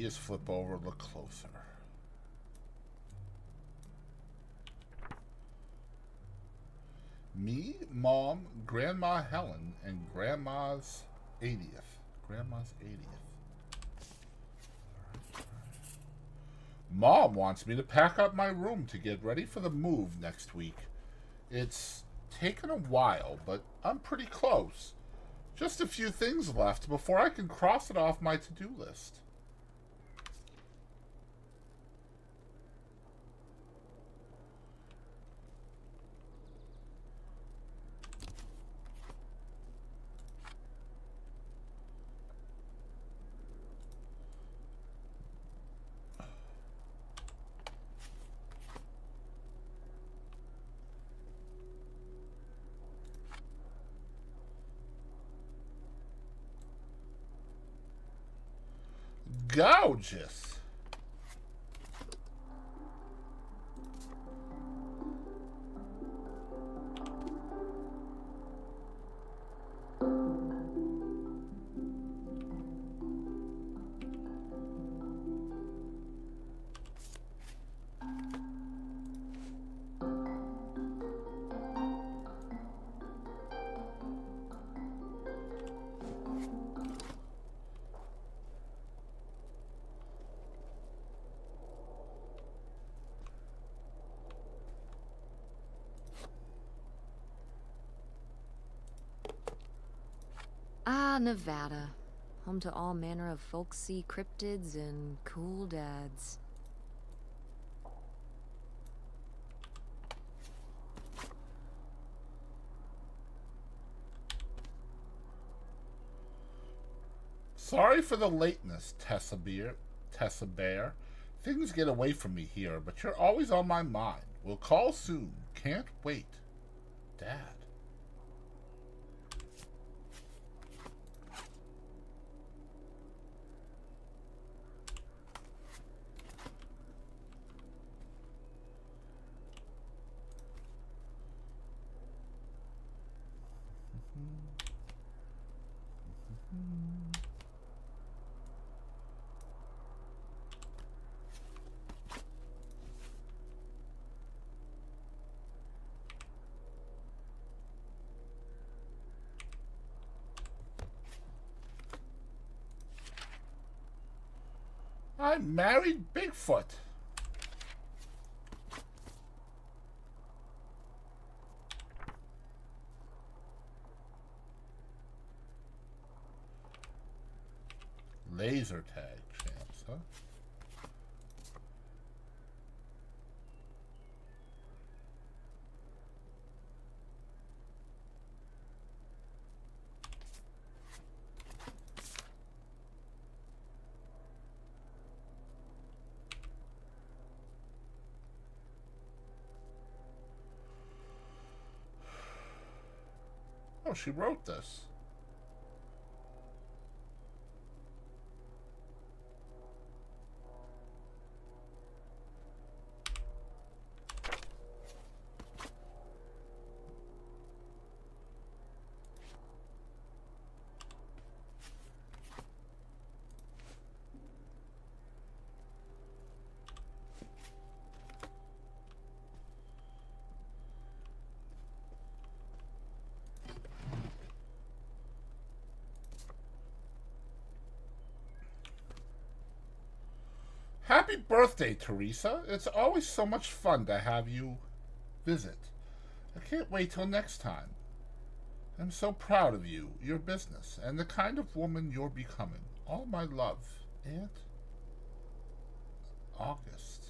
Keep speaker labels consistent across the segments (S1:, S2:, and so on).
S1: just flip over, look closer. Me, Mom, Grandma Helen, and Grandma's 80th. Grandma's 80th. Mom wants me to pack up my room to get ready for the move next week. It's taken a while, but I'm pretty close. Just a few things left before I can cross it off my to-do list. Gorgeous.
S2: Ah, Nevada. Home to all manner of folksy cryptids and cool dads.
S1: Sorry for the lateness, Tessa Bear. Things get away from me here, but you're always on my mind. We'll call soon. Can't wait. Dad. I married Bigfoot. Laser tag champs, huh? Oh, she wrote this. Happy birthday, Teresa. It's always so much fun to have you visit. I can't wait till next time. I'm so proud of you, your business, and the kind of woman you're becoming. All my love, Aunt August.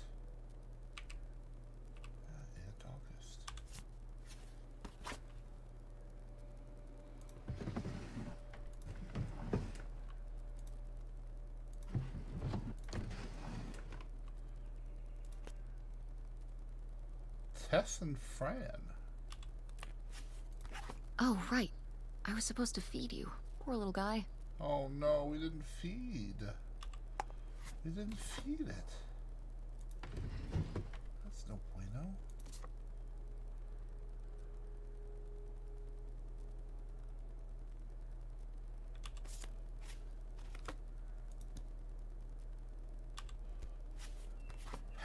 S1: Aunt August. Tess and Fran.
S2: Oh, right. I was supposed to feed you. Poor little guy.
S1: Oh no, we didn't feed. We didn't feed it. That's no bueno.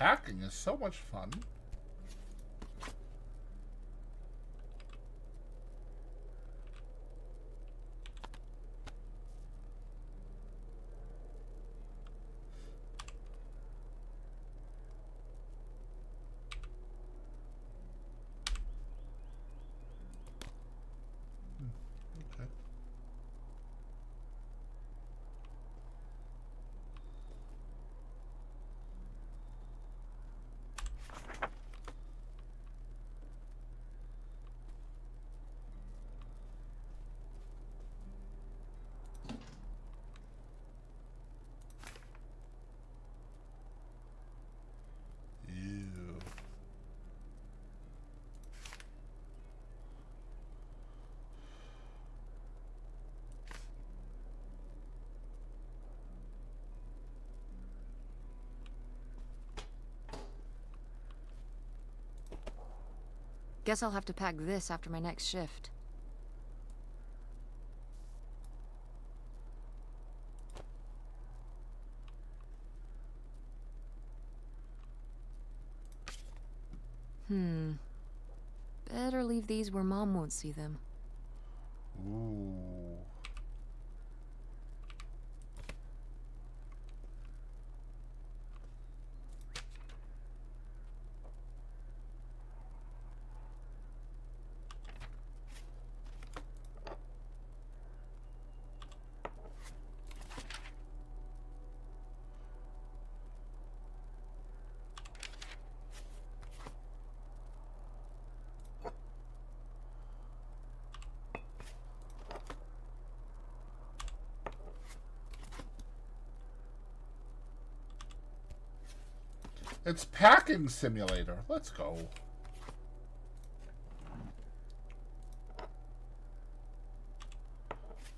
S1: Packing is so much fun. Okay. Ew.
S2: Guess I'll have to pack this after my next shift. Better leave these where Mom won't see them.
S1: Ooh. It's Packing Simulator. Let's go.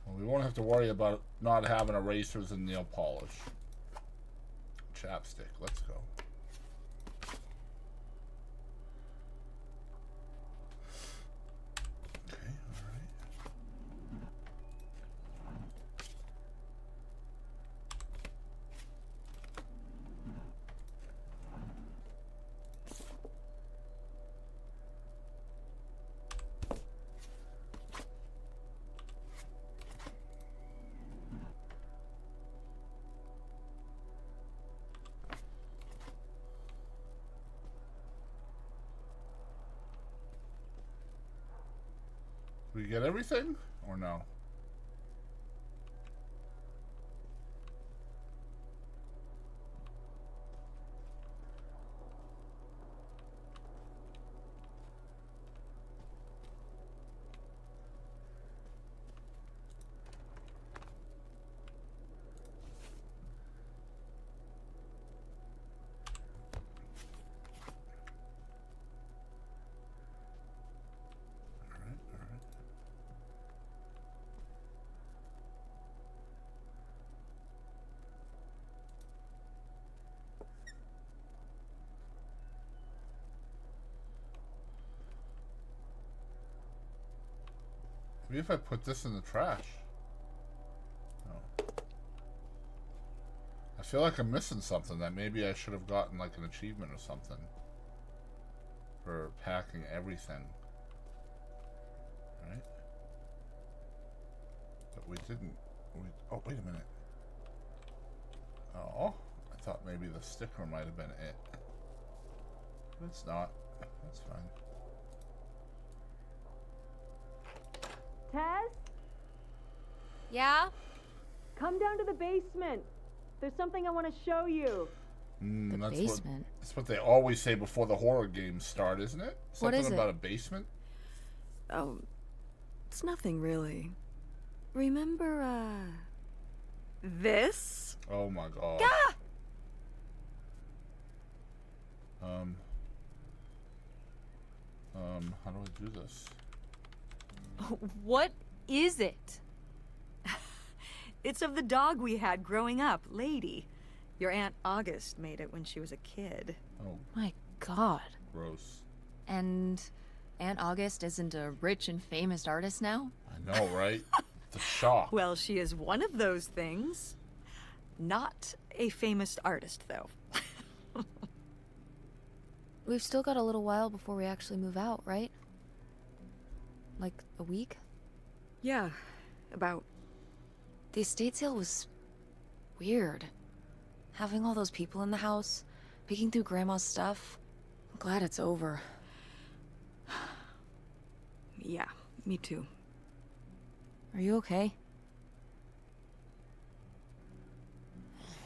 S1: Well, we won't have to worry about not having erasers and nail polish. Chapstick. Let's go. Okay, alright. We get everything? Or no? Alright, alright. Maybe if I put this in the trash. No. I feel like I'm missing something that maybe I should have gotten like an achievement or something for packing everything. Right? But we didn't. Oh, wait a minute. Oh, I thought maybe the sticker might have been it. But it's not. That's fine.
S3: Taz,
S2: Yeah?
S3: come down to the basement. There's something I want to show you.
S2: The
S1: That's
S2: basement.
S1: That's what they always say before the horror games start, isn't it?
S2: What
S1: Something
S2: is it?
S1: about a basement?
S3: Oh, it's nothing really. Remember, this?
S1: Oh my god.
S3: Ah!
S1: How do I do this?
S4: What is it?
S3: It's of the dog we had growing up, Lady. Your Aunt August made it when she was a kid.
S1: Oh,
S2: My god.
S1: gross.
S2: And Aunt August isn't a rich and famous artist now?
S1: I know, right? The shock.
S3: Well, she is one of those things. Not a famous artist, though.
S2: We've still got a little while before we actually move out, right? Like a week?
S3: Yeah, about.
S2: The estate sale was weird. Having all those people in the house, picking through Grandma's stuff. I'm glad it's over.
S3: Yeah, me too.
S2: Are you okay?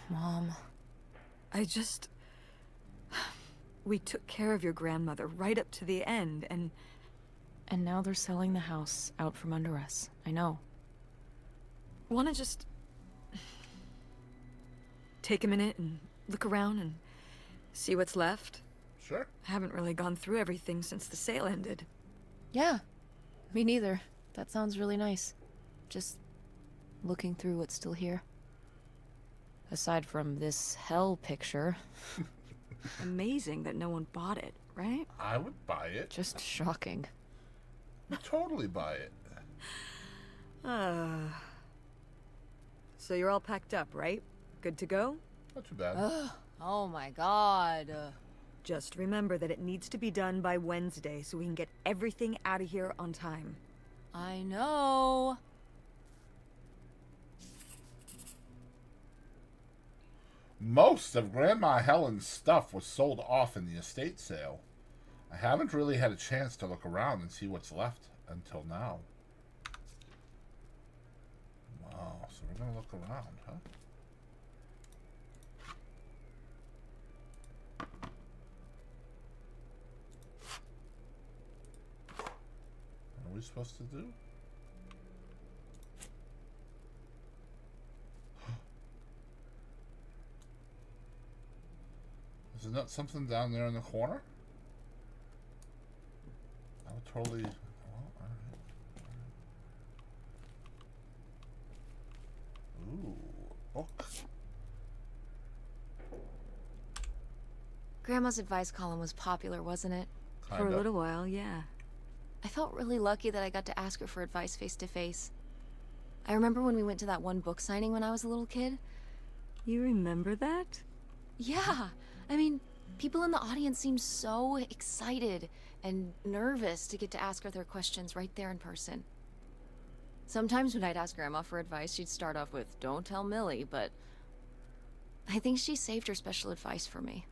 S2: Mom.
S3: We took care of your grandmother right up to the end, and
S2: now they're selling the house out from under us. I know.
S3: wanna just take a minute and look around and see what's left?
S1: Sure.
S3: I haven't really gone through everything since the sale ended.
S2: Yeah. Me neither. That sounds really nice. Just looking through what's still here. Aside from this hell picture.
S3: Amazing that no one bought it, right?
S1: I would buy it.
S2: Just shocking.
S1: I'd totally buy it.
S3: So you're all packed up, right? Good to go?
S1: Not too bad.
S2: Oh my god.
S3: Just remember that it needs to be done by Wednesday so we can get everything out of here on time.
S2: I know.
S1: Most of Grandma Helen's stuff was sold off in the estate sale. I haven't really had a chance to look around and see what's left until now. Wow, so we're gonna look around, huh? What are we supposed to do? Isn't that something down there in the corner? I would totally. Well, alright. Ooh, book.
S2: Grandma's advice column was popular, wasn't it?
S3: For a little while, yeah.
S2: I felt really lucky that I got to ask her for advice face to face. I remember when we went to that one book signing when I was a little kid.
S3: You remember that?
S2: Yeah, I mean, people in the audience seemed so excited and nervous to get to ask her their questions right there in person. Sometimes when I'd ask Grandma for advice, she'd start off with, "Don't tell Millie," but I think she saved her special advice for me.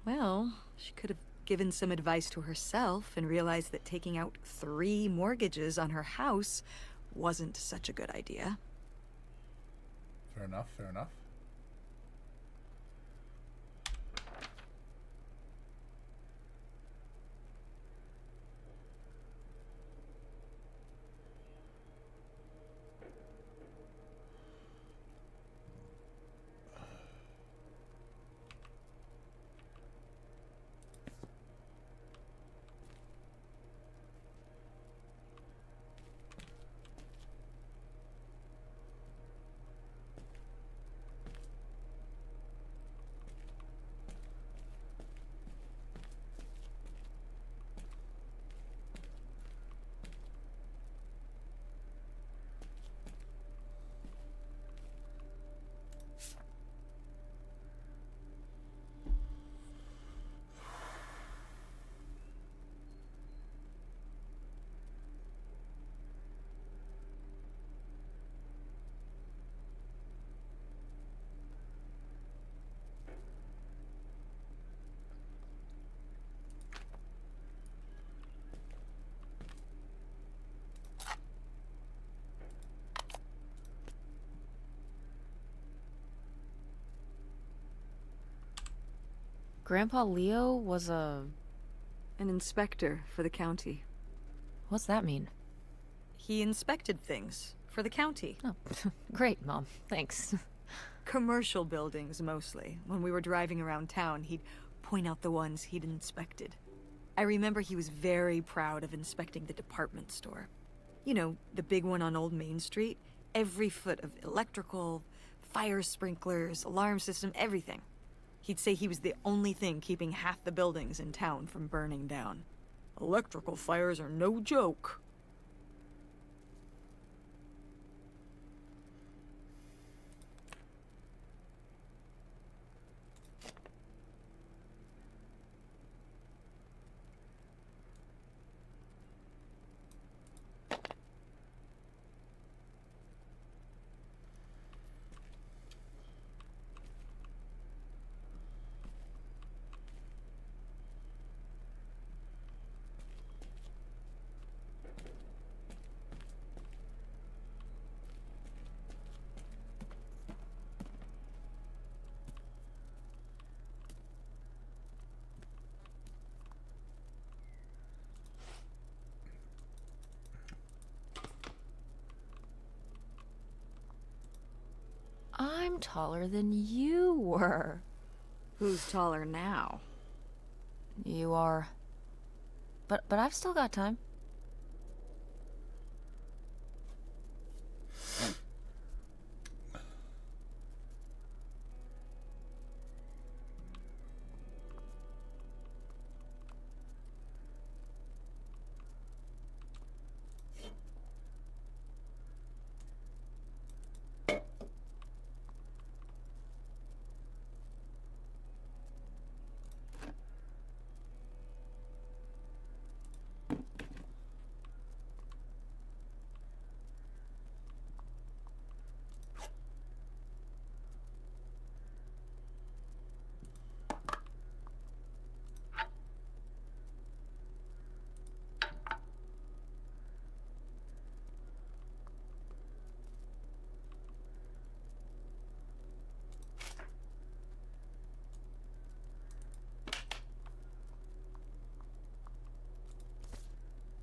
S3: Well, she could have given some advice to herself and realized that taking out 3 mortgages on her house wasn't such a good idea.
S1: Fair enough, fair enough.
S2: Grandpa Leo was
S3: An inspector for the county.
S2: What's that mean?
S3: He inspected things for the county.
S2: Oh, great, Mom. Thanks.
S3: Commercial buildings, mostly. When we were driving around town, he'd point out the ones he'd inspected. I remember he was very proud of inspecting the department store. You know, the big one on Old Main Street. Every foot of electrical, fire sprinklers, alarm system, everything. He'd say he was the only thing keeping half the buildings in town from burning down. Electrical fires are no joke.
S2: I'm taller than you were.
S3: Who's taller now?
S2: You are. But I've still got time.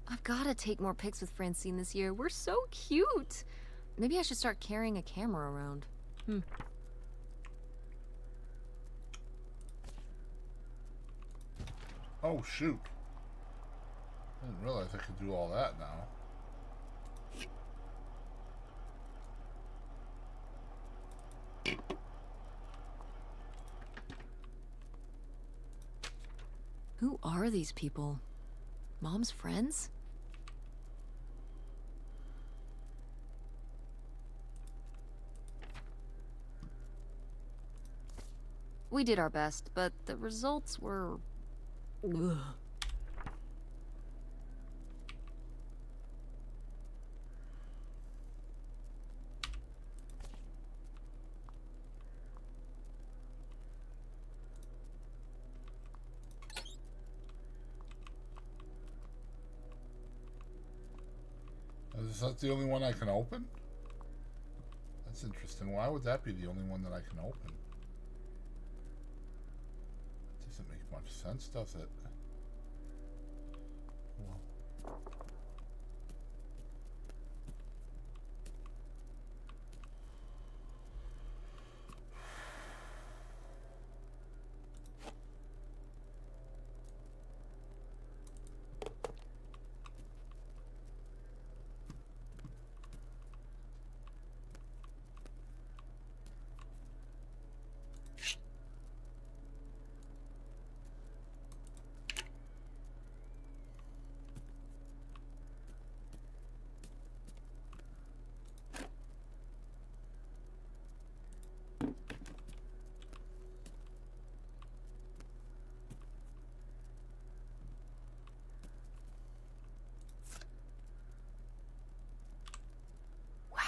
S2: I've gotta take more pics with Francine this year. We're so cute. Maybe I should start carrying a camera around.
S1: Oh, shoot. I didn't realize I could do all that now.
S2: Who are these people? Mom's friends? We did our best, but the results were... Ugh.
S1: Is that the only one I can open? That's interesting. Why would that be the only one that I can open? Doesn't make much sense, does it? Well.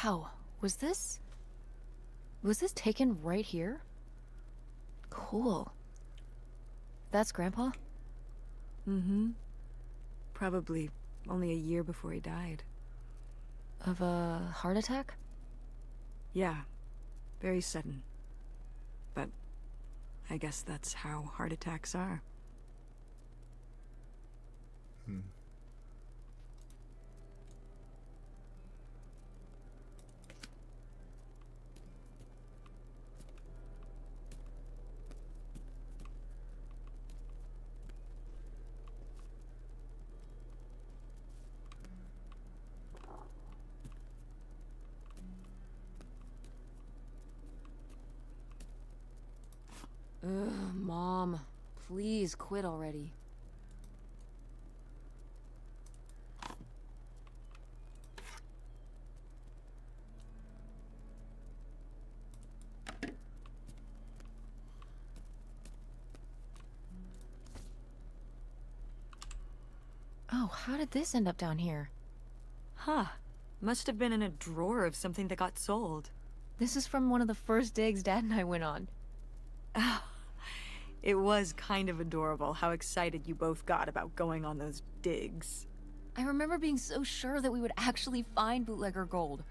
S2: Wow, was this taken right here? Cool. That's Grandpa?
S3: Mm-hmm. Probably only a year before he died.
S2: Of a heart attack?
S3: Yeah, very sudden. But I guess that's how heart attacks are.
S1: Hmm.
S2: Ugh, Mom. Please quit already. Oh, how did this end up down here?
S3: Huh. Must have been in a drawer of something that got sold.
S2: This is from one of the first digs Dad and I went on.
S3: It was kind of adorable how excited you both got about going on those digs.
S2: I remember being so sure that we would actually find bootlegger gold.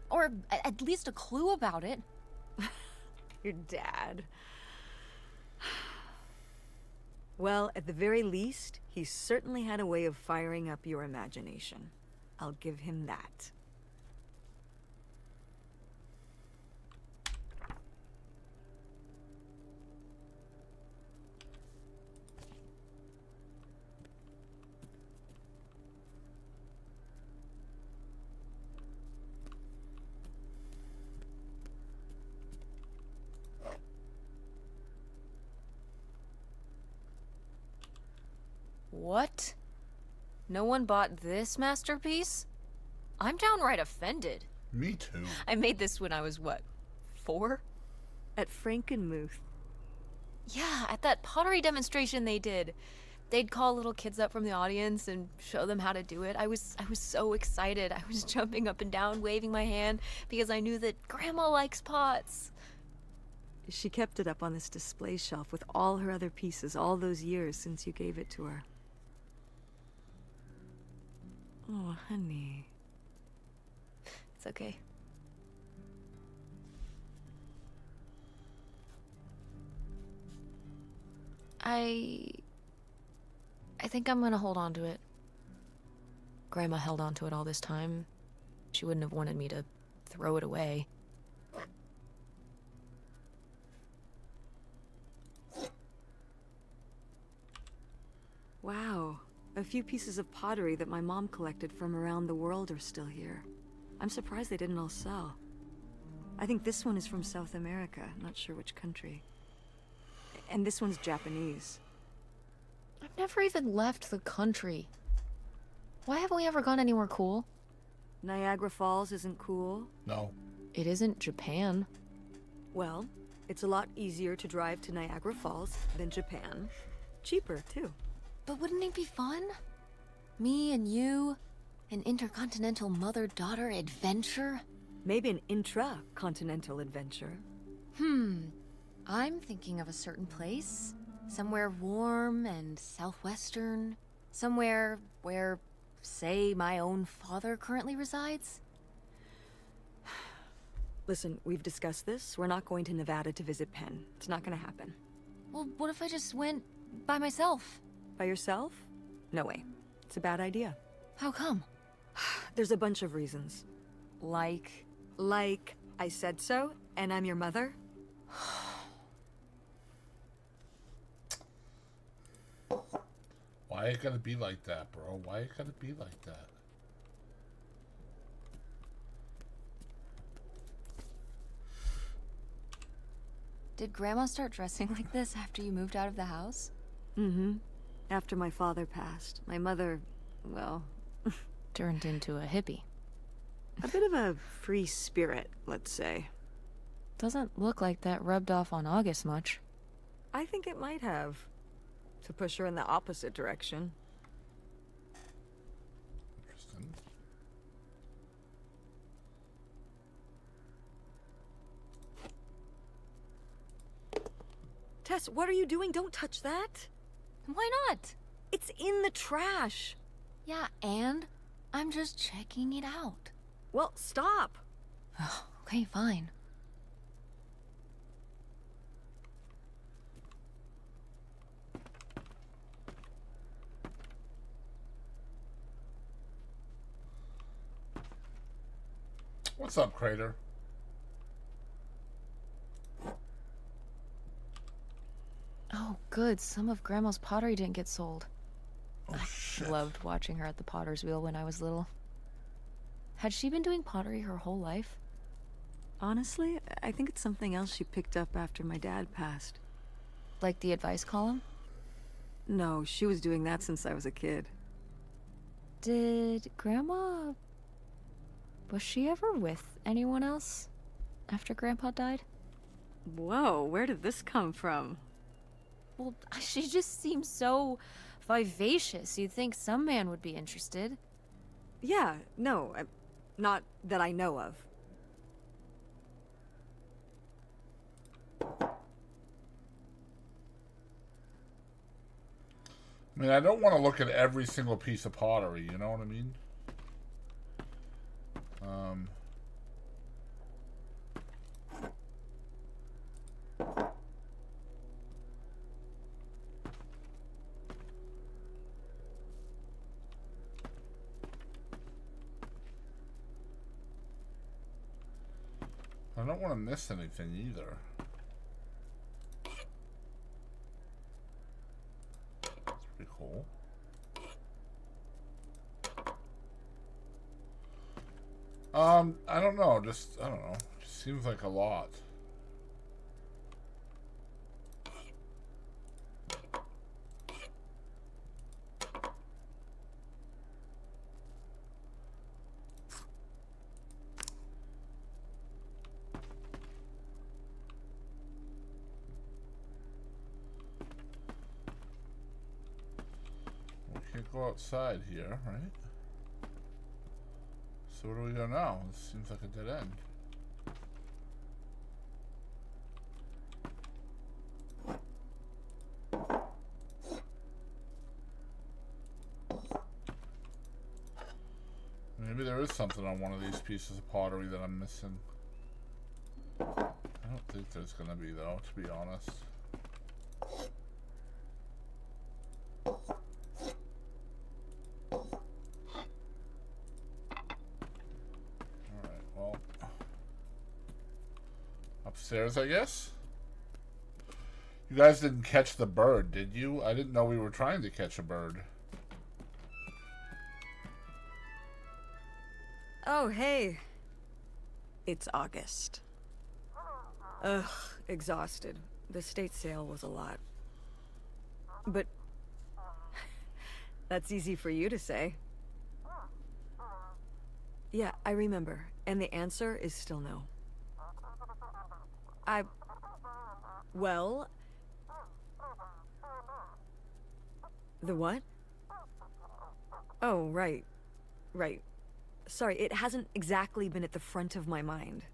S2: Or at least a clue about it.
S3: Your dad. Well, at the very least, he certainly had a way of firing up your imagination. I'll give him that.
S2: What? No one bought this masterpiece? I'm downright offended.
S1: Me too.
S2: I made this when I was, what, 4?
S3: At Frankenmuth.
S2: Yeah, at that pottery demonstration they did. They'd call little kids up from the audience and show them how to do it. I was so excited. I was jumping up and down, waving my hand, because I knew that Grandma likes pots.
S3: She kept it up on this display shelf with all her other pieces all those years since you gave it to her. Oh, honey.
S2: It's okay. I think I'm gonna hold on to it. Grandma held on to it all this time. She wouldn't have wanted me to throw it away.
S3: Wow. A few pieces of pottery that my mom collected from around the world are still here. I'm surprised they didn't all sell. I think this one is from South America, not sure which country. And this one's Japanese.
S2: I've never even left the country. Why haven't we ever gone anywhere cool?
S3: Niagara Falls isn't cool.
S1: No.
S2: It isn't Japan.
S3: Well, it's a lot easier to drive to Niagara Falls than Japan. Cheaper, too.
S2: But wouldn't it be fun? Me and you, an intercontinental mother-daughter adventure?
S3: Maybe an intra-continental adventure.
S2: I'm thinking of a certain place. Somewhere warm and southwestern. Somewhere where, say, my own father currently resides.
S3: Listen, we've discussed this. We're not going to Nevada to visit Penn. It's not gonna happen.
S2: Well, what if I just went by myself?
S3: By yourself? No way. It's a bad idea.
S2: How come?
S3: There's a bunch of reasons.
S2: Like,
S3: I said so, and I'm your mother?
S1: Why it gotta be like that, bro? Why it gotta be like that?
S2: did Grandma start dressing like this after you moved out of the house?
S3: Mm-hmm. After my father passed, my mother, well,
S2: Turned into a hippie.
S3: a bit of a free spirit, let's say.
S2: Doesn't look like that rubbed off on August much.
S3: I think it might have. To push her in the opposite direction.
S1: Interesting.
S3: Tess, what are you doing? Don't touch that.
S2: Why not?
S3: It's in the trash.
S2: Yeah, and I'm just checking it out.
S3: Well, stop.
S2: Okay, fine.
S1: What's up, Crater?
S2: Oh, good. Some of Grandma's pottery didn't get sold.
S1: Oh, shit.
S2: Loved watching her at the potter's wheel when I was little. Had she been doing pottery her whole life?
S3: Honestly, I think it's something else she picked up after my dad passed.
S2: Like the advice column?
S3: No, she was doing that since I was a kid.
S2: Did Grandma... Was she ever with anyone else after Grandpa died?
S3: Whoa, where did this come from?
S2: Well, she just seems so vivacious. You'd think some man would be interested.
S3: Yeah, no, not that I know of.
S1: I mean, I don't want to look at every single piece of pottery, you know what I mean? I don't want to miss anything either. That's pretty cool. I don't know. I don't know. Just seems like a lot. go outside here, right? So where do we go now? This seems like a dead end. Maybe there is something on one of these pieces of pottery that I'm missing. I don't think there's gonna be, though, to be honest. Alright, well. Upstairs, I guess? You guys didn't catch the bird, did you? I didn't know we were trying to catch a bird.
S3: Oh, hey. It's August. Ugh, exhausted. The state sale was a lot. But that's easy for you to say. Yeah, I remember. And the answer is still no. Well... The what? Oh, right. Right. Sorry, it hasn't exactly been at the front of my mind.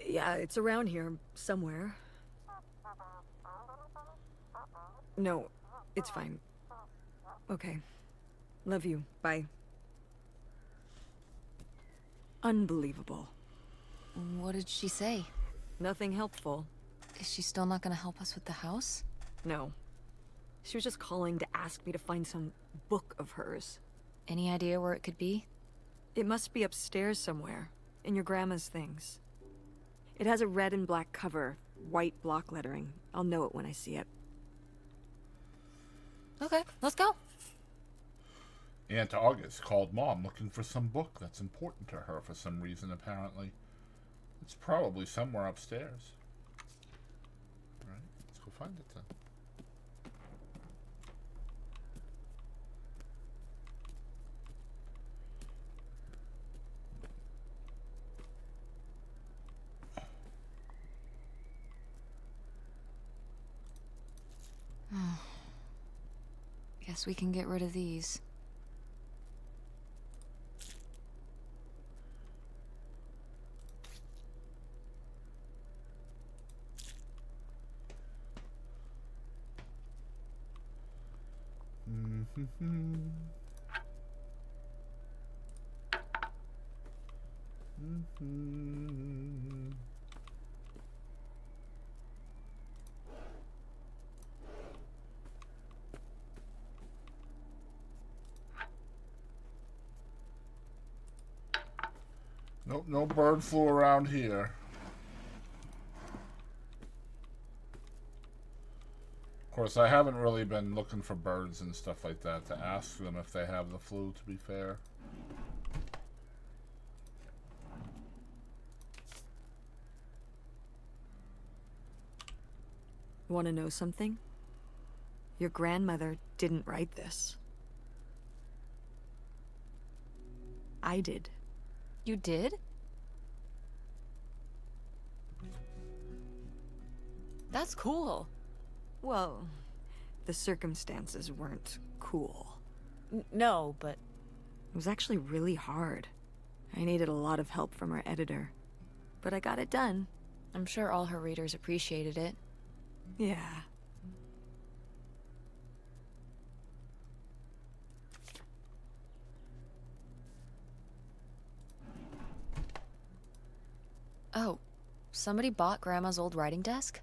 S3: Yeah, it's around here, somewhere. No, it's fine. Okay. Love you. Bye. Unbelievable.
S2: What did she say?
S3: Nothing helpful.
S2: Is she still not gonna help us with the house?
S3: No. She was just calling to ask me to find some book of hers.
S2: Any idea where it could be?
S3: It must be upstairs somewhere, in your grandma's things. It has a red and black cover, white block lettering. I'll know it when I see it.
S2: Okay, let's go.
S1: Aunt August called Mom looking for some book that's important to her for some reason, apparently. It's probably somewhere upstairs. Alright, let's go find it then.
S2: Guess we can get rid of these.
S1: Nope, no bird flew around here. Of course, I haven't really been looking for birds and stuff like that to ask them if they have the flu, to be fair.
S3: Want to know something? Your grandmother didn't write this. I did.
S2: You did? That's cool.
S3: Well, the circumstances weren't cool.
S2: No, but...
S3: It was actually really hard. I needed a lot of help from our editor. But I got it done.
S2: I'm sure all her readers appreciated it.
S3: Yeah.
S2: Oh, somebody bought Grandma's old writing desk?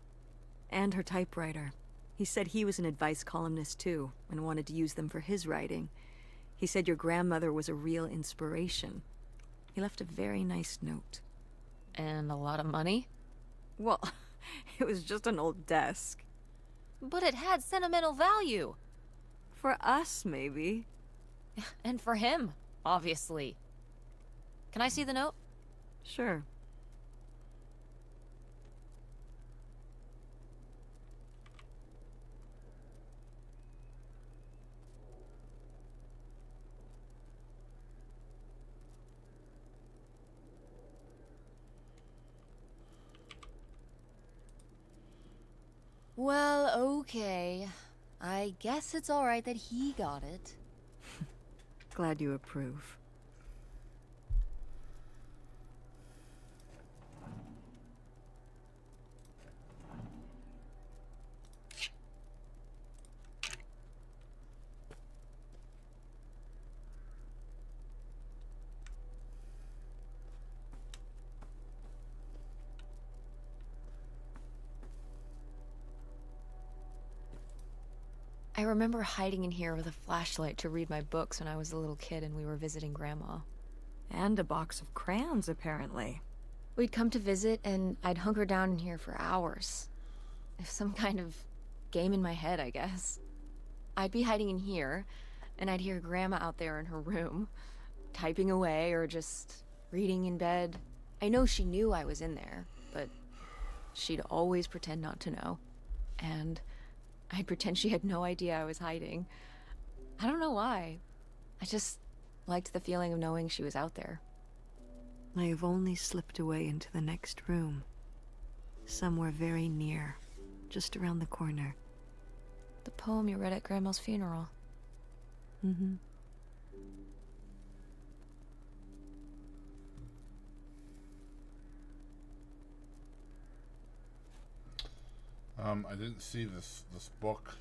S3: And her typewriter. He said he was an advice columnist too, and wanted to use them for his writing. He said your grandmother was a real inspiration. He left a very nice note.
S2: And a lot of money?
S3: Well, it was just an old desk.
S2: But it had sentimental value.
S3: For us, maybe.
S2: And for him, obviously. Can I see the note?
S3: Sure.
S2: Well, okay. I guess it's alright that he got it.
S3: Glad you approve.
S2: I remember hiding in here with a flashlight to read my books when I was a little kid and we were visiting Grandma.
S3: And a box of crayons, apparently.
S2: We'd come to visit and I'd hunker down in here for hours. Some kind of game in my head, I guess. I'd be hiding in here, and I'd hear Grandma out there in her room, typing away or just reading in bed. I know she knew I was in there, but she'd always pretend not to know. And I'd pretend she had no idea I was hiding. I don't know why. I just liked the feeling of knowing she was out there.
S3: I have only slipped away into the next room. Somewhere very near. Just around the corner.
S2: The poem you read at Grandma's funeral.
S3: Mm-hmm.
S1: I didn't see this book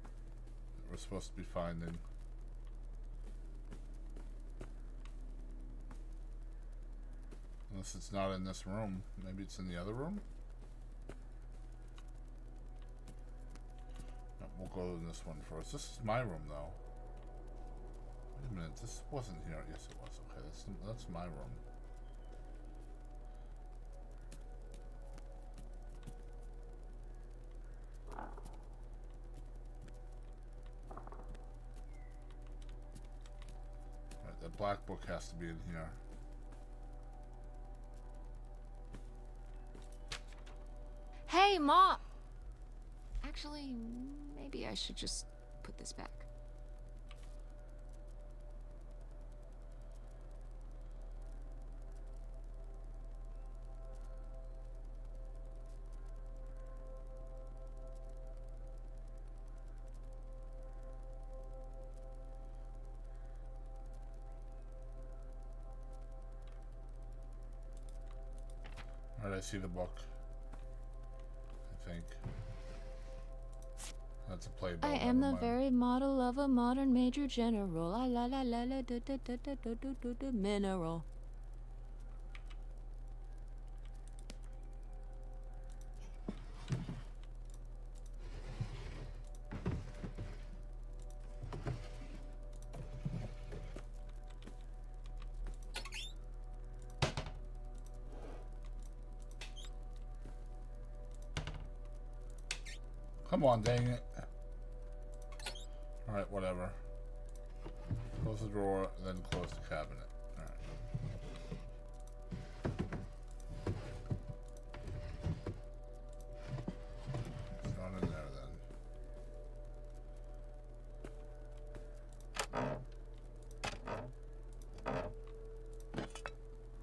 S1: that we're supposed to be finding. Unless it's not in this room. Maybe it's in the other room? No, we'll go in this one first. This is my room, though. Wait a minute, this wasn't here. Yes, it was. Okay, that's my room. Alright, that black book has to be in here.
S2: Hey, Ma! Actually, maybe I should just put this back.
S1: Alright, I see the book. I think. That's a playbill.
S2: I am the very model of a modern major general. La la la la la da da da da da da da da mineral.
S1: Come on, dang it. Alright, whatever. Close the drawer, then close the cabinet. Alright. It's not in there then.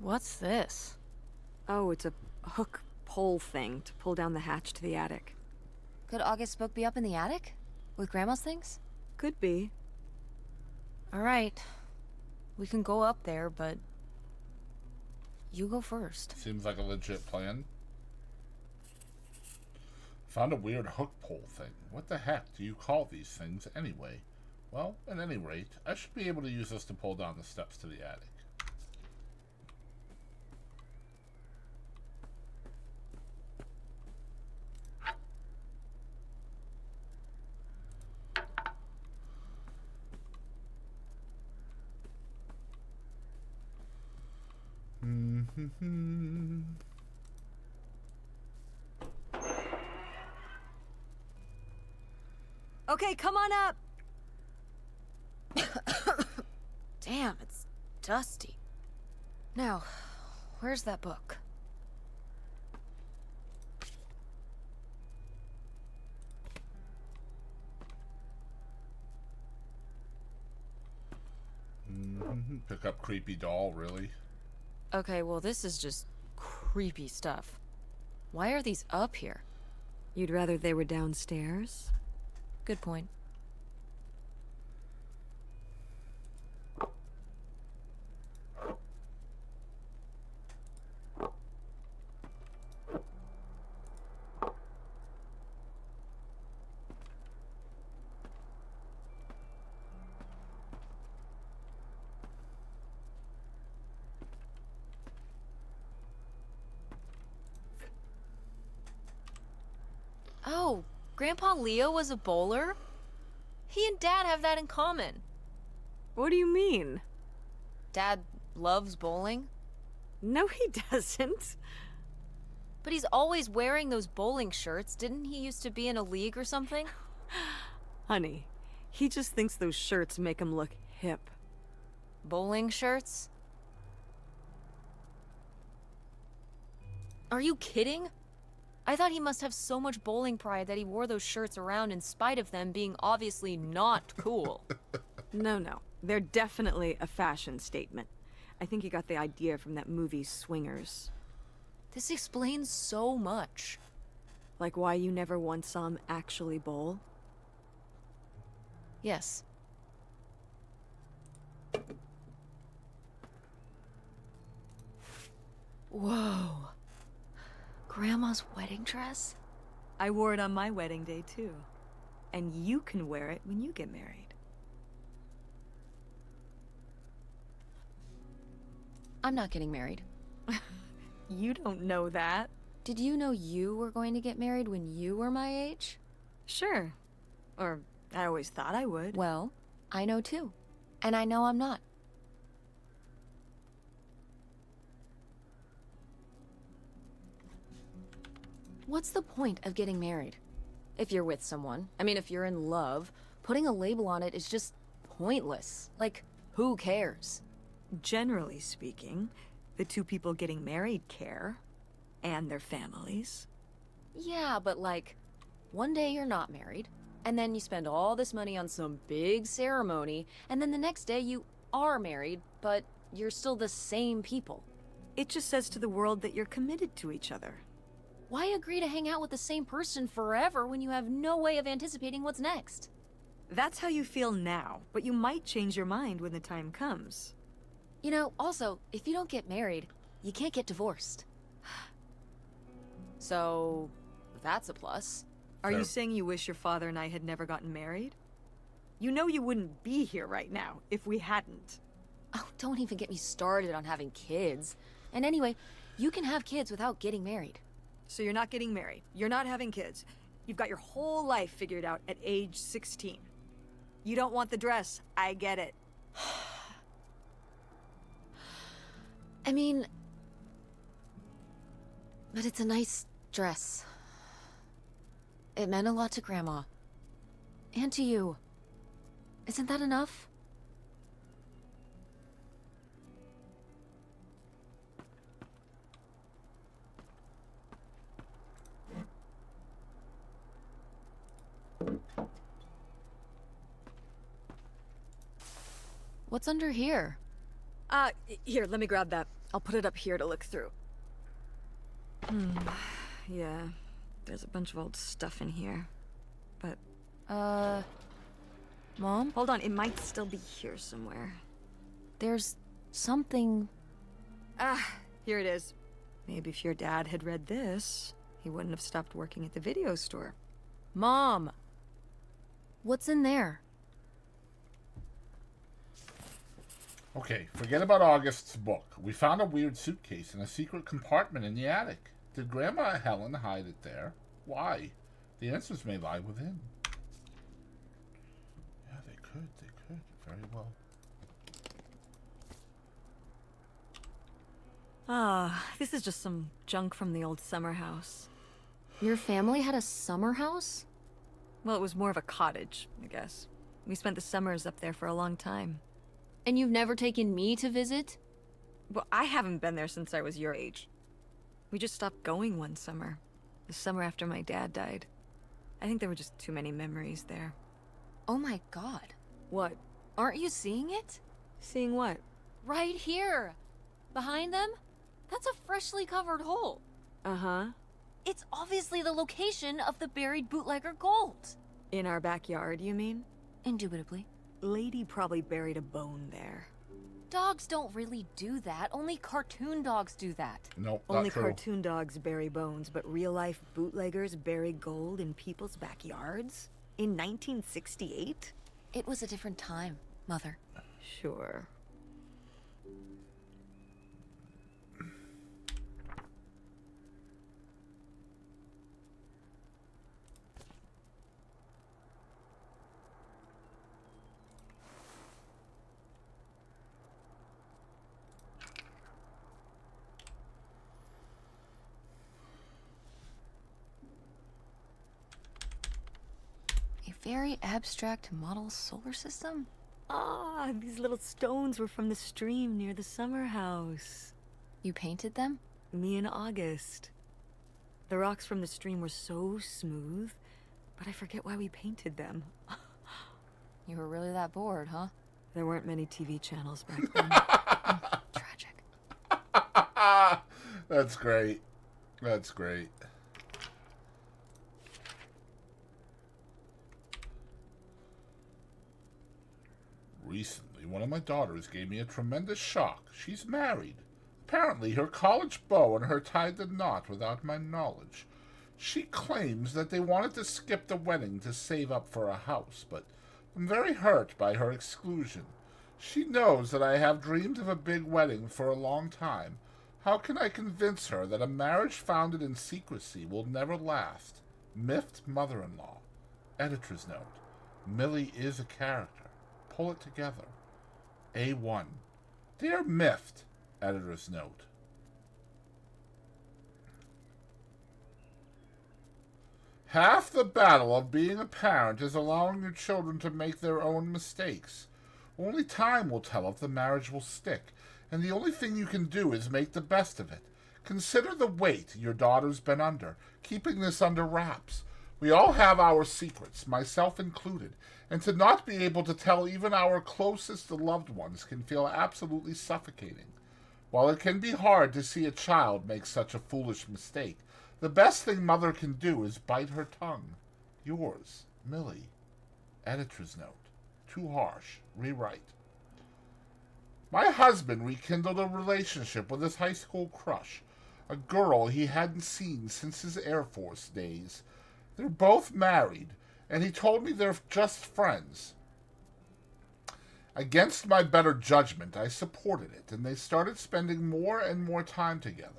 S2: What's this?
S3: Oh, it's a hook pole thing to pull down the hatch to the attic.
S2: Could August's book be up in the attic? With Grandma's things?
S3: Could be.
S2: Alright. We can go up there, but... you go first.
S1: Seems like a legit plan. Found a weird hook pole thing. What the heck do you call these things anyway? Well, at any rate, I should be able to use this to pull down the steps to the attic.
S3: Okay, come on up!
S2: Damn, it's dusty. Now, where's that book?
S1: Pick up creepy doll, really?
S2: Okay, well this is just creepy stuff. Why are these up here?
S3: You'd rather they were downstairs?
S2: Good point. Oh, Grandpa Leo was a bowler? He and Dad have that in common.
S3: What do you mean?
S2: Dad loves bowling,
S3: No, he doesn't.
S2: but he's always wearing those bowling shirts. Didn't he used to be in a league or something?
S3: Honey, he just thinks those shirts make him look hip.
S2: Bowling shirts? Are you kidding? I thought he must have so much bowling pride that he wore those shirts around in spite of them being obviously not cool.
S3: No. They're definitely a fashion statement. I think he got the idea from that movie Swingers.
S2: This explains so much.
S3: Like why you never once saw him actually bowl?
S2: Yes. Whoa. Grandma's wedding dress?
S3: I wore it on my wedding day, too. And you can wear it when you get married.
S2: I'm not getting married.
S3: You don't know that.
S2: Did you know you were going to get married when you were my age?
S3: Sure. Or I always thought I would.
S2: Well, I know too. And I know I'm not. What's the point of getting married? If you're with someone, I mean, if you're in love, putting a label on it is just pointless. Like, who cares?
S3: Generally speaking, the two people getting married care. And their families.
S2: Yeah, but like, one day you're not married, and then you spend all this money on some big ceremony, and then the next day you are married, but you're still the same people.
S3: It just says to the world that you're committed to each other.
S2: Why agree to hang out with the same person forever when you have no way of anticipating what's next?
S3: That's how you feel now, but you might change your mind when the time comes.
S2: You know, also, if you don't get married, you can't get divorced. So, that's a plus.
S3: Are you
S1: Fair.
S3: saying you wish your father and I had never gotten married? You know you wouldn't be here right now if we hadn't.
S2: Oh, don't even get me started on having kids. And anyway, you can have kids without getting married.
S3: So you're not getting married. You're not having kids. You've got your whole life figured out at age 16. You don't want the dress. I get it.
S2: I mean... But it's a nice dress. It meant a lot to Grandma. And to you. Isn't that enough? What's under here?
S3: Here, let me grab that. I'll put it up here to look through. Yeah, there's a bunch of old stuff in here. But,
S2: Mom?
S3: hold on, it might still be here somewhere.
S2: There's something...
S3: Here it is. Maybe if your dad had read this, he wouldn't have stopped working at the video store.
S2: Mom! What's in there?
S1: Okay, forget about August's book. We found a weird suitcase in a secret compartment in the attic. Did Grandma Helen hide it there? Why? The answers may lie within. Yeah, they could. Very well.
S3: This is just some junk from the old summer house.
S2: Your family had a summer house?
S3: Well, it was more of a cottage, I guess. We spent the summers up there for a long time.
S2: And you've never taken me to visit?
S3: Well, I haven't been there since I was your age. We just stopped going one summer. The summer after my dad died. I think there were just too many memories there.
S2: Oh my god.
S3: What?
S2: Aren't you seeing it?
S3: Seeing what?
S2: Right here! Behind them? That's a freshly covered hole.
S3: Uh-huh.
S2: It's obviously the location of the buried bootlegger gold.
S3: In our backyard, you mean?
S2: Indubitably.
S3: Lady probably buried a bone there.
S2: Dogs don't really do that. Only cartoon dogs do that.
S1: Nope, not
S3: Only
S1: true.
S3: cartoon dogs bury bones, but real-life bootleggers bury gold in people's backyards? In 1968?
S2: It was a different time, Mother.
S3: Sure.
S2: A very abstract model solar system?
S3: Ah, these little stones were from the stream near the summer house.
S2: You painted them?
S3: Me and August. The rocks from the stream were so smooth, but I forget why we painted them.
S2: You were really that bored, huh?
S3: There weren't many TV channels back then.
S2: Tragic.
S1: That's great. That's great. Recently, one of my daughters gave me a tremendous shock. She's married. Apparently, her college beau and her tied the knot without my knowledge. She claims that they wanted to skip the wedding to save up for a house, but I'm very hurt by her exclusion. She knows that I have dreamed of a big wedding for a long time. How can I convince her that a marriage founded in secrecy will never last? Miffed mother-in-law. Editor's note. Millie is a character. Pull it together. A1. Dear Miffed. Editor's note. Half the battle of being a parent is allowing your children to make their own mistakes. Only time will tell if the marriage will stick, and the only thing you can do is make the best of it. Consider the weight your daughter's been under, keeping this under wraps. We all have our secrets, myself included, and to not be able to tell even our closest loved ones can feel absolutely suffocating. While it can be hard to see a child make such a foolish mistake, the best thing mother can do is bite her tongue. Yours, Millie. Editor's note. Too harsh. Rewrite. My husband rekindled a relationship with his high school crush, a girl he hadn't seen since his Air Force days. They're both married, and he told me they're just friends. Against my better judgment, I supported it, and they started spending more and more time together.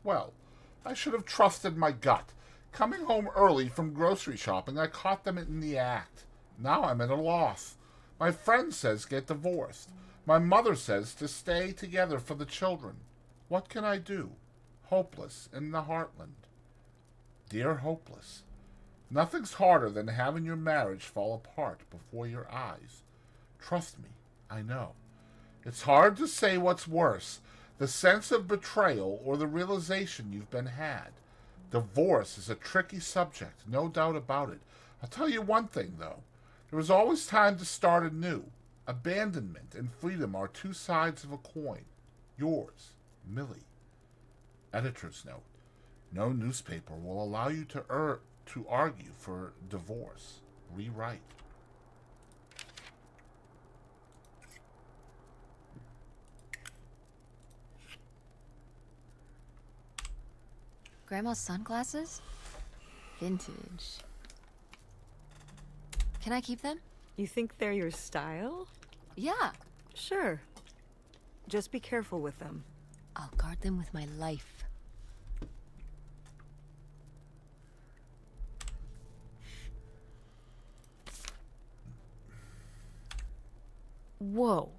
S1: Well, I should have trusted my gut. Coming home early from grocery shopping, I caught them in the act. Now I'm at a loss. My friend says get divorced. My mother says to stay together for the children. What can I do? Hopeless in the heartland. Dear Hopeless, nothing's harder than having your marriage fall apart before your eyes. Trust me, I know. It's hard to say what's worse, the sense of betrayal or the realization you've been had. Divorce is a tricky subject, no doubt about it. I'll tell you one thing, though. There is always time to start anew. Abandonment and freedom are two sides of a coin. Yours, Millie. Editor's note. No newspaper will allow you to argue for divorce. Rewrite.
S2: Grandma's sunglasses? Vintage. Can I keep them?
S3: You think they're your style?
S2: Yeah.
S3: Sure. Just be careful with them.
S2: I'll guard them with my life. Whoa.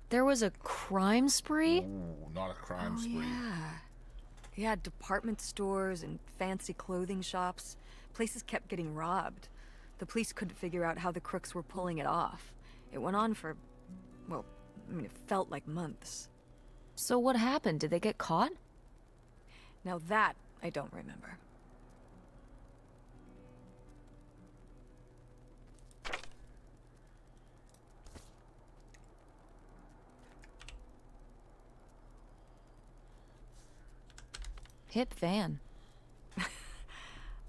S2: There was a crime spree?
S1: Ooh, not a crime spree.
S3: Yeah. He had department stores and fancy clothing shops. Places kept getting robbed. The police couldn't figure out how the crooks were pulling it off. It went on for, well, it felt like months.
S2: So what happened? Did they get caught?
S3: Now that I don't remember.
S2: Hip van.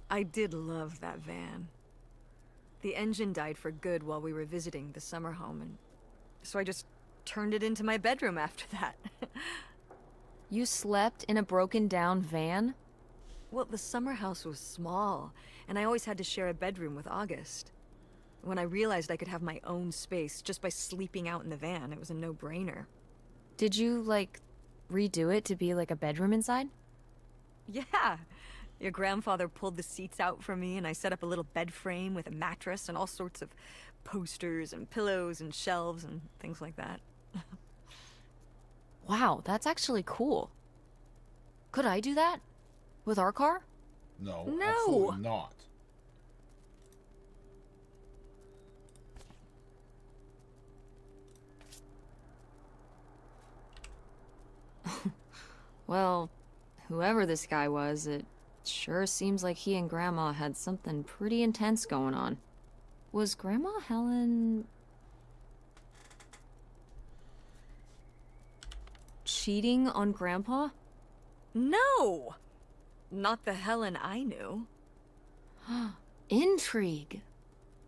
S3: I did love that van. The engine died for good while we were visiting the summer home, and so I just turned it into my bedroom after that.
S2: You slept in a broken down van?
S3: Well, the summer house was small, and I always had to share a bedroom with August. When I realized I could have my own space just by sleeping out in the van, it was a no-brainer.
S2: Did you, like, redo it to be like a bedroom inside?
S3: Yeah. Your grandfather pulled the seats out for me, and I set up a little bed frame with a mattress and all sorts of posters and pillows and shelves and things like that.
S2: Wow, that's actually cool. Could I do that? With our car?
S1: No,
S3: No.
S1: absolutely not.
S2: Well, whoever this guy was, it sure seems like he and Grandma had something pretty intense going on. Was Grandma Helen cheating on Grandpa?
S3: No! Not the Helen I knew.
S2: Intrigue.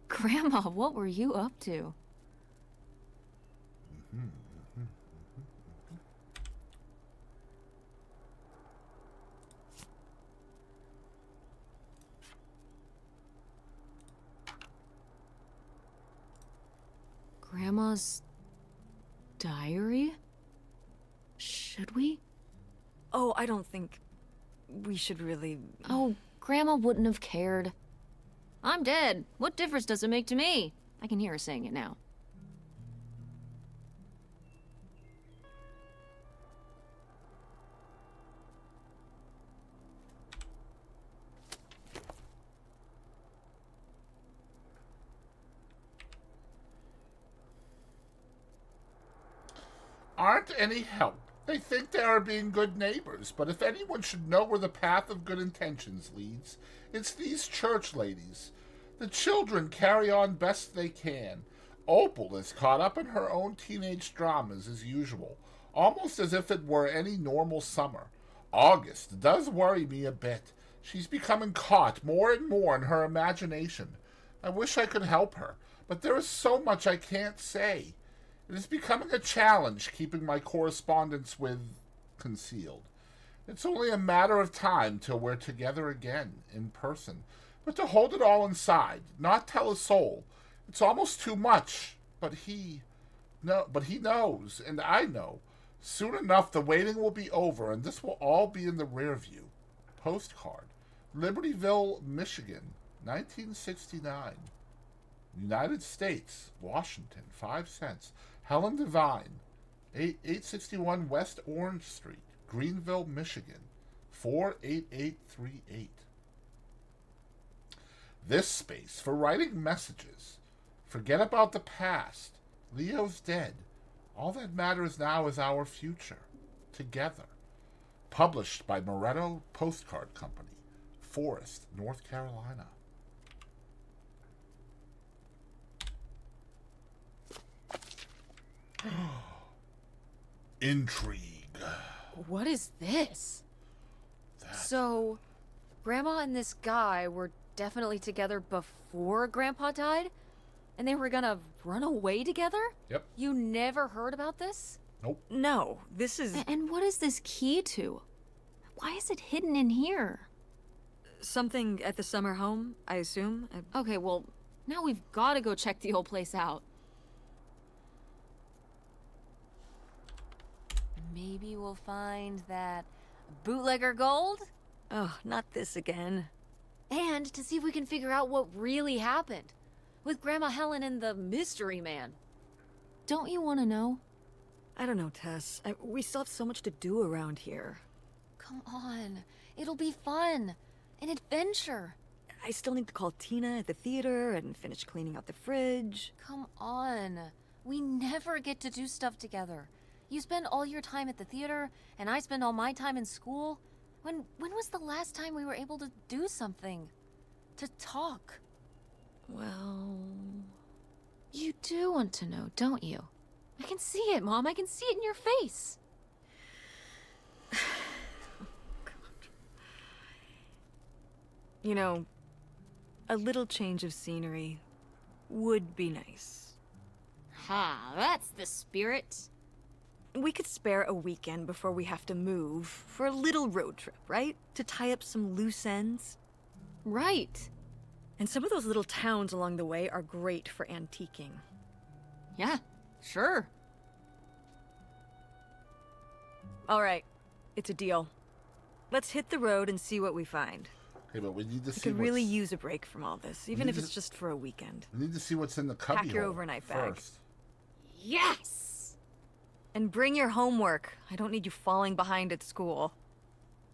S2: Grandma, what were you up to? Grandma's diary? Should we?
S3: Oh, I don't think we should really...
S2: Oh, Grandma wouldn't have cared. I'm dead. What difference does it make to me? I can hear her saying it now.
S1: Aren't any help. They think they are being good neighbors, but if anyone should know where the path of good intentions leads, it's these church ladies. The children carry on best they can. Opal is caught up in her own teenage dramas as usual, almost as if it were any normal summer. August does worry me a bit. She's becoming caught more and more in her imagination. I wish I could help her, but there is so much I can't say. It is becoming a challenge keeping my correspondence with concealed. It's only a matter of time till we're together again, in person. But to hold it all inside, not tell a soul, it's almost too much. But he knows, and I know. Soon enough the waiting will be over, and this will all be in the rear view. Postcard. Libertyville, Michigan, 1969. United States, Washington, 5 cents. Helen Devine, 861 West Orange Street, Greenville, Michigan, 48838. This space for writing messages. Forget about the past. Leo's dead. All that matters now is our future. Together. Published by Moretto Postcard Company, Forest, North Carolina. Intrigue.
S2: What is this?
S1: That.
S2: So, Grandma and this guy were definitely together before Grandpa died? And they were gonna run away together?
S1: Yep.
S2: You never heard about this?
S1: Nope.
S3: No, this is
S2: And what is this key to? Why is it hidden in here?
S3: something at the summer home, I assume.
S2: Okay, well, now we've gotta go check the old place out. Maybe we'll find that bootlegger gold?
S3: Oh, not this again.
S2: And to see if we can figure out what really happened with Grandma Helen and the mystery man. Don't you want to know?
S3: I don't know, Tess. We still have so much to do around here.
S2: Come on. It'll be fun. An adventure.
S3: I still need to call Tina at the theater and finish cleaning out the fridge.
S2: Come on. We never get to do stuff together. You spend all your time at the theater, and I spend all my time in school. When was the last time we were able to do something? To talk?
S3: Well...
S2: You do want to know, don't you? I can see it, Mom. I can see it in your face.
S3: You know, a little change of scenery would be nice.
S2: Ha, that's the spirit.
S3: We could spare a weekend before we have to move for a little road trip, right? To tie up some loose ends.
S2: Right.
S3: And some of those little towns along the way are great for antiquing.
S2: Yeah, sure.
S3: All right, it's a deal. Let's hit the road and see what we find.
S1: Okay, but we need to
S3: I
S1: see
S3: could really use a break from all this, even if it's just for a weekend.
S1: We need to see what's in the cubby
S3: Pack your
S1: hole
S3: overnight bag.
S1: first.
S2: Yes!
S3: And bring your homework. I don't need you falling behind at school.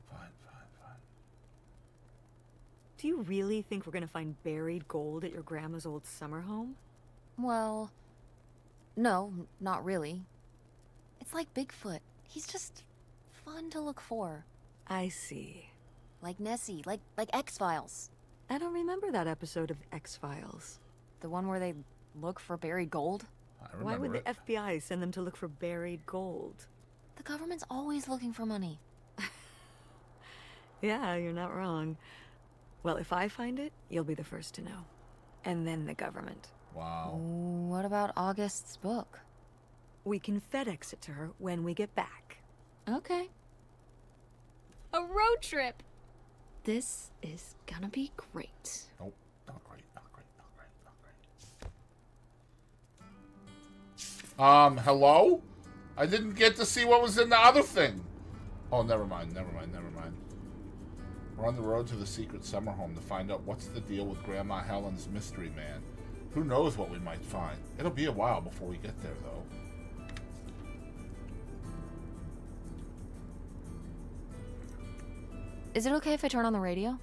S1: Fine, fine, fine.
S3: Do you really think we're gonna find buried gold at your grandma's old summer home?
S2: Well, no, not really. It's like Bigfoot. He's just fun to look for.
S3: I see.
S2: Like Nessie, like X-Files.
S3: I don't remember that episode of X-Files.
S2: The one where they look for buried gold?
S1: I remember
S3: Why would
S1: it.
S3: the FBI send them to look for buried gold?
S2: The government's always looking for money.
S3: Yeah, you're not wrong. Well, if I find it, you'll be the first to know. And then the government.
S1: Wow.
S2: What about August's book?
S3: We can FedEx it to her when we get back.
S2: Okay. A road trip! This is gonna be great.
S1: Nope. Not great, not great, not great, not great. Hello? I didn't get to see what was in the other thing. Oh, never mind, never mind, never mind. We're on the road to the secret summer home to find out what's the deal with Grandma Helen's mystery man. Who knows what we might find. It'll be a while before we get there, though.
S2: Is it okay if I turn on the radio?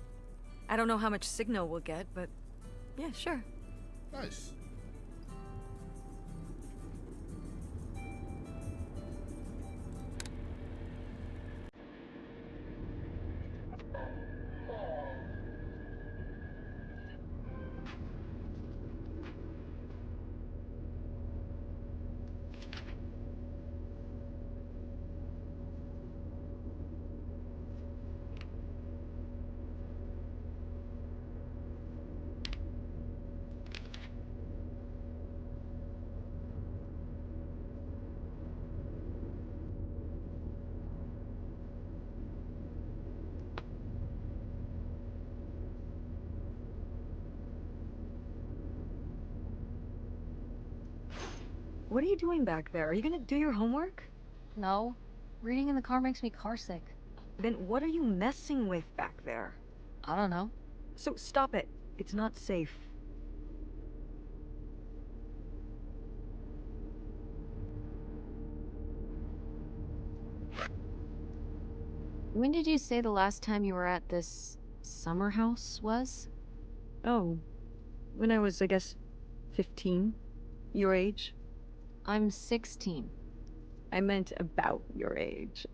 S3: I don't know how much signal we'll get, but yeah, sure.
S1: Nice.
S3: What are you doing back there? Are you gonna do your homework?
S2: No. Reading in the car makes me carsick.
S3: Then what are you messing with back there?
S2: I don't know.
S3: So stop it. It's not safe.
S2: When did you say the last time you were at this summer house was?
S3: Oh, when I was, I guess, 15. Your age?
S2: I'm 16.
S3: I meant about your age.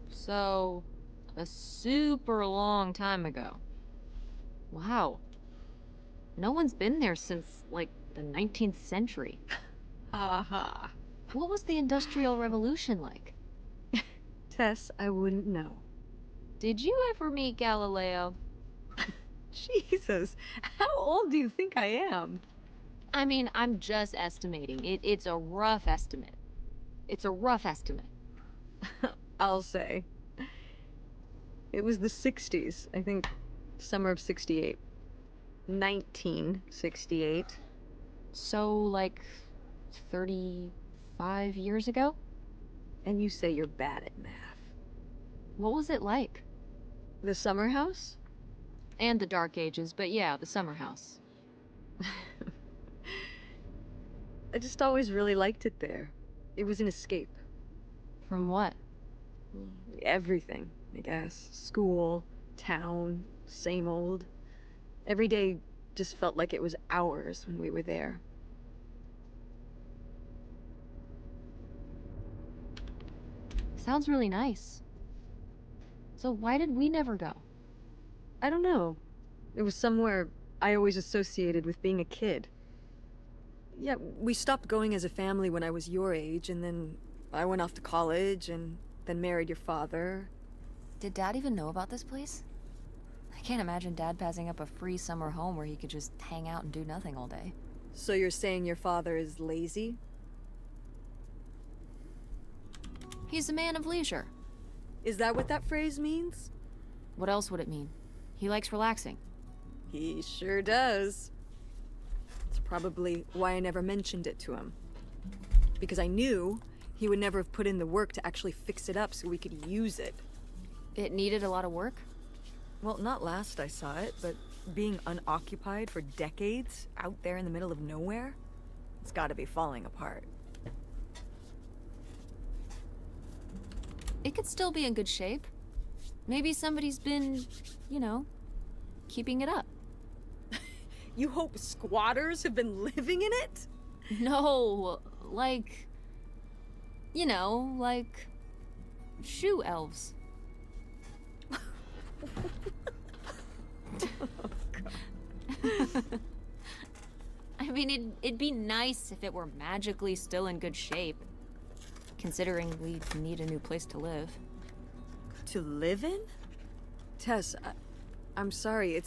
S2: So, a super long time ago. Wow. No one's been there since, like, the 19th century.
S3: Aha.
S2: What was the Industrial Revolution like?
S3: Tess, I wouldn't know.
S2: Did you ever meet Galileo?
S3: Jesus, how old do you think I am?
S2: I mean, I'm just estimating. It's a rough estimate. It's a rough estimate.
S3: I'll say. It was the 60s, I think, summer of 68. 1968.
S2: So, like, 35 years ago?
S3: And you say you're bad at math.
S2: What was it like?
S3: The summer house?
S2: And the Dark Ages, but yeah, the summer house.
S3: I just always really liked it there. It was an escape.
S2: From what?
S3: Everything, I guess. School, town, same old. Every day just felt like it was hours when we were there.
S2: Sounds really nice. So why did we never go?
S3: I don't know. It was somewhere I always associated with being a kid. Yeah, we stopped going as a family when I was your age, and then I went off to college, and then married your father.
S2: Did Dad even know about this place? I can't imagine Dad passing up a free summer home where he could just hang out and do nothing all day.
S3: So you're saying your father is lazy?
S2: He's a man of leisure.
S3: Is that what that phrase means?
S2: What else would it mean? He likes relaxing.
S3: He sure does. It's probably why I never mentioned it to him. Because I knew he would never have put in the work to actually fix it up so we could use it.
S2: It needed a lot of work?
S3: Well, not last I saw it, but being unoccupied for decades out there in the middle of nowhere, it's gotta be falling apart.
S2: It could still be in good shape. Maybe somebody's been, you know, keeping it up.
S3: You hope squatters have been living in it?
S2: No, like... You know, like... shoe elves. I mean, it'd be nice if it were magically still in good shape. Considering we need a new place to live.
S3: To live in? Tess, I'm sorry,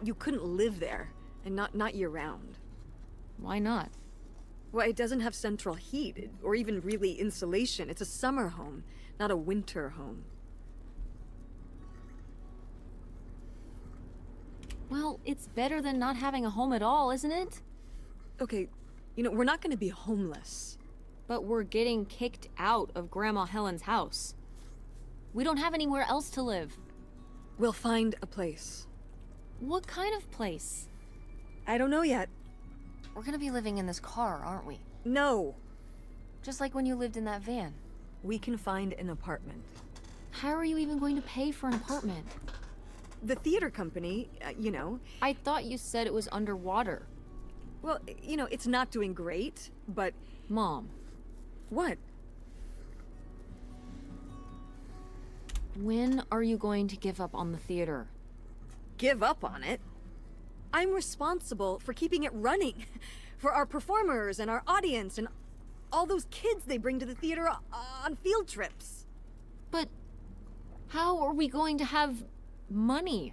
S3: you couldn't live there, and not year-round.
S2: Why not?
S3: Well, it doesn't have central heat, or even really insulation. It's a summer home, not a winter home.
S2: Well, it's better than not having a home at all, isn't it?
S3: Okay, we're not gonna be homeless.
S2: But we're getting kicked out of Grandma Helen's house. We don't have anywhere else to live.
S3: We'll find a place.
S2: What kind of place?
S3: I don't know yet.
S2: We're gonna be living in this car, aren't we?
S3: No.
S2: Just like when you lived in that van.
S3: We can find an apartment.
S2: How are you even going to pay for an apartment?
S3: The theater company,
S2: I thought you said it was underwater.
S3: Well, it's not doing great, but...
S2: Mom.
S3: What?
S2: When are you going to give up on the theater?
S3: Give up on it? I'm responsible for keeping it running. For our performers and our audience and all those kids they bring to the theater on field trips.
S2: But how are we going to have money?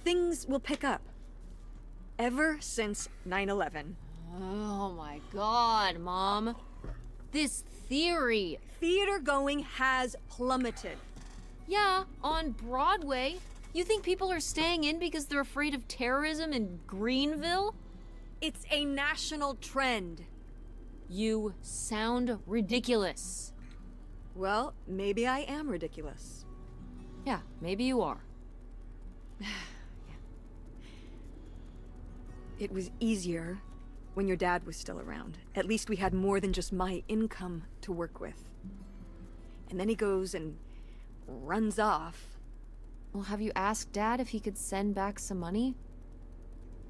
S3: Things will pick up. Ever since 9/11.
S2: Oh my god, Mom. This theory.
S3: Theater going has plummeted.
S2: Yeah, on Broadway. You think people are staying in because they're afraid of terrorism in Greenville?
S3: It's a national trend.
S2: You sound ridiculous.
S3: Well, maybe I am ridiculous.
S2: Yeah, maybe you are.
S3: It was easier when your dad was still around. At least we had more than just my income to work with. And then he goes and runs off.
S2: Well, have you asked Dad if he could send back some money?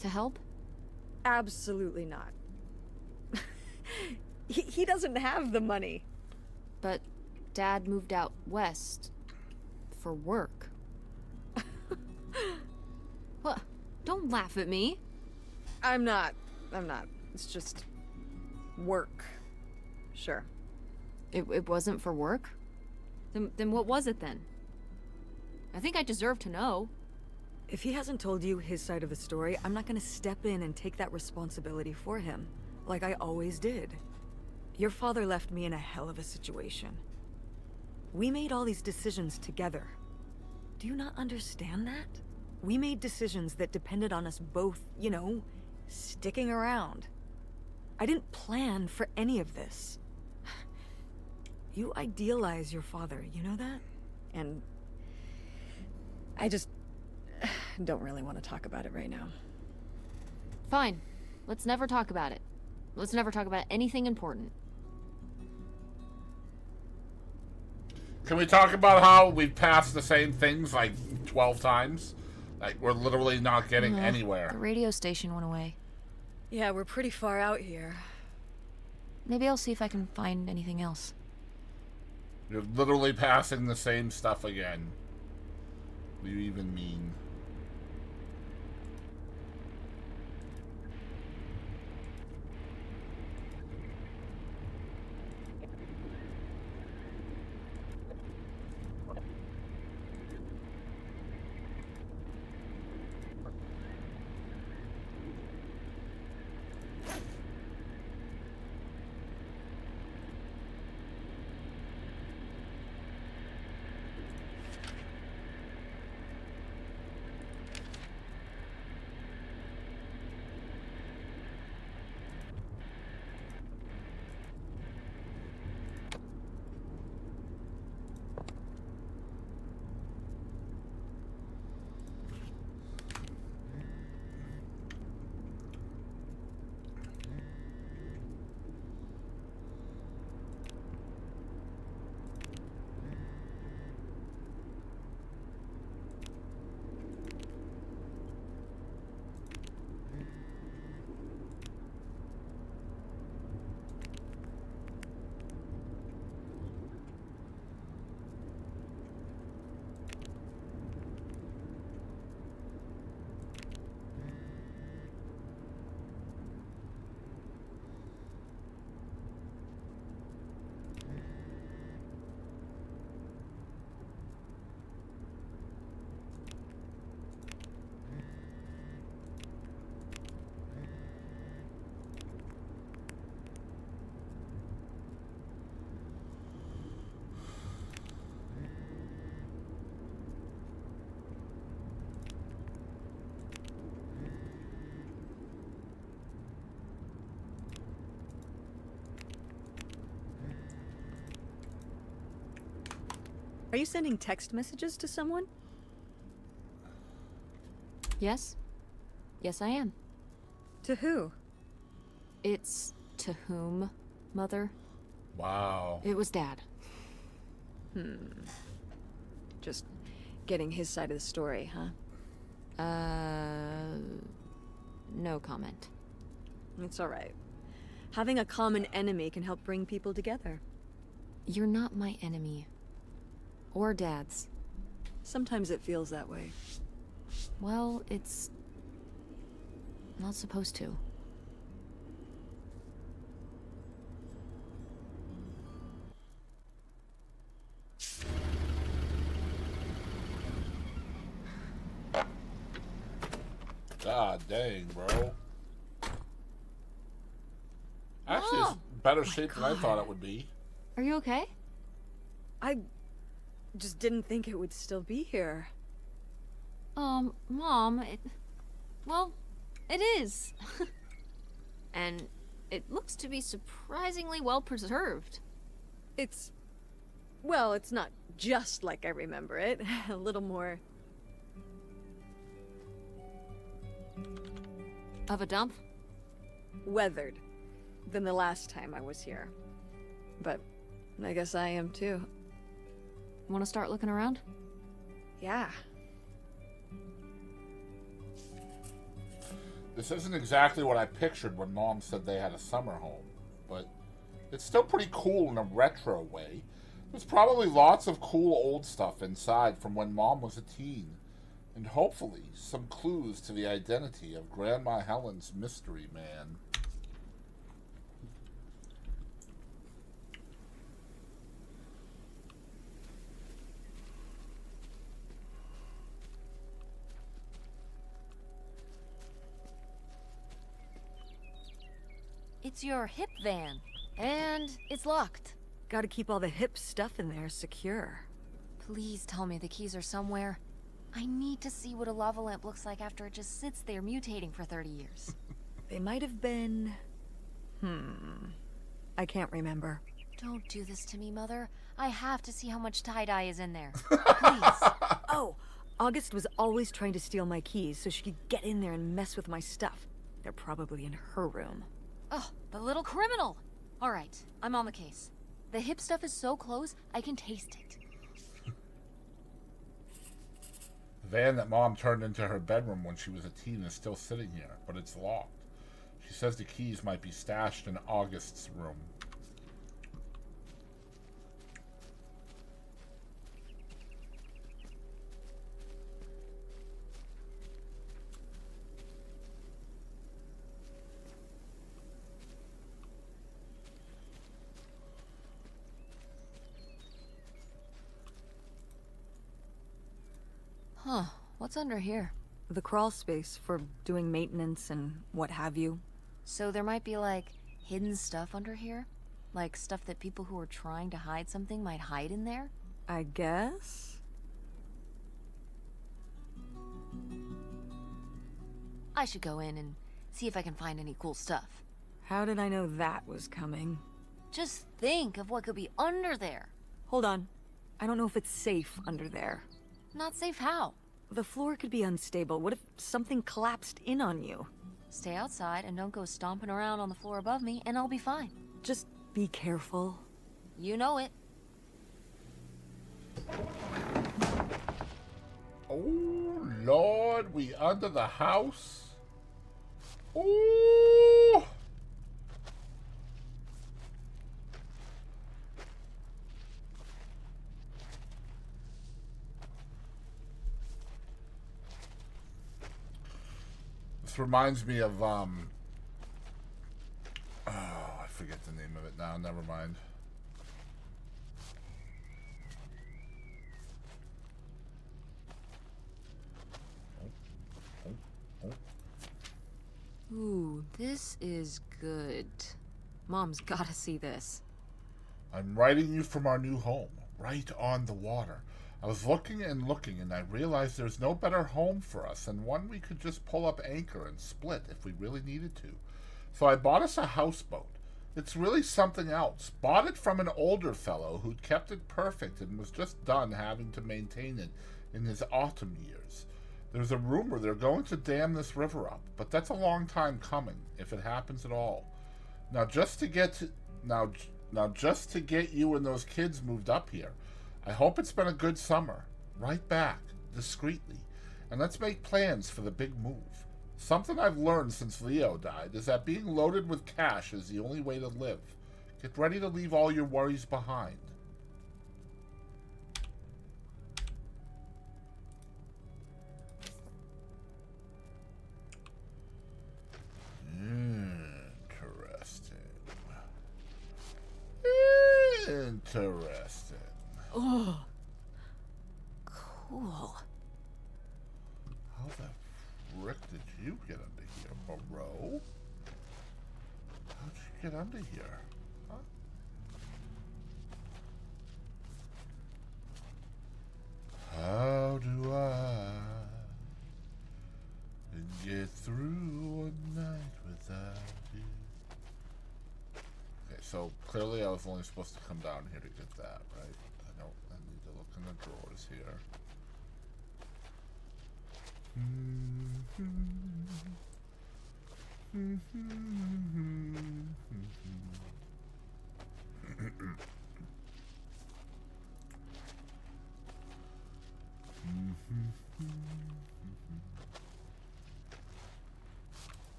S2: To help?
S3: Absolutely not. He doesn't have the money.
S2: But Dad moved out west for work. What? Don't laugh at me.
S3: I'm not. It's just work. Sure.
S2: It wasn't for work? Then what was it then? I think I deserve to know.
S3: If he hasn't told you his side of the story, I'm not gonna step in and take that responsibility for him, like I always did. Your father left me in a hell of a situation. We made all these decisions together. Do you not understand that? We made decisions that depended on us both, sticking around. I didn't plan for any of this. You idealize your father, you know that? And I just don't really want to talk about it right now.
S2: Fine. Let's never talk about it. Let's never talk about anything important.
S1: Can we talk about how we've passed the same things like 12 times? Like, we're literally not getting anywhere.
S2: The radio station went away.
S3: Yeah, we're pretty far out here.
S2: Maybe I'll see if I can find anything else.
S1: You're literally passing the same stuff again. What do you even mean?
S3: Are you sending text messages to someone?
S2: Yes? Yes, I am.
S3: To who?
S2: It's to whom, Mother?
S1: Wow.
S2: It was Dad.
S3: Just getting his side of the story, huh?
S2: No comment.
S3: It's alright. Having a common enemy can help bring people together.
S2: You're not my enemy. Or Dad's.
S3: Sometimes it feels that way.
S2: Well, it's not supposed to.
S1: God dang, bro. Actually, it's better shape than I thought it would be.
S2: Are you okay?
S3: I just didn't think it would still be here.
S2: Mom, well, it is. And it looks to be surprisingly well preserved.
S3: Well, it's not just like I remember it. A little more
S2: Of a dump?
S3: weathered than the last time I was here. But I guess I am too.
S2: Want to start looking around?
S3: Yeah.
S1: This isn't exactly what I pictured when Mom said they had a summer home, but it's still pretty cool in a retro way. There's probably lots of cool old stuff inside from when Mom was a teen, and hopefully some clues to the identity of Grandma Helen's mystery man.
S2: It's your hip van. And it's locked.
S3: Gotta keep all the hip stuff in there secure.
S2: Please tell me the keys are somewhere. I need to see what a lava lamp looks like after it just sits there mutating for 30 years.
S3: They might have been... I can't remember.
S2: Don't do this to me, Mother. I have to see how much tie-dye is in there. Please.
S3: Oh, August was always trying to steal my keys so she could get in there and mess with my stuff. They're probably in her room.
S2: Oh, the little criminal! Alright, I'm on the case. The hip stuff is so close, I can taste it.
S1: The van that Mom turned into her bedroom when she was a teen is still sitting here, but it's locked. She says the keys might be stashed in August's room.
S2: Huh, what's under here?
S3: The crawl space for doing maintenance and what have you.
S2: So there might be, like, hidden stuff under here? Like stuff that people who are trying to hide something might hide in there?
S3: I guess?
S2: I should go in and see if I can find any cool stuff.
S3: How did I know that was coming?
S2: Just think of what could be under there.
S3: Hold on. I don't know if it's safe under there.
S2: Not safe how?
S3: The floor could be unstable. What if something collapsed in on you?
S2: Stay outside and don't go stomping around on the floor above me, and I'll be fine.
S3: Just be careful.
S2: You know it.
S1: Oh, Lord, we under the house? Ooh! This reminds me of, oh, I forget the name of it now, never mind.
S2: Ooh, this is good. Mom's gotta see this.
S1: I'm writing you from our new home, right on the water. I was looking and looking, and I realized there's no better home for us than one we could just pull up anchor and split if we really needed to. So I bought us a houseboat. It's really something else. Bought it from an older fellow who'd kept it perfect and was just done having to maintain it in his autumn years. There's a rumor they're going to dam this river up, but that's a long time coming, if it happens at all. Now just to get to, now just to get you and those kids moved up here. I hope it's been a good summer. Right back, discreetly. And let's make plans for the big move. Something I've learned since Leo died is that being loaded with cash is the only way to live. Get ready to leave all your worries behind. Interesting. Interesting.
S2: Oh. Cool.
S1: How the frick did you get under here, Moreau? How'd you get under here? Huh? How do I get through a night without you? Okay, so clearly I was only supposed to come down here to get that, right? I need to look in the drawers here.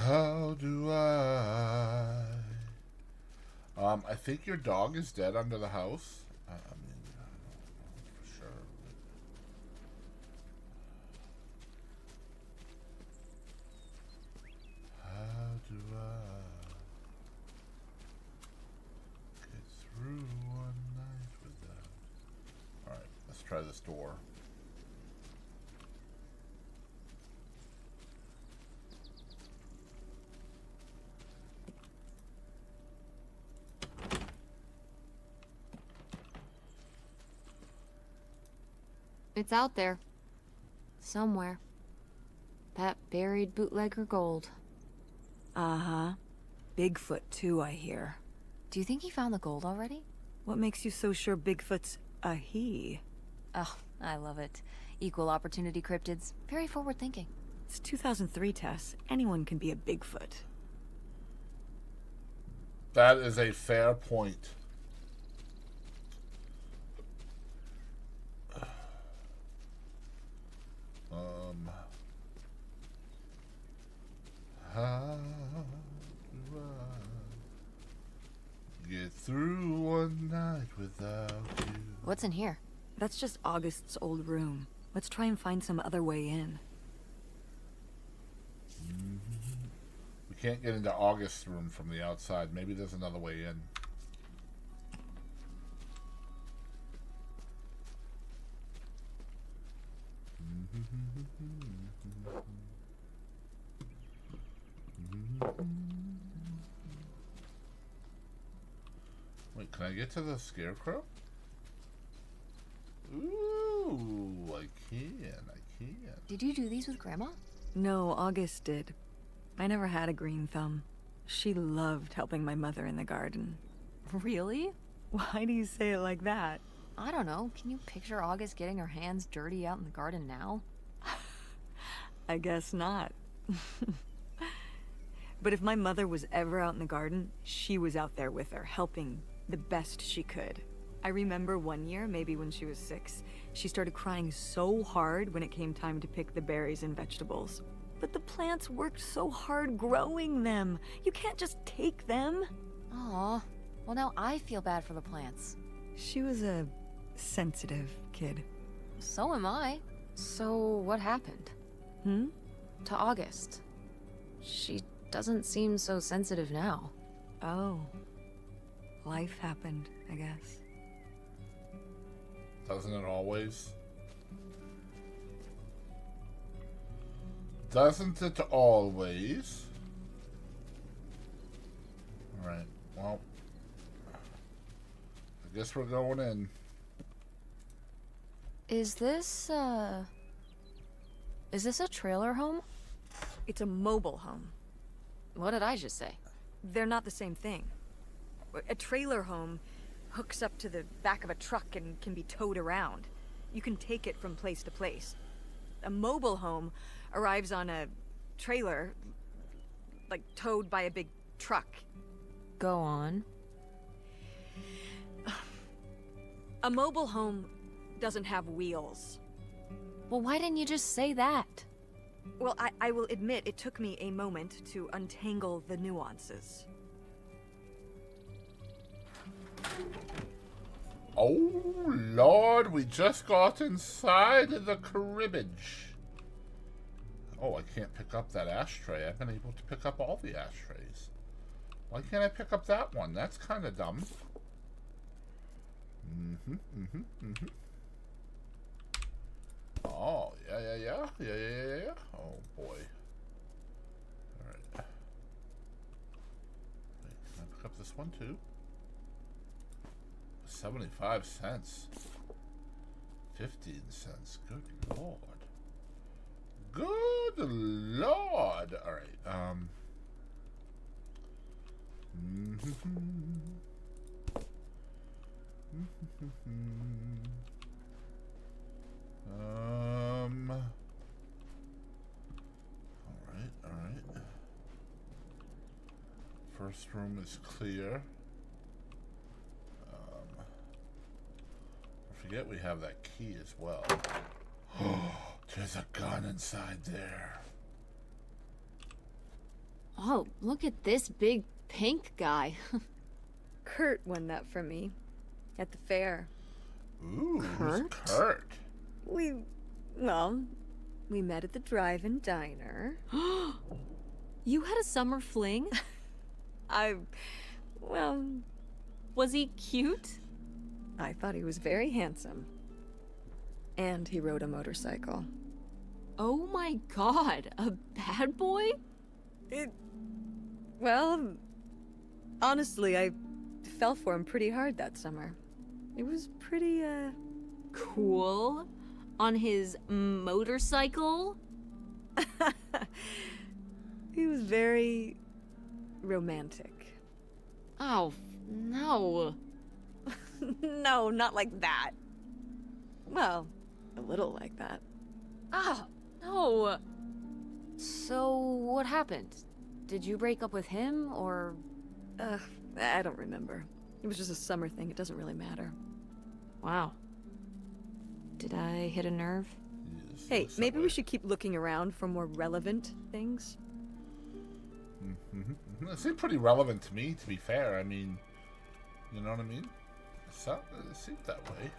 S1: How do I think your dog is dead under the house. I mean, I don't know for sure. How do I get through one night without... Alright, let's try this door.
S2: It's out there. Somewhere. That buried bootlegger gold.
S3: Uh-huh. Bigfoot, too, I hear.
S2: Do you think he found the gold already?
S3: What makes you so sure Bigfoot's a he?
S2: Oh, I love it. Equal opportunity cryptids. Very forward thinking.
S3: It's 2003, Tess. Anyone can be a Bigfoot.
S1: That is a fair point. How do I get through one night without you?
S2: What's in here?
S3: That's just August's old room. Let's try and find some other way in.
S1: We can't get into August's room from the outside. Maybe there's another way in. Wait, can I get to the scarecrow? Ooh, I can.
S2: Did you do these with Grandma?
S3: No, August did. I never had a green thumb. She loved helping my mother in the garden.
S2: Really?
S3: Why do you say it like that?
S2: I don't know. Can you picture August getting her hands dirty out in the garden now?
S3: I guess not. But if my mother was ever out in the garden, she was out there with her, helping the best she could. I remember one year, maybe when she was 6, she started crying so hard when it came time to pick the berries and vegetables. But the plants worked so hard growing them. You can't just take them.
S2: Aw. Well, now I feel bad for the plants.
S3: She was a sensitive kid.
S2: So am I. So what happened? To August. She doesn't seem so sensitive now.
S3: Oh. Life happened, I guess.
S1: Doesn't it always? Doesn't it always? Alright, well. I guess we're going in.
S2: Is this a trailer home?
S3: It's a mobile home.
S2: What did I just say?
S3: They're not the same thing. A trailer home hooks up to the back of a truck and can be towed around. You can take it from place to place. A mobile home arrives on a trailer, like towed by a big truck.
S2: Go on.
S3: A mobile home doesn't have wheels.
S2: Well, why didn't you just say that?
S3: Well, I will admit it took me a moment to untangle the nuances.
S1: Oh, Lord, we just got inside the cribbage. Oh, I can't pick up that ashtray. I've been able to pick up all the ashtrays. Why can't I pick up that one? That's kind of dumb. Oh, yeah. Oh, boy. Alright. Wait, can I pick up this one, too? 75 cents. 15 cents. Good Lord. Good Lord. Alright, Alright. First room is clear. I forget we have that key as well. There's a gun inside there.
S2: Oh, look at this big pink guy.
S3: Kurt won that from me at the fair.
S1: Ooh, who's
S2: Kurt?
S1: Kurt?
S3: We met at the drive-in diner.
S2: You had a summer fling? Was he cute?
S3: I thought he was very handsome. And he rode a motorcycle.
S2: Oh my god, a bad boy?
S3: Honestly, I fell for him pretty hard that summer. It was pretty,
S2: Cool. On his motorcycle?
S3: He was very romantic.
S2: Oh, no.
S3: No, not like that. Well, a little like that.
S2: Oh, no. So, what happened? Did you break up with him, or...
S3: I don't remember. It was just a summer thing. It doesn't really matter.
S2: Wow. Did I hit a nerve?
S1: Yes,
S3: Hey,
S1: looks
S3: maybe
S1: that
S3: we
S1: way.
S3: should keep looking around for more relevant things.
S1: It seemed pretty relevant to me, to be fair. I mean, you know what I mean? It seemed that way.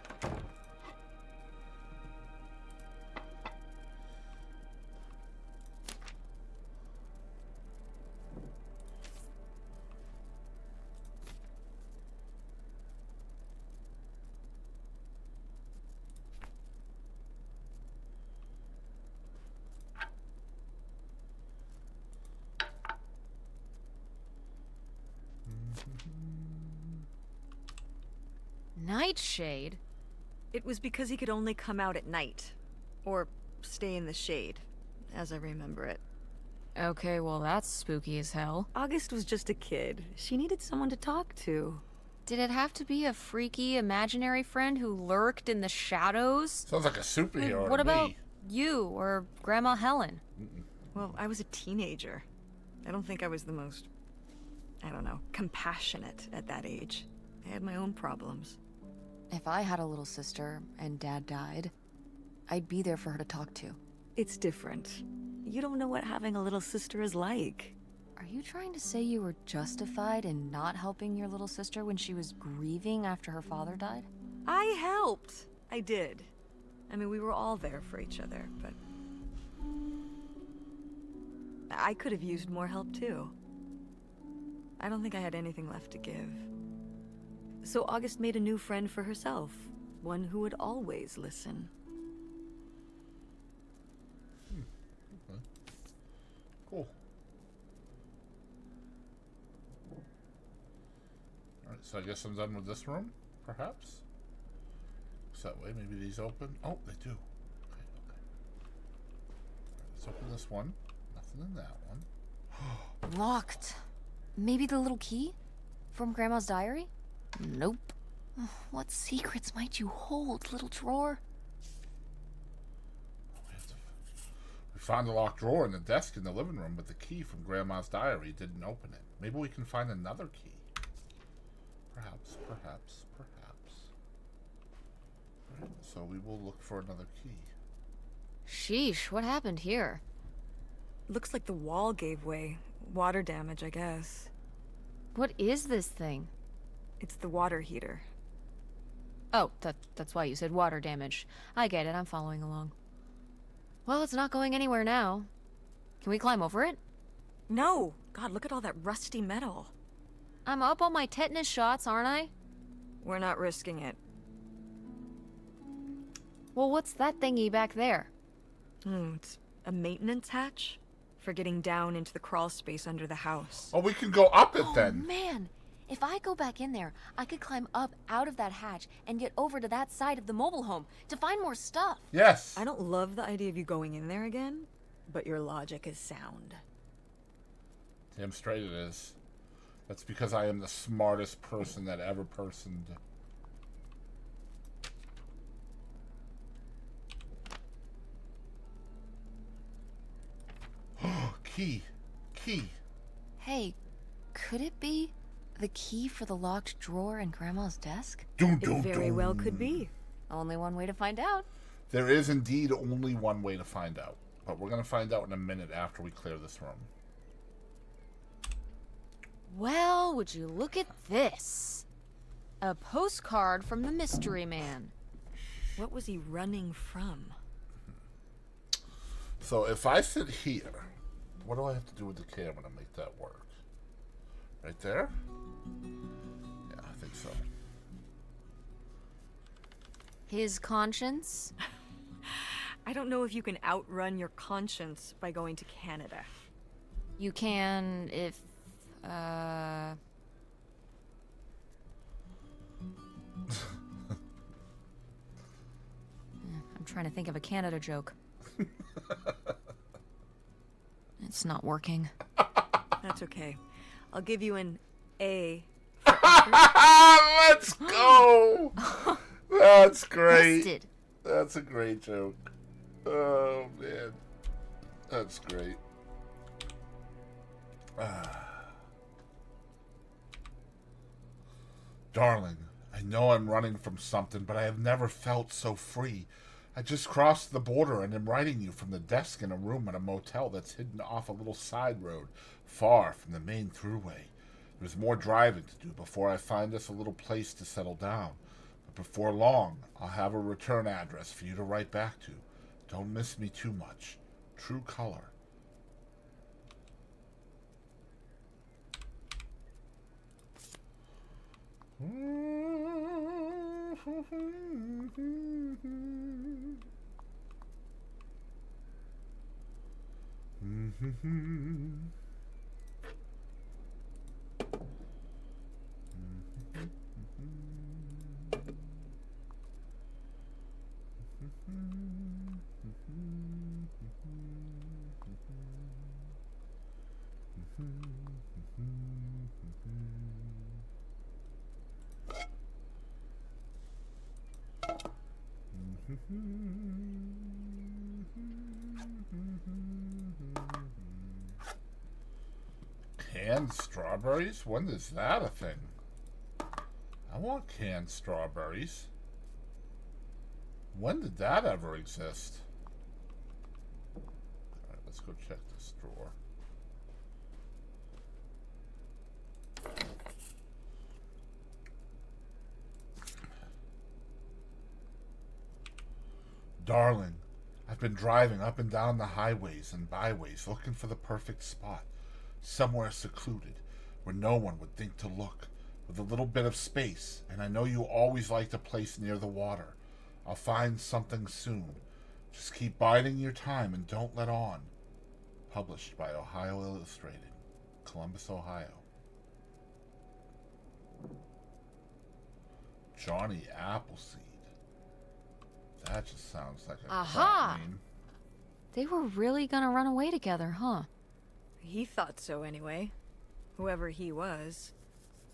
S2: Nightshade?
S3: It was because he could only come out at night. Or stay in the shade, as I remember it.
S2: Okay, well that's spooky as hell.
S3: August was just a kid. She needed someone to talk to.
S2: Did it have to be a freaky imaginary friend who lurked in the shadows?
S1: Sounds like a superhero
S2: What
S1: to
S2: about
S1: me.
S2: you or Grandma Helen?
S3: Well, I was a teenager. I don't think I was the most, compassionate at that age. I had my own problems.
S2: If I had a little sister and Dad died, I'd be there for her to talk to.
S3: It's different. You don't know what having a little sister is like.
S2: Are you trying to say you were justified in not helping your little sister when she was grieving after her father died?
S3: I helped. I did. I mean, we were all there for each other, but... I could have used more help, too. I don't think I had anything left to give. So August made a new friend for herself. One who would always listen.
S1: Okay. Cool. Alright, so I guess I'm done with this room, perhaps? Looks that way. Maybe these open. Oh, they do. Okay. Alright, let's open this one. Nothing in that one.
S2: Locked. Maybe the little key? From Grandma's diary? Nope. What secrets might you hold, little drawer?
S1: We found a locked drawer in the desk in the living room, but the key from Grandma's diary didn't open it. Maybe we can find another key. Perhaps. Right, so we will look for another key.
S2: Sheesh, what happened here?
S3: Looks like the wall gave way. Water damage, I guess.
S2: What is this thing?
S3: It's the water heater.
S2: Oh, that's why you said water damage. I get it, I'm following along. Well, it's not going anywhere now. Can we climb over it?
S3: No! God, look at all that rusty metal.
S2: I'm up on my tetanus shots, aren't I?
S3: We're not risking it.
S2: Well, what's that thingy back there?
S3: It's a maintenance hatch for getting down into the crawl space under the house.
S1: Oh, we can go up it
S2: Oh,
S1: then.
S2: man! If I go back in there, I could climb up out of that hatch and get over to that side of the mobile home to find more stuff.
S1: Yes.
S3: I don't love the idea of you going in there again, but your logic is sound.
S1: Damn straight it is. That's because I am the smartest person that ever personed. Key.
S2: Hey, could it be the key for the locked drawer in Grandma's desk?
S3: It very well could be.
S2: Only one way to find out.
S1: There is indeed only one way to find out, but we're going to find out in a minute after we clear this room.
S2: Well, would you look at this? A postcard from the mystery man.
S3: What was he running from?
S1: So if I sit here, what do I have to do with the camera to make that work? Right there? Yeah, I think so.
S2: His conscience?
S3: I don't know if you can outrun your conscience by going to Canada.
S2: You can if, I'm trying to think of a Canada joke. It's not working.
S3: That's okay. I'll give you an A.
S1: Let's go! That's great.
S2: Busted.
S1: That's a great joke. Oh, man. That's great. Darling, I know I'm running from something, but I have never felt so free. I just crossed the border and am writing you from the desk in a room at a motel that's hidden off a little side road, far from the main thruway. There's more driving to do before I find us a little place to settle down. But before long, I'll have a return address for you to write back to. Don't miss me too much. True Color. Canned strawberries? When is that a thing? I want canned strawberries. When did that ever exist? Alright, let's go check this drawer. Darling, I've been driving up and down the highways and byways looking for the perfect spot. Somewhere secluded, where no one would think to look, with a little bit of space, and I know you always liked a place near the water. I'll find something soon. Just keep biding your time and don't let on. Published by Ohio Illustrated, Columbus, Ohio. Johnny Appleseed. That just sounds like a
S2: Aha!
S1: crap name.
S2: They were really gonna run away together, huh?
S3: He thought so anyway. Whoever he was.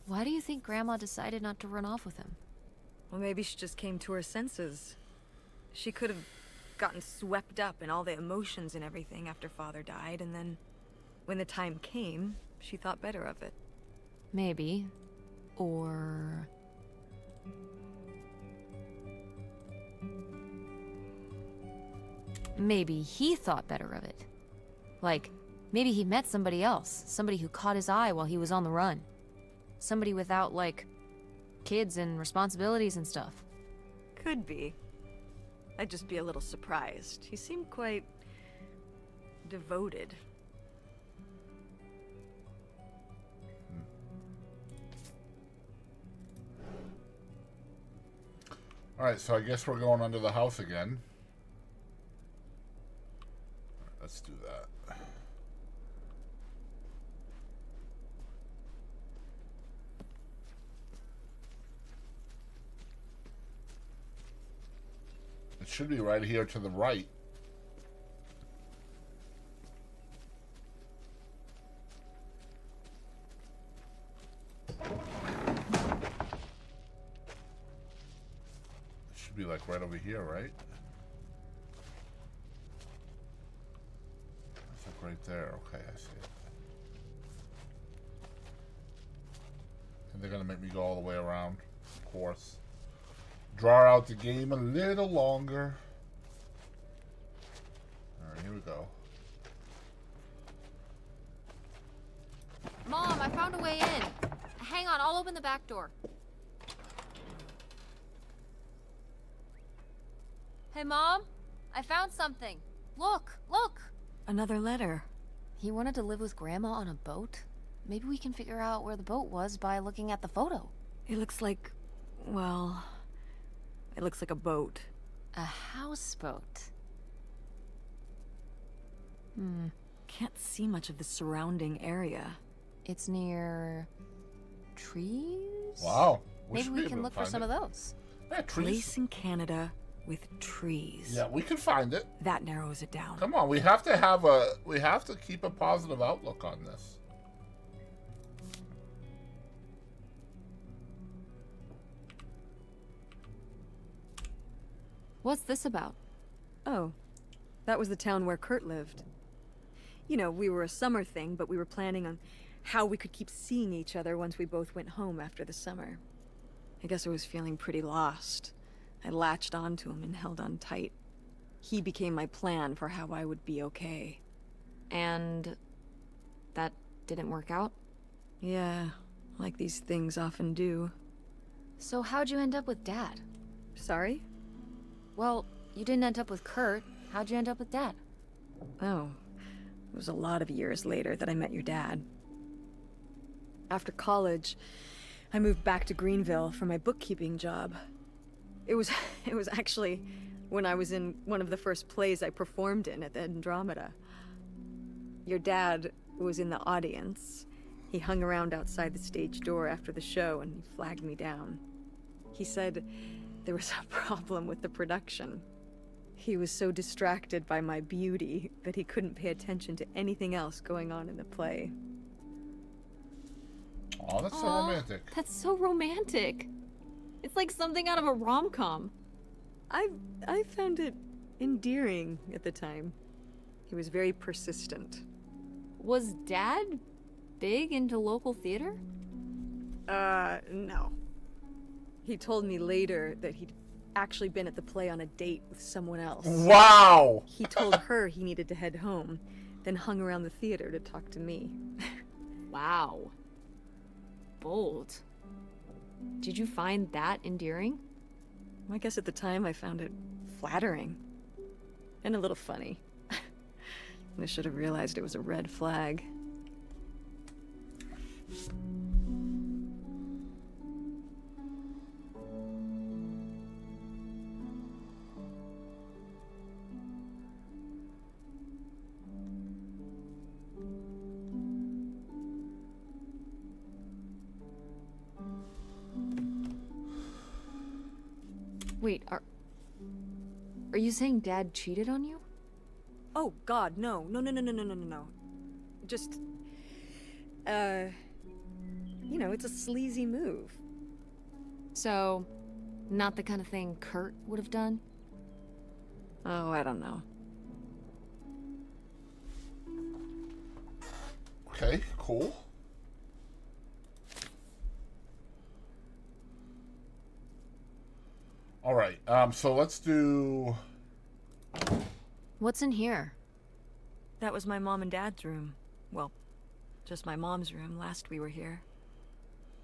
S2: Why do you think Grandma decided not to run off with him?
S3: Well, maybe she just came to her senses. She could have gotten swept up in all the emotions and everything after Father died, and then, when the time came, she thought better of it.
S2: Maybe. Or... maybe he thought better of it. Like, maybe he met somebody else. Somebody who caught his eye while he was on the run. Somebody without, like, kids and responsibilities and stuff.
S3: Could be. I'd just be a little surprised. He seemed quite... devoted.
S1: Alright, so I guess we're going under the house again. Let's do that. It should be right here to the right. It should be like right over here, right? It's like right there. Okay, I see it. And they're gonna make me go all the way around, of course. Draw out the game a little longer. Alright, here we go.
S2: Mom, I found a way in. Hang on, I'll open the back door. Hey, Mom? I found something. Look, look!
S3: Another letter.
S2: He wanted to live with Grandma on a boat? Maybe we can figure out where the boat was by looking at the photo.
S3: It looks like... well... it looks like a boat.
S2: A houseboat.
S3: Can't see much of the surrounding area.
S2: It's near... trees?
S1: Wow.
S2: Maybe we can look for some of those.
S1: Yeah, trees.
S3: Place in Canada with trees.
S1: Yeah, we can find it.
S3: That narrows it down.
S1: Come on, we have to keep a positive outlook on this.
S2: What's this about?
S3: Oh, that was the town where Kurt lived. You know, we were a summer thing, but we were planning on how we could keep seeing each other once we both went home after the summer. I guess I was feeling pretty lost. I latched onto him and held on tight. He became my plan for how I would be okay.
S2: And... that didn't work out?
S3: Yeah, like these things often do.
S2: So how'd you end up with Dad?
S3: Sorry?
S2: Well, you didn't end up with Kurt. How'd you end up with Dad?
S3: Oh, it was a lot of years later that I met your dad. After college, I moved back to Greenville for my bookkeeping job. It was actually when I was in one of the first plays I performed in at the Andromeda. Your dad was in the audience. He hung around outside the stage door after the show and he flagged me down. He said there was a problem with the production. He was so distracted by my beauty that he couldn't pay attention to anything else going on in the play.
S1: Oh, that's so romantic.
S2: That's so romantic. It's like something out of a rom-com.
S3: I found it endearing at the time. He was very persistent.
S2: Was Dad big into local theater?
S3: No. He told me later that he'd actually been at the play on a date with someone else.
S1: Wow!
S3: He told her he needed to head home, then hung around the theater to talk to me.
S2: Wow. Bold. Did you find that endearing?
S3: I guess at the time I found it flattering. And a little funny. I should have realized it was a red flag.
S2: Wait, are you saying Dad cheated on you?
S3: Oh, God, no. No. Just, it's a sleazy move.
S2: So, not the kind of thing Kurt would have done?
S3: Oh, I don't know.
S1: Okay, cool. All right, so let's do...
S2: What's in here?
S3: That was my mom and dad's room. Well, just my mom's room last we were here.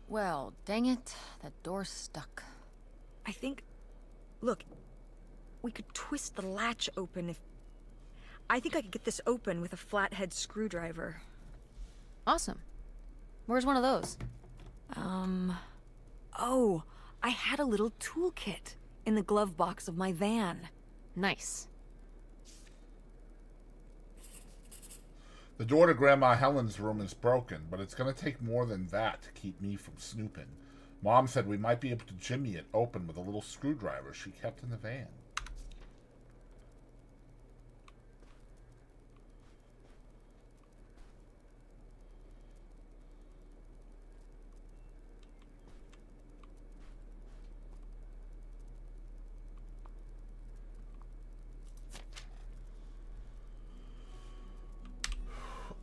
S2: Well, dang it, that door's stuck.
S3: I think... Look, we could twist the latch open if... I think I could get this open with a flathead screwdriver.
S2: Awesome. Where's one of those?
S3: Oh, I had a little toolkit in the glove box of my van.
S2: Nice.
S1: The door to Grandma Helen's room is broken, but it's going to take more than that to keep me from snooping. Mom said we might be able to jimmy it open with a little screwdriver she kept in the van.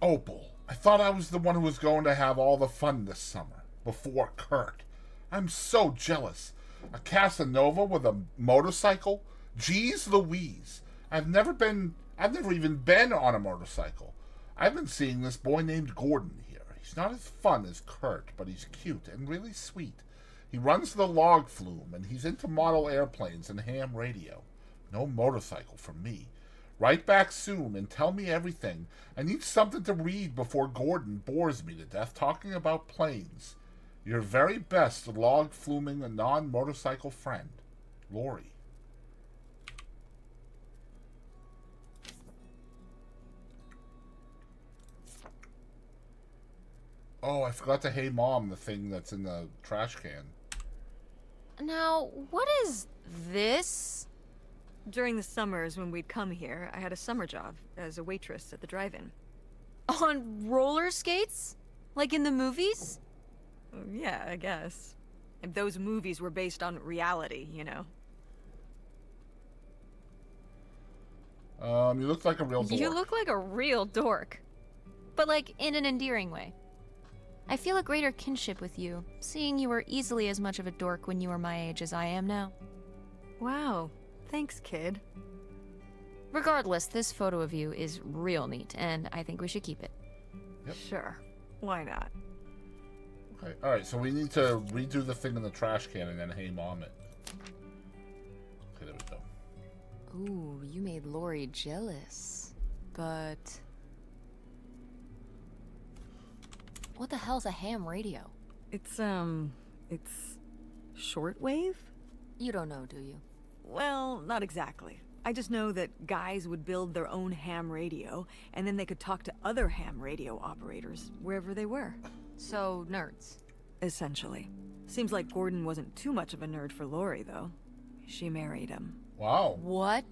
S1: Opal, I thought I was the one who was going to have all the fun this summer, before Kurt. I'm so jealous. A Casanova with a motorcycle? Geez Louise. I've never even been on a motorcycle. I've been seeing this boy named Gordon here. He's not as fun as Kurt, but he's cute and really sweet. He runs the log flume, and he's into model airplanes and ham radio. No motorcycle for me. Write back soon and tell me everything. I need something to read before Gordon bores me to death talking about planes. Your very best log fluming a non-motorcycle friend, Lori. Oh, I forgot to Hey Mom, the thing that's in the trash can.
S2: Now, what is this?
S3: During the summers when we'd come here, I had a summer job as a waitress at the drive-in.
S2: On roller skates? Like in the movies?
S3: Yeah, I guess. And those movies were based on reality, you know.
S1: You look like a real dork.
S2: You look like a real dork. But like in an endearing way. I feel a greater kinship with you, seeing you were easily as much of a dork when you were my age as I am now.
S3: Wow. Thanks, kid.
S2: Regardless, this photo of you is real neat, and I think we should keep it.
S1: Yep.
S3: Sure. Why not?
S1: Okay, alright, so we need to redo the thing in the trash can and then Hey Mom it. Okay, there we go.
S2: Ooh, you made Lori jealous. But... what the hell's a ham radio?
S3: It's shortwave?
S2: You don't know, do you?
S3: Well, not exactly. I just know that guys would build their own ham radio, and then they could talk to other ham radio operators, wherever they were.
S2: So, nerds.
S3: Essentially. Seems like Gordon wasn't too much of a nerd for Lori, though. She married him.
S1: Wow.
S2: What?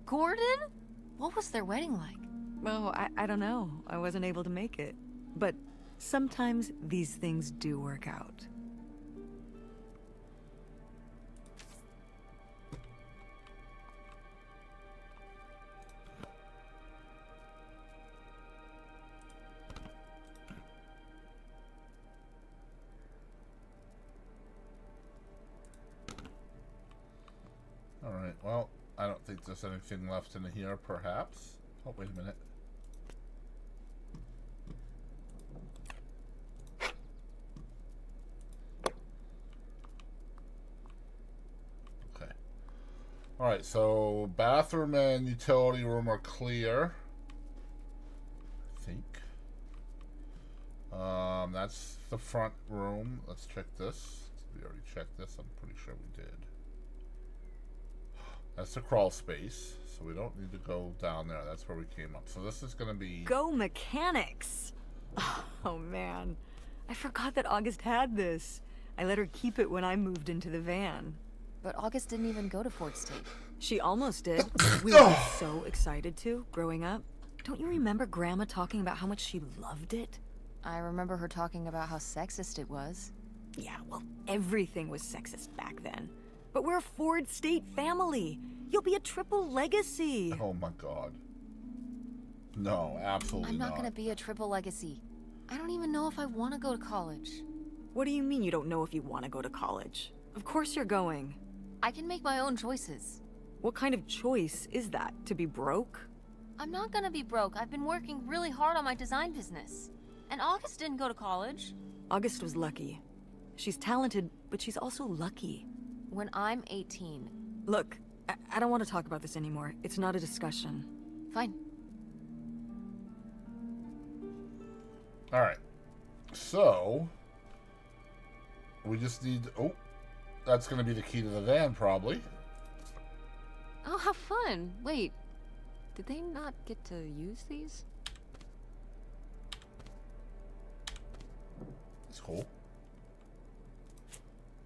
S2: Gordon? What was their wedding like?
S3: Well, I don't know. I wasn't able to make it. But sometimes these things do work out.
S1: Alright, well, I don't think there's anything left in here, perhaps. Oh, wait a minute. Okay. Alright, so bathroom and utility room are clear. I think. That's the front room. Let's check this. We already checked this. I'm pretty sure we did. That's the crawl space, so we don't need to go down there. That's where we came up. So this is going to be...
S3: Go mechanics! Oh, man. I forgot that August had this. I let her keep it when I moved into the van.
S2: But August didn't even go to Fort State.
S3: She almost did. We were so excited to, growing up. Don't you remember Grandma talking about how much she loved it?
S2: I remember her talking about how sexist it was.
S3: Yeah, well, everything was sexist back then. But we're a Ford State family. You'll be a triple legacy.
S1: Oh my god. No, absolutely
S2: I'm not
S1: not.
S2: gonna be a triple legacy. I don't even know if I want to go to college.
S3: What do you mean you don't know if you want to go to college? Of course you're going.
S2: I can make my own choices.
S3: What kind of choice is that? To be broke?
S2: I'm not gonna be broke. I've been working really hard on my design business. And August didn't go to college.
S3: August was lucky. She's talented, but she's also lucky.
S2: When I'm 18.
S3: Look, I don't want to talk about this anymore. It's not a discussion.
S2: Fine.
S1: Alright. So, we just need... Oh, that's going to be the key to the van, probably.
S2: Oh, how fun. Wait, did they not get to use these?
S1: That's cool.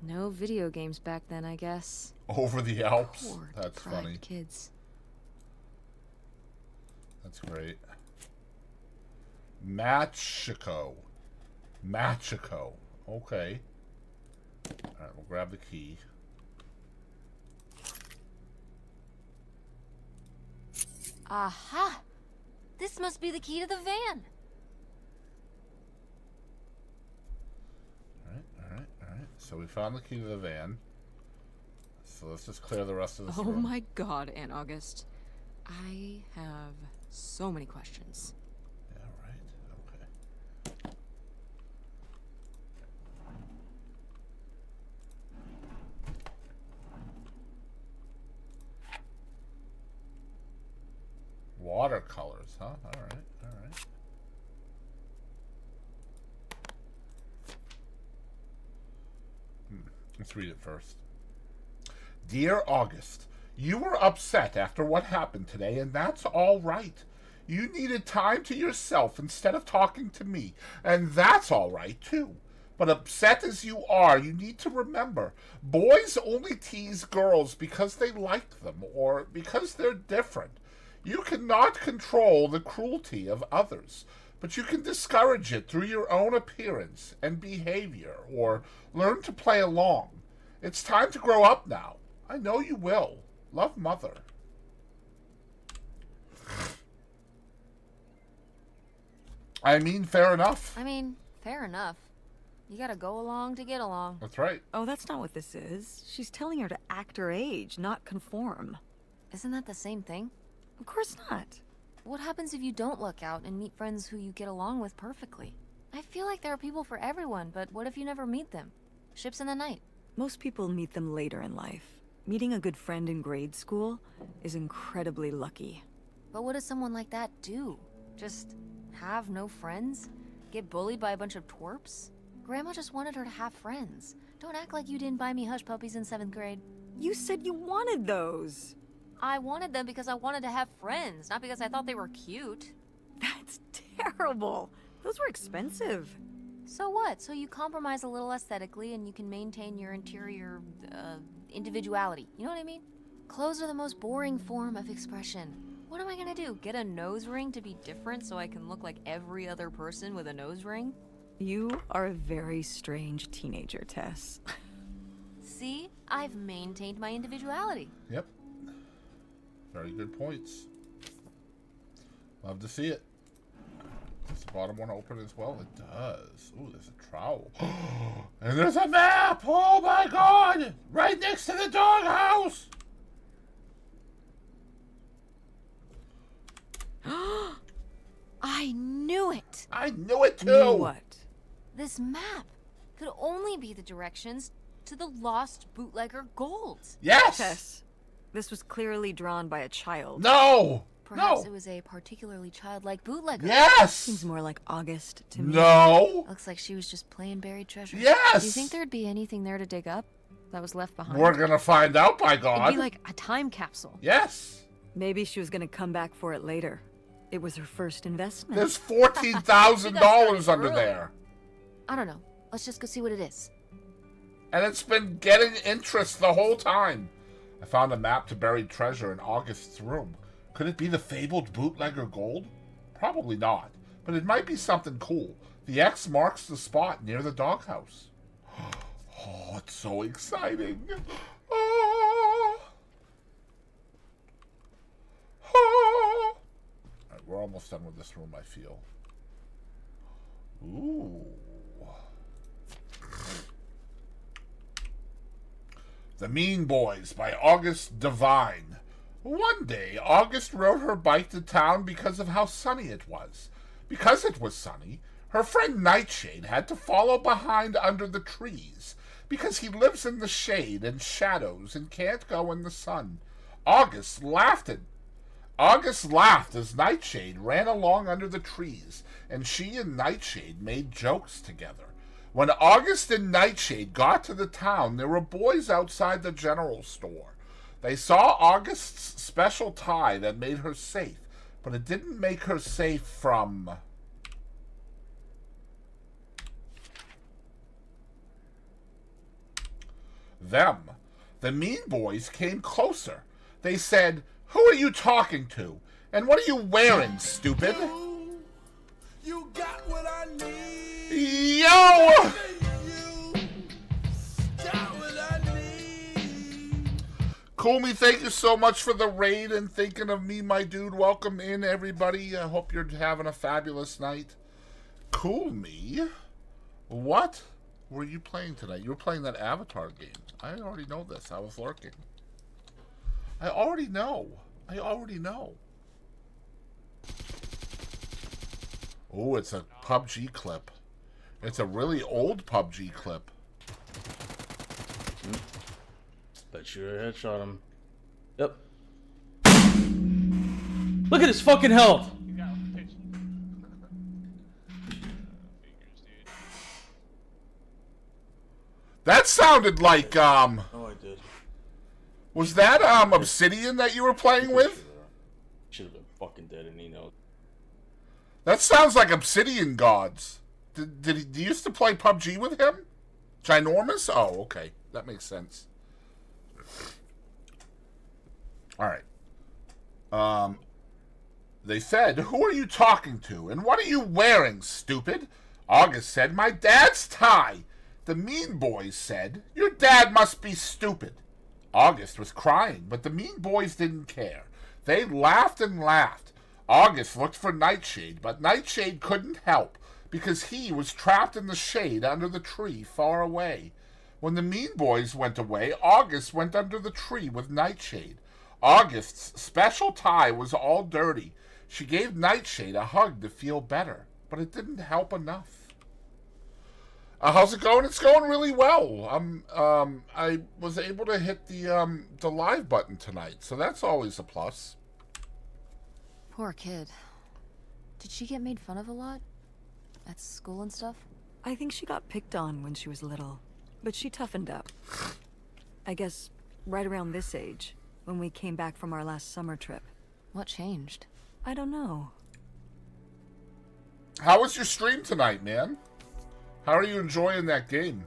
S2: No video games back then, I guess.
S1: Over the Alps.
S2: Poor,
S1: That's
S2: deprived
S1: funny.
S2: kids.
S1: That's great. Machiko. Machiko. Okay. Alright, we'll grab the key.
S2: Aha! This must be the key to the van.
S1: Alright. So we found the key to the van. So let's just clear the rest of this
S2: Oh
S1: room.
S2: my god, Aunt August. I have so many questions.
S1: Yeah, right. Okay. Watercolors, huh? Alright. Let's read it first. Dear August, you were upset after what happened today, and that's all right. You needed time to yourself instead of talking to me, and that's all right, too. But upset as you are, you need to remember, boys only tease girls because they like them, or because they're different. You cannot control the cruelty of others, but you can discourage it through your own appearance and behavior, or learn to play along. It's time to grow up now. I know you will. Love, Mother. I mean, fair enough.
S2: Fair enough. You gotta go along to get along.
S1: That's right.
S3: Oh, that's not what this is. She's telling her to act her age, not conform.
S2: Isn't that the same thing?
S3: Of course not.
S2: What happens if you don't look out and meet friends who you get along with perfectly? I feel like there are people for everyone, but what if you never meet them? Ships in the night.
S3: Most people meet them later in life. Meeting a good friend in grade school is incredibly lucky.
S2: But what does someone like that do? Just have no friends? Get bullied by a bunch of twerps? Grandma just wanted her to have friends. Don't act like you didn't buy me hush puppies in 7th grade.
S3: You said you wanted those.
S2: I wanted them because I wanted to have friends, not because I thought they were cute.
S3: That's terrible. Those were expensive.
S2: So what? So you compromise a little aesthetically and you can maintain your interior, individuality. You know what I mean? Clothes are the most boring form of expression. What am I gonna do? Get a nose ring to be different so I can look like every other person with a nose ring?
S3: You are a very strange teenager, Tess.
S2: See? I've maintained my individuality.
S1: Yep. Very good points. Love to see it. Does the bottom one open as well? It does. Ooh, there's a trowel. And there's a map! Oh my god! Right next to the doghouse!
S2: I knew it!
S1: I knew it too!
S3: Knew what?
S2: This map could only be the directions to the lost bootlegger gold.
S1: Yes!
S3: Tess, this was clearly drawn by a child.
S1: No!
S2: Perhaps
S1: No!
S2: it was a particularly childlike bootlegger.
S1: Yes!
S3: Seems more like August to me.
S1: No!
S2: Looks like she was just playing buried treasure.
S1: Yes!
S2: Do you think there'd be anything there to dig up that was left behind?
S1: We're gonna find out, by God.
S2: It'd be like a time capsule.
S1: Yes!
S3: Maybe she was gonna come back for it later. It was her first investment.
S1: There's $14,000 under
S2: early.
S1: there.
S2: I don't know. Let's just go see what it is.
S1: And it's been getting interest the whole time. I found a map to buried treasure in August's room. Could it be the fabled bootlegger gold? Probably not. But it might be something cool. The X marks the spot near the doghouse. Oh, it's so exciting. Oh. Oh. All right, we're almost done with this room, I feel. Ooh. The Mean Boys by August Devine. One day, August rode her bike to town because of how sunny it was. Because it was sunny, her friend Nightshade had to follow behind under the trees, because he lives in the shade and shadows and can't go in the sun. August laughed as Nightshade ran along under the trees, and she and Nightshade made jokes together. When August and Nightshade got to the town, there were boys outside the general store. They saw August's special tie that made her safe, but it didn't make her safe from them. The Mean Boys came closer. They said, "Who are you talking to? And what are you wearing, stupid?"
S5: You got what I need.
S1: Yo!
S5: Got what I need.
S1: Cool Me, thank you so much for the raid and thinking of me, my dude. Welcome in, everybody. I hope you're having a fabulous night. Cool Me? What were you playing tonight? You were playing that Avatar game. I already know this. I was lurking. I already know. Oh, it's a PUBG clip. It's a really old PUBG clip.
S6: Bet you headshot him. Yep. Look at his fucking health!
S1: That sounded like,
S6: Oh, I did.
S1: was that, Obsidian that you were playing with?
S6: Should have been fucking dead and he knows.
S1: That sounds like Obsidian Gods. Did he used to play PUBG with him? Ginormous? Oh, okay. That makes sense. Alright. They said, "Who are you talking to? And what are you wearing, stupid?" August said, "My dad's tie." The Mean Boys said, "Your dad must be stupid." August was crying, but the Mean Boys didn't care. They laughed and laughed. August looked for Nightshade, but Nightshade couldn't help, because he was trapped in the shade under the tree far away. When the Mean Boys went away, August went under the tree with Nightshade. August's special tie was all dirty. She gave Nightshade a hug to feel better, but it didn't help enough. How's it going? It's going really well. I was able to hit the live button tonight, so that's always a plus.
S2: Poor kid. Did she get made fun of a lot? At school and stuff?
S3: I think she got picked on when she was little, but she toughened up. I guess right around this age, when we came back from our last summer trip.
S2: What changed?
S3: I don't know.
S1: How was your stream tonight, man? How are you enjoying that game?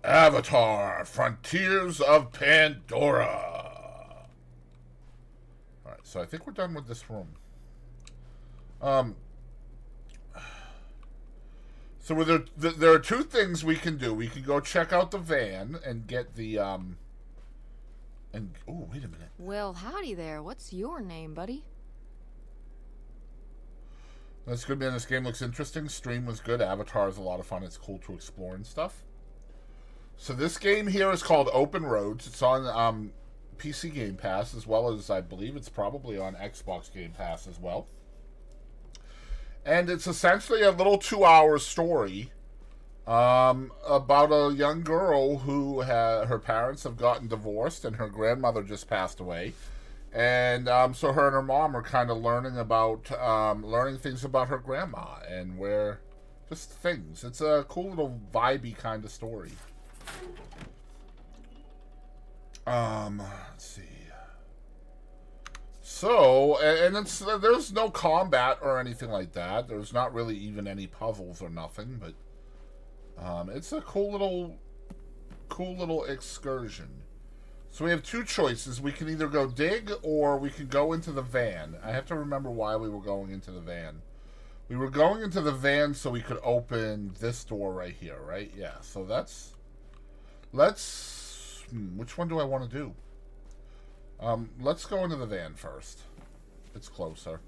S1: Avatar: Frontiers of Pandora. Alright, so I think we're done with this room. So there are two things we can do. We can go check out the van and get the, oh, wait a minute.
S2: Well, howdy there. What's your name, buddy?
S1: That's good, man. This game looks interesting. Stream was good. Avatar is a lot of fun. It's cool to explore and stuff. So this game here is called Open Roads. It's on PC Game Pass, as well as, I believe it's probably on Xbox Game Pass as well. And it's essentially a little 2-hour story about a young girl who her parents have gotten divorced and her grandmother just passed away. And so her and her mom are kind of learning things about her grandma and just things. It's a cool little vibey kind of story. Let's see. So, and there's no combat or anything like that. There's not really even any puzzles or nothing, but it's a cool little excursion. So we have two choices. We can either go dig or we can go into the van. I have to remember why we were going into the van. We were going into the van so we could open this door right here, right? Yeah, so that's... Let's... which one do I want to do? Let's go into the van first. It's closer.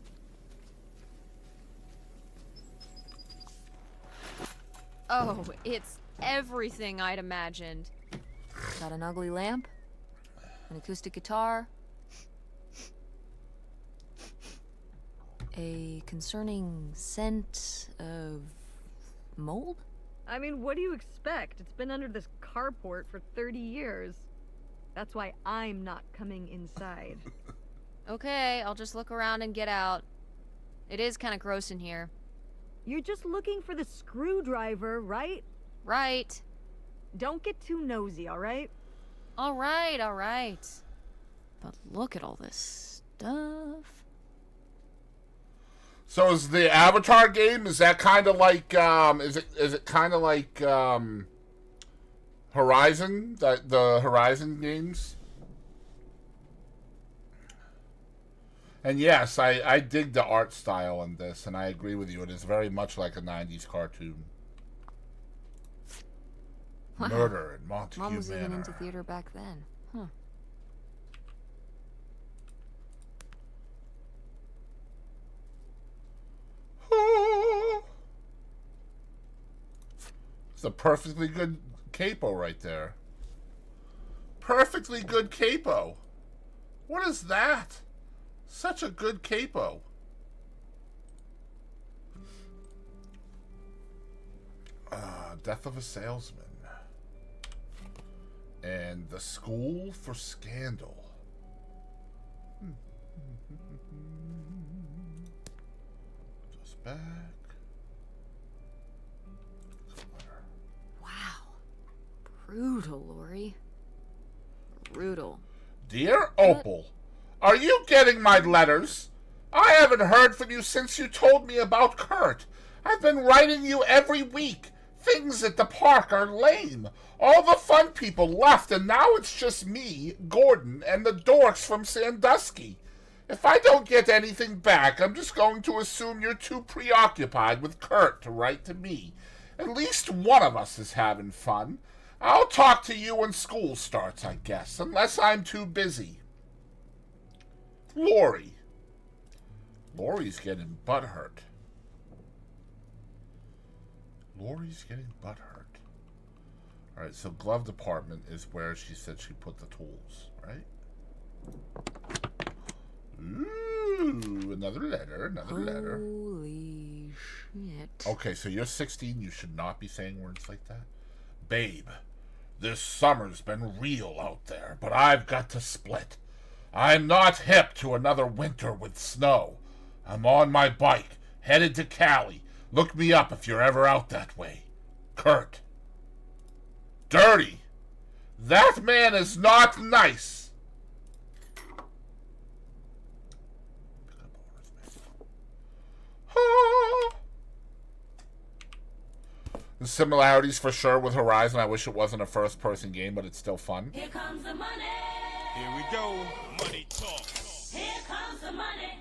S2: Oh, it's everything I'd imagined. Got an ugly lamp, an acoustic guitar, a concerning scent of mold?
S3: I mean, what do you expect? It's been under this carport for 30 years. That's why I'm not coming inside.
S2: Okay, I'll just look around and get out. It is kind of gross in here.
S3: You're just looking for the screwdriver, right?
S2: Right.
S3: Don't get too nosy, all right?
S2: All right. But look at all this stuff.
S1: So is the Avatar game, is that kind of like, is it kind of like, Horizon? The Horizon games? And yes, I dig the art style in this, and I agree with you. It is very much like a 90s cartoon.
S2: Wow.
S1: Murder in Montague
S2: Mom was
S1: Manor.
S2: even into theater back then. Huh.
S1: It's a perfectly good capo right there. Perfectly good capo. What is that? Such a good capo. Death of a Salesman. And The School for Scandal. Just back.
S2: Wow. Brutal, Lori. Brutal.
S1: Dear Opal, are you getting my letters? I haven't heard from you since you told me about Kurt. I've been writing you every week. Things at the park are lame. All the fun people left, and now it's just me, Gordon, and the dorks from Sandusky. If I don't get anything back, I'm just going to assume you're too preoccupied with Kurt to write to me. At least one of us is having fun. I'll talk to you when school starts, I guess, unless I'm too busy. Lori. Lori's getting butthurt. Lori's getting butthurt. Alright, so glove department is where she said she put the tools, right? Ooh, another letter,
S2: Holy shit.
S1: Okay, so you're 16, you should not be saying words like that. Babe, this summer's been real out there, but I've got to split. I'm not hip to another winter with snow. I'm on my bike, headed to Cali. Look me up if you're ever out that way. Kurt. Dirty. That man is not nice. The similarities for sure with Horizon. I wish it wasn't a first-person game, but it's still fun.
S7: Here comes the money.
S5: Here we go. Money talk.
S7: Here comes the money.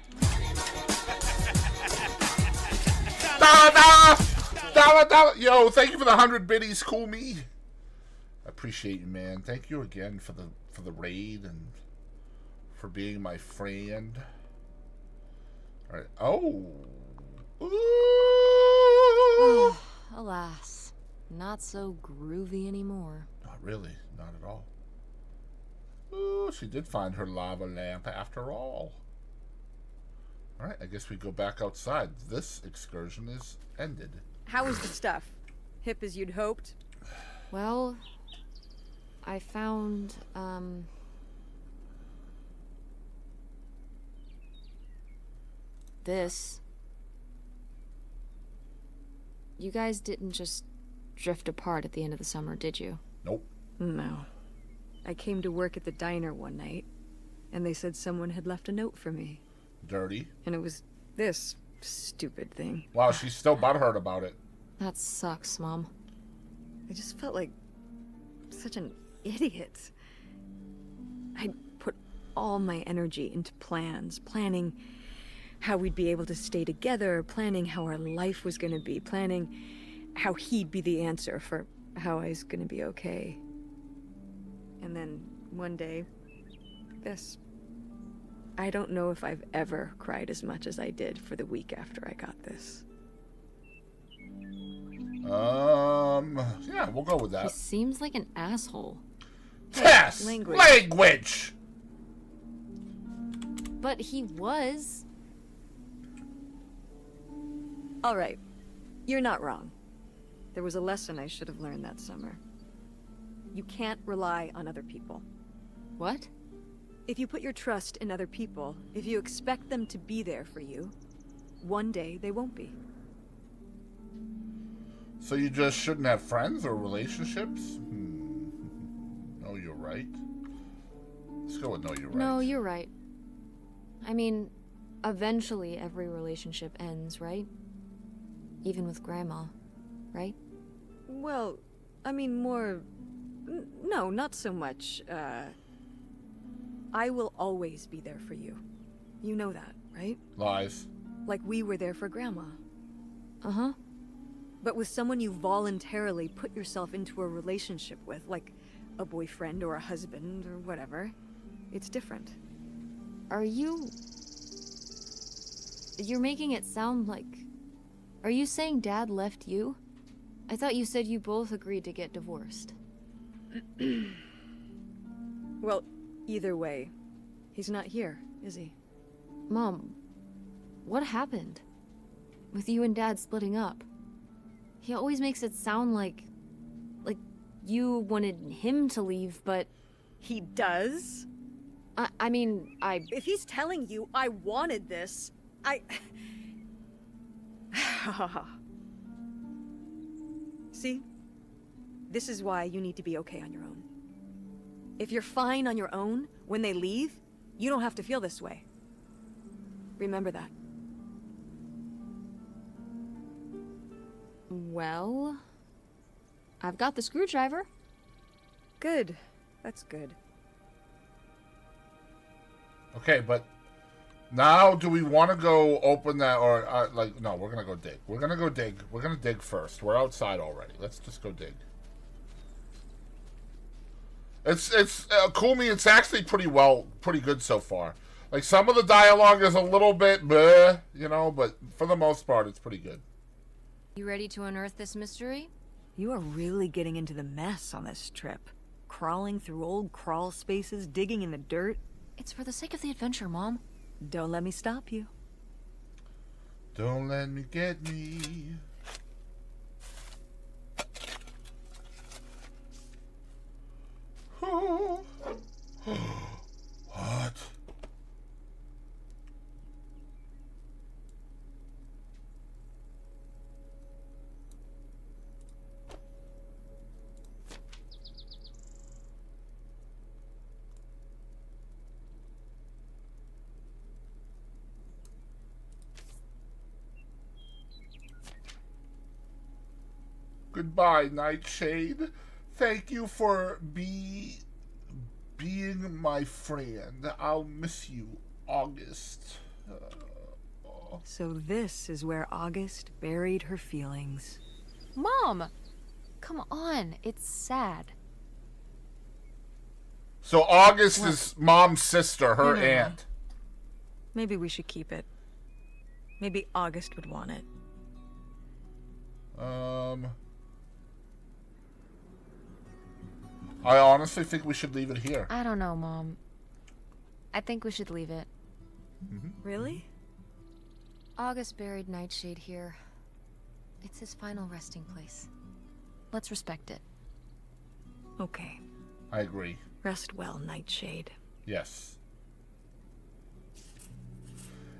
S1: Dollar. Yo, thank you for the 100 biddies. Cool me. I appreciate you, man. Thank you again for the raid and for being my friend. All right. Oh. Ooh.
S2: Alas, not so groovy anymore.
S1: Not really. Not at all. Ooh, she did find her lava lamp after all. All right, I guess we go back outside. This excursion is ended.
S3: How was the stuff? Hip as you'd hoped?
S2: Well, I found, this. You guys didn't just drift apart at the end of the summer, did you?
S1: Nope.
S3: No. I came to work at the diner one night, and they said someone had left a note for me.
S1: Dirty.
S3: And it was this stupid thing.
S1: Wow, she's still butthurt about it.
S2: That sucks, Mom.
S3: I just felt like such an idiot. I'd put all my energy into plans, planning how we'd be able to stay together, planning how our life was gonna be, planning how he'd be the answer for how I was gonna be okay. And then one day, this. I don't know if I've ever cried as much as I did for the week after I got this.
S1: Yeah, we'll go with
S2: He
S1: that.
S2: seems like an asshole.
S1: Yes!
S3: language.
S1: Language!
S2: But he was.
S3: All right, you're not wrong. There was a lesson I should have learned that summer. You can't rely on other people.
S2: What?
S3: If you put your trust in other people, if you expect them to be there for you, one day they won't be.
S1: So you just shouldn't have friends or relationships? No, you're right. Let's go with no, you're right.
S2: No, you're right. I mean, eventually every relationship ends, right? Even with Grandma, right?
S3: Well, I mean more... No, not so much, I will always be there for you. You know that, right?
S1: Lies.
S3: Like we were there for Grandma.
S2: Uh-huh.
S3: But with someone you voluntarily put yourself into a relationship with, like a boyfriend or a husband or whatever, it's different.
S2: Are you... You're making it sound like... Are you saying Dad left you? I thought you said you both agreed to get divorced.
S3: Well, either way, he's not here, is he?
S2: Mom, what happened? With you and Dad splitting up? He always makes it sound like you wanted him to leave, but...
S3: He does?
S2: I mean,
S3: If he's telling you I wanted this, See? This is why you need to be okay on your own. If you're fine on your own, when they leave, you don't have to feel this way. Remember that.
S2: Well... I've got the screwdriver.
S3: Good. That's good.
S1: Okay, but now do we want to go open that or no, we're going to go dig. We're going to go dig. We're going to dig first. We're outside already. Let's just go dig. It's cool me. It's actually pretty good so far. Like some of the dialogue is a little bit bleh, but for the most part it's pretty good.
S2: You ready to unearth this mystery?
S3: You are really getting into the mess on this trip. Crawling through old crawl spaces, digging in the dirt.
S2: It's for the sake of the adventure, Mom.
S3: Don't let me stop you.
S1: Don't let me get me. What? Goodbye, Nightshade. Thank you for being my friend. I'll miss you, August.
S3: So this is where August buried her feelings.
S2: Mom! Come on, it's sad.
S1: So August is Mom's sister, her
S3: You know
S1: aunt.
S3: Maybe we should keep it. Maybe August would want it.
S1: I honestly think we should leave it here.
S2: I don't know, Mom. I think we should leave it.
S3: Really?
S2: August buried Nightshade here. It's his final resting place. Let's respect it.
S3: Okay.
S1: I agree.
S3: Rest well, Nightshade.
S1: Yes.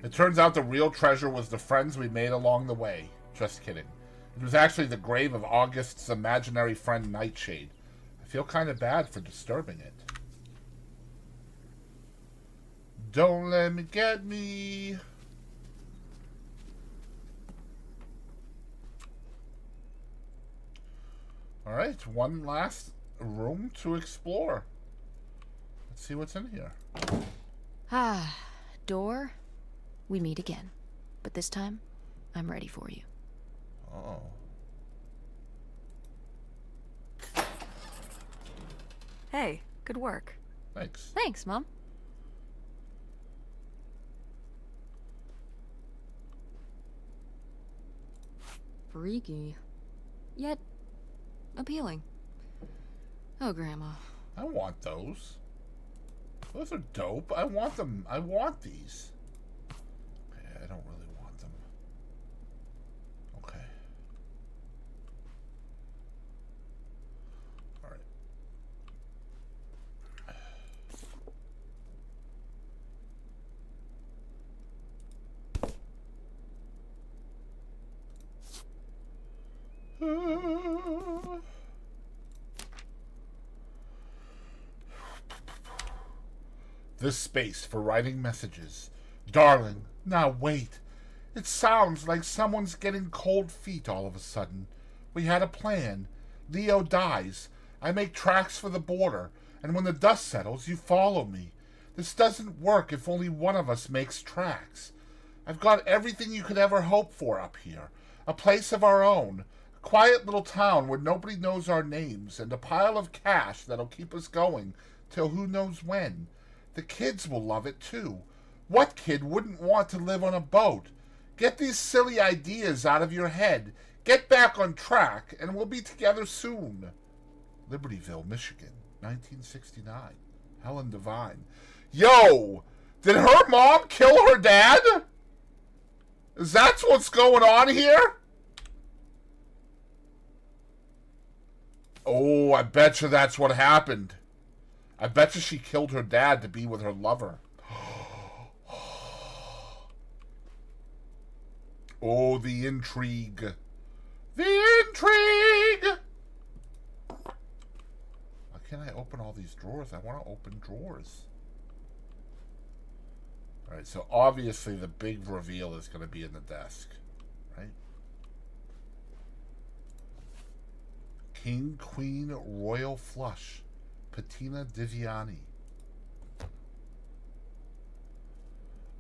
S1: It turns out the real treasure was the friends we made along the way. Just kidding. It was actually the grave of August's imaginary friend Nightshade. I feel kind of bad for disturbing it. Don't let me get me. Alright, one last room to explore. Let's see what's in here.
S2: Ah, door, we meet again. But this time, I'm ready for you.
S1: Oh.
S3: Hey, good work.
S1: Thanks.
S2: Thanks, Mom. Freaky. Yet appealing. Oh, Grandma.
S1: I want those. Those are dope. I want them. I want these. Okay, I don't really want them. Okay. Alright. This space for writing messages. Darling, now wait. It sounds like someone's getting cold feet all of a sudden. We had a plan. Leo dies. I make tracks for the border. And when the dust settles, you follow me. This doesn't work if only one of us makes tracks. I've got everything you could ever hope for up here. A place of our own. A quiet little town where nobody knows our names. And a pile of cash that'll keep us going till who knows when. The kids will love it too. What kid wouldn't want to live on a boat? Get these silly ideas out of your head. Get back on track, and we'll be together soon. Libertyville, Michigan, 1969. Helen Devine. Yo! Did her mom kill her dad? Is that what's going on here? Oh, I bet you that's what happened. I bet you she killed her dad to be with her lover. Oh, the intrigue. The intrigue! Why can't I open all these drawers? I want to open drawers. Alright, so obviously the big reveal is going to be in the desk. Right? King, Queen, Royal Flush. Patina Diviani.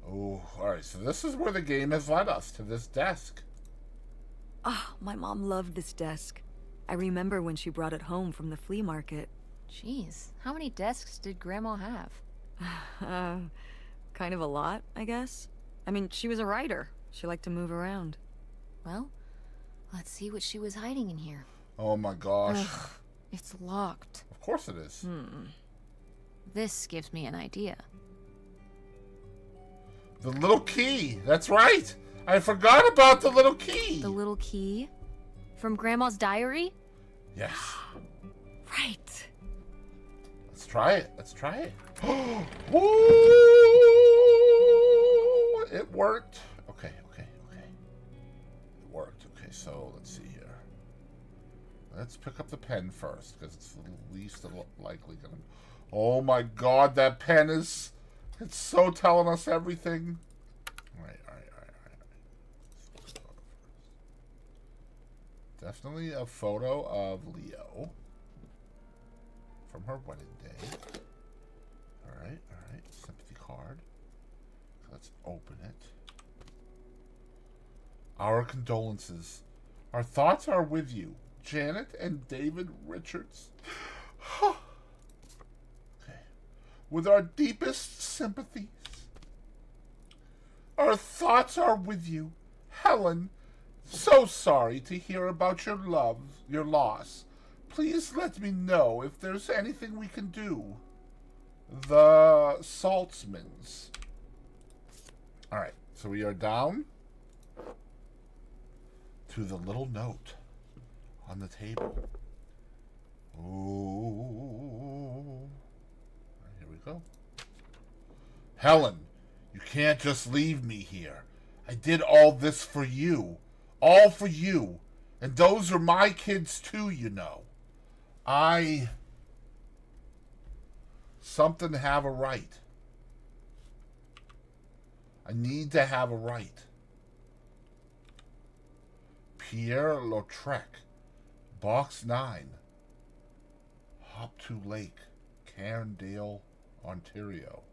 S1: Oh, alright, so this is where the game has led us, to this desk.
S3: Ah, my mom loved this desk. I remember when she brought it home from the flea market.
S2: Jeez, how many desks did Grandma have?
S3: Kind of a lot, I guess. I mean, she was a writer. She liked to move around.
S2: Well, let's see what she was hiding in here.
S1: Oh my gosh.
S2: Ugh, it's locked.
S1: Of course it is.
S2: This gives me an idea.
S1: The little key. That's right. I forgot about the little key.
S2: The little key? From Grandma's diary?
S1: Yes.
S3: Right.
S1: Let's try it. Let's try it. Woo! It worked. Okay. It worked. Okay, so let's see here. Let's pick up the pen first, because it's the least likely going to... Oh my god, that pen is... It's so telling us everything. Alright. Definitely a photo of Leo from her wedding day. Alright. Sympathy card. Let's open it. Our condolences. Our thoughts are with you, Janet and David Richards. Okay. With our deepest sympathies. Our thoughts are with you, Helen. So sorry to hear about your loss. Please let me know if there's anything we can do. The Saltzmans. Alright, so we are down to the little note on the table. Ooh. Here we go. Helen, you can't just leave me here. I did all this for you. All for you. And those are my kids too, you know. Something to have a right. I need to have a right. Pierre Lautrec, Box 9, Hop to Lake, Carindale, Ontario.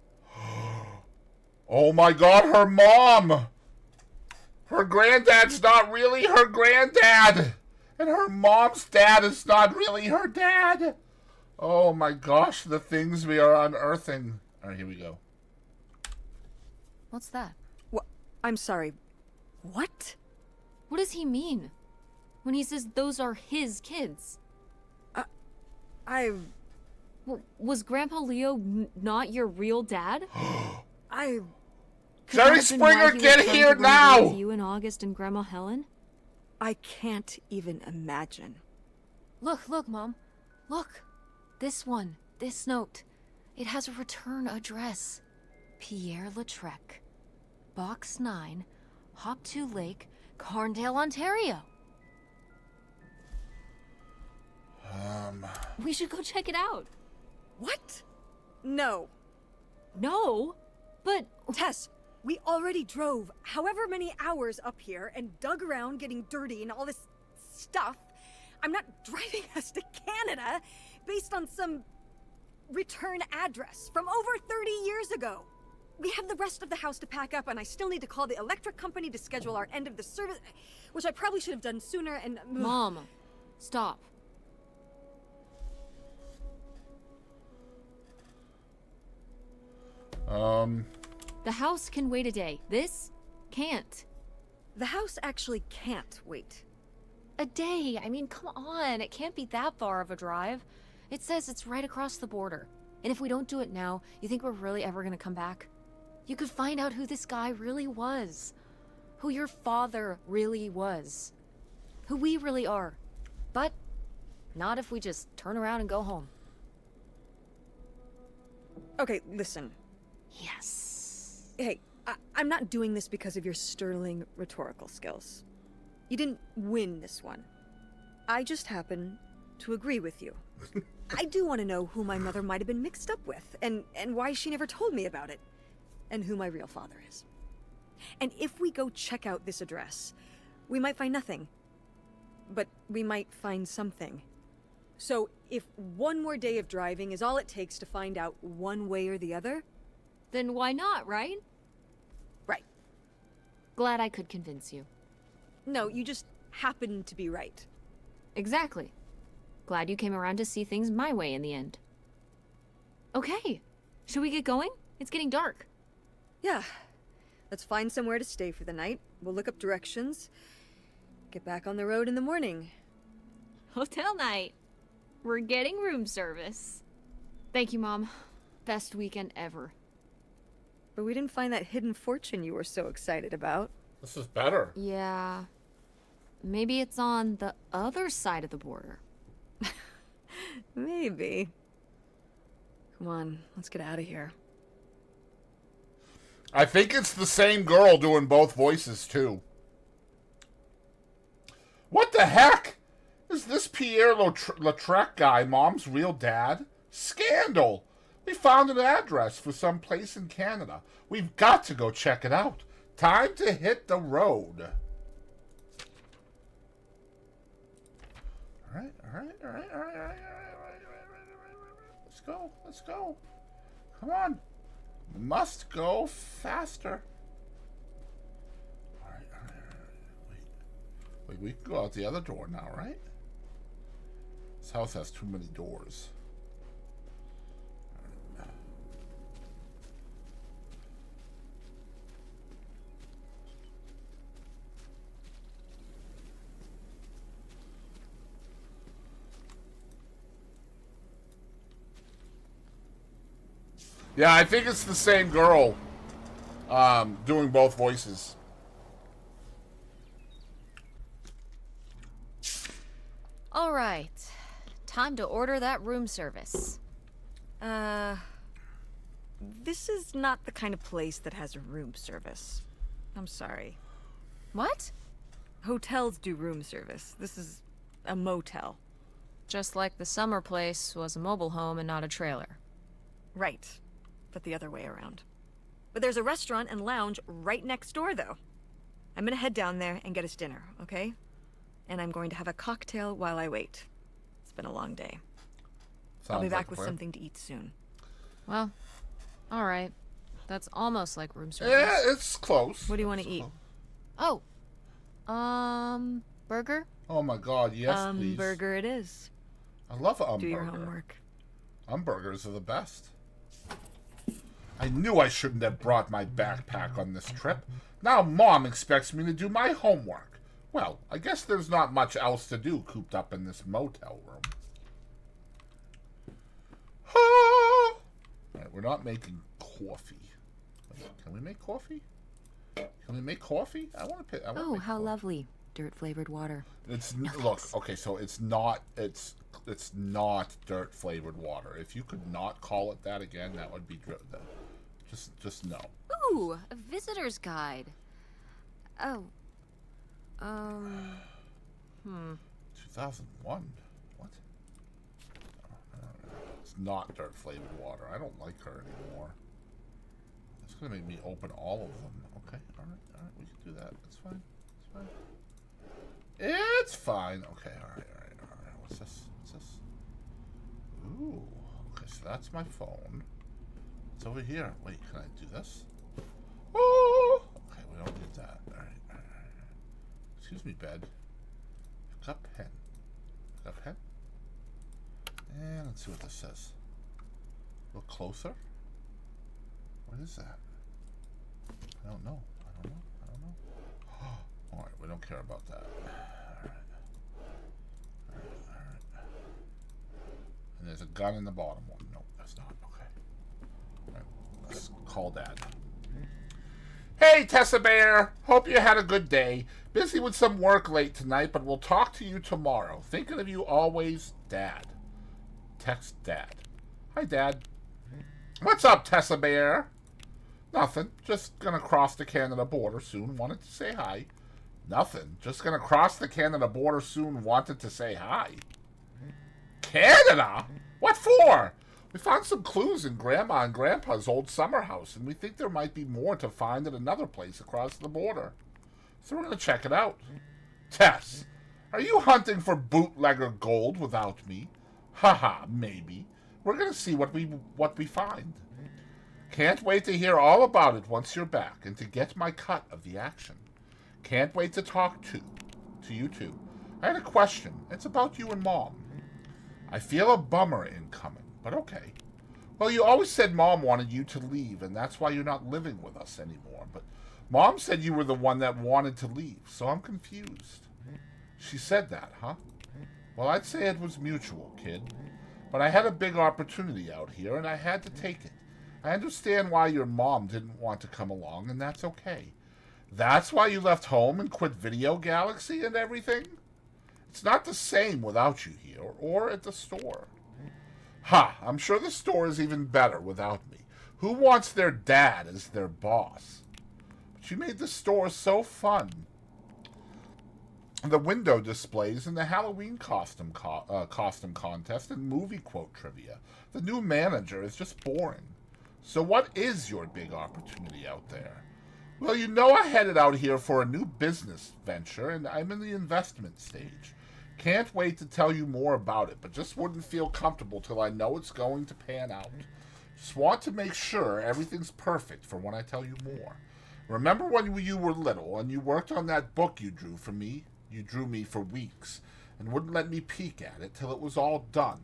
S1: Oh my god, her mom! Her granddad's not really her granddad! And her mom's dad is not really her dad! Oh my gosh, the things we are unearthing. Alright, here we go.
S2: What's that?
S3: What? I'm sorry. What?
S2: What does he mean? When he says those are his kids? Was Grandpa Leo not your real dad?
S3: I...
S2: Could
S1: Jerry
S2: that have been why
S1: Springer,
S2: he was
S1: get
S2: trying to
S1: here
S2: run away
S1: now!
S2: with you and August and Grandma Helen?
S3: I can't even imagine.
S2: Look, Mom. Look. This one. This note. It has a return address. Pierre Lautrec. Box 9, Hop2 Lake, Carndale, Ontario. We should go check it out.
S3: What? No.
S2: No, but
S3: Tess, we already drove however many hours up here and dug around getting dirty and all this stuff. I'm not driving us to Canada based on some return address from over 30 years ago. We have the rest of the house to pack up, and I still need to call the electric company to schedule our end of the service, which I probably should have done sooner, and...
S2: Mom, stop. The house can wait a day. This can't.
S3: The house actually can't wait.
S2: A day? I mean, come on. It can't be that far of a drive. It says it's right across the border. And if we don't do it now, you think we're really ever gonna come back? You could find out who this guy really was. Who your father really was. Who we really are. But not if we just turn around and go home.
S3: Okay, listen.
S2: Yes.
S3: Hey, I'm not doing this because of your sterling rhetorical skills. You didn't win this one. I just happen to agree with you. I do want to know who my mother might have been mixed up with, and why she never told me about it, and who my real father is. And if we go check out this address, we might find nothing. But we might find something. So if one more day of driving is all it takes to find out one way or the other...
S2: Then why not, right?
S3: Right.
S2: Glad I could convince you.
S3: No, you just happen to be right.
S2: Exactly. Glad you came around to see things my way in the end. Okay. Should we get going? It's getting dark.
S3: Yeah. Let's find somewhere to stay for the night. We'll look up directions. Get back on the road in the morning.
S2: Hotel night. We're getting room service. Thank you, Mom. Best weekend ever.
S3: But we didn't find that hidden fortune you were so excited about.
S1: This is better.
S2: Yeah. Maybe it's on the other side of the border.
S3: Maybe. Come on, let's get out of here.
S1: I think it's the same girl doing both voices, too. What the heck? Is this Pierre Lautrec guy Mom's real dad? Scandal! We found an address for some place in Canada. We've got to go check it out. Time to hit the road. All right. Let's go. Come on. Must go faster. All right. Wait, we can go out the other door now, right? This house has too many doors. Yeah, I think it's the same girl doing both voices.
S2: All right. Time to order that room service.
S3: This is not the kind of place that has a room service. I'm sorry.
S2: What?
S3: Hotels do room service. This is a motel.
S2: Just like the summer place was a mobile home and not a trailer.
S3: Right. But the other way around. But there's a restaurant and lounge right next door, though. I'm gonna head down there and get us dinner, okay? And I'm going to have a cocktail while I wait. It's been a long day. I'll be back with something to eat soon.
S2: Well, all right. That's almost like room service.
S1: Yeah, it's close.
S3: What do you want to eat?
S2: Oh, burger?
S1: Oh my God, yes, please.
S3: Burger it is.
S1: I love a
S3: Do your
S1: hamburger.
S3: homework.
S1: Hamburgers are the best. I knew I shouldn't have brought my backpack on this trip. Now Mom expects me to do my homework. Well, I guess there's not much else to do cooped up in this motel room. Alright, we're not making coffee. Can we make coffee? Can we make coffee? I want to pick.
S2: Oh, how lovely. Dirt-flavored water.
S1: It's look, okay, so it's not dirt flavored water. If you could not call it that again, that would be just no.
S2: Ooh, a visitor's guide. Oh.
S1: 2001. What? It's not dirt flavored water. I don't like her anymore. It's gonna make me open all of them. Okay, all right, we can do that. It's fine. It's fine. It's fine. Okay, all right. What's this? Ooh. Okay, so that's my phone. It's over here. Wait, can I do this? Oh. Okay, we don't need that. All right. Excuse me, bed. I've got pen. And let's see what this says. Look closer. What is that? I don't know. Alright, we don't care about that. Alright. And there's a gun in the bottom one. No, that's not. Okay. Alright, let's call Dad. Hey, Tessa Bear! Hope you had a good day. Busy with some work late tonight, but we'll talk to you tomorrow. Thinking of you always, Dad. Text Dad. Hi, Dad. What's up, Tessa Bear? Nothing. Just gonna cross the Canada border soon. Wanted to say hi. Nothing. Just gonna cross the Canada border soon. Wanted to say hi. Canada? What for? We found some clues in Grandma and Grandpa's old summer house, and we think there might be more to find at another place across the border. So we're gonna check it out. Tess, are you hunting for bootlegger gold without me? Haha, maybe. We're gonna see what we find. Can't wait to hear all about it once you're back and to get my cut of the action. Can't wait to talk to you two. I had a question. It's about you and Mom. I feel a bummer incoming, but okay. Well, you always said Mom wanted you to leave, and that's why you're not living with us anymore. But Mom said you were the one that wanted to leave, so I'm confused. She said that, huh? Well, I'd say it was mutual, kid. But I had a big opportunity out here, and I had to take it. I understand why your mom didn't want to come along, and that's okay. That's why you left home and quit Video Galaxy and everything? It's not the same without you here, or at the store. Ha! I'm sure the store is even better without me. Who wants their dad as their boss? But you made the store so fun. The window displays and the Halloween costume contest and movie quote trivia. The new manager is just boring. So what is your big opportunity out there? Well, you know I headed out here for a new business venture, and I'm in the investment stage. Can't wait to tell you more about it, but just wouldn't feel comfortable till I know it's going to pan out. Just want to make sure everything's perfect for when I tell you more. Remember when you were little and you worked on that book you drew for me? You drew me for weeks and wouldn't let me peek at it till it was all done.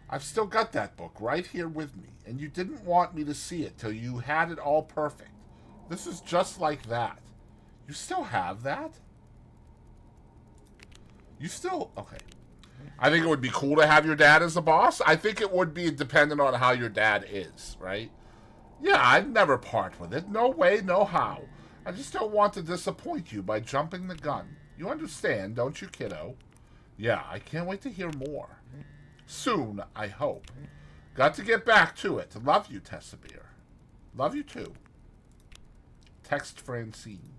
S1: I've still got that book right here with me, and you didn't want me to see it till you had it all perfect. This is just like that. You still have that? You still... Okay. I think it would be cool to have your dad as the boss. I think it would be dependent on how your dad is, right? Yeah, I'd never part with it. No way, no how. I just don't want to disappoint you by jumping the gun. You understand, don't you, kiddo? Yeah, I can't wait to hear more. Soon, I hope. Got to get back to it. Love you, Tessa Bear. Love you, too. Text Francine.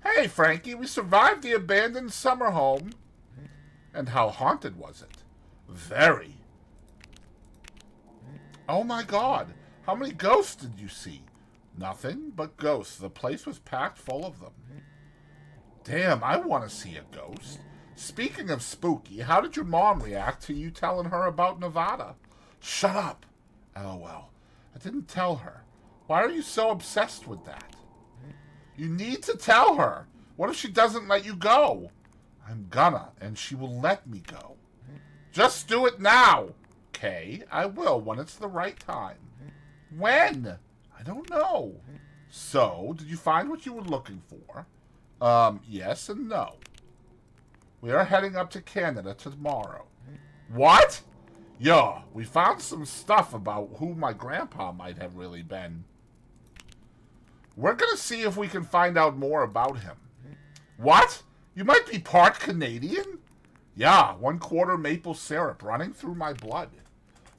S1: Hey, Frankie, we survived the abandoned summer home. And how haunted was it? Very. Oh, my God. How many ghosts did you see? Nothing but ghosts. The place was packed full of them. Damn, I want to see a ghost. Speaking of spooky, how did your mom react to you telling her about Nevada? Shut up. LOL. I didn't tell her. Why are you so obsessed with that? You need to tell her. What if she doesn't let you go? I'm gonna, and she will let me go. Just do it now. Okay, I will when it's the right time. When? I don't know. So, did you find what you were looking for? Yes and no. We are heading up to Canada tomorrow. What? Yeah, we found some stuff about who my grandpa might have really been. We're gonna see if we can find out more about him. What? You might be part Canadian? Yeah, 1/4 maple syrup running through my blood.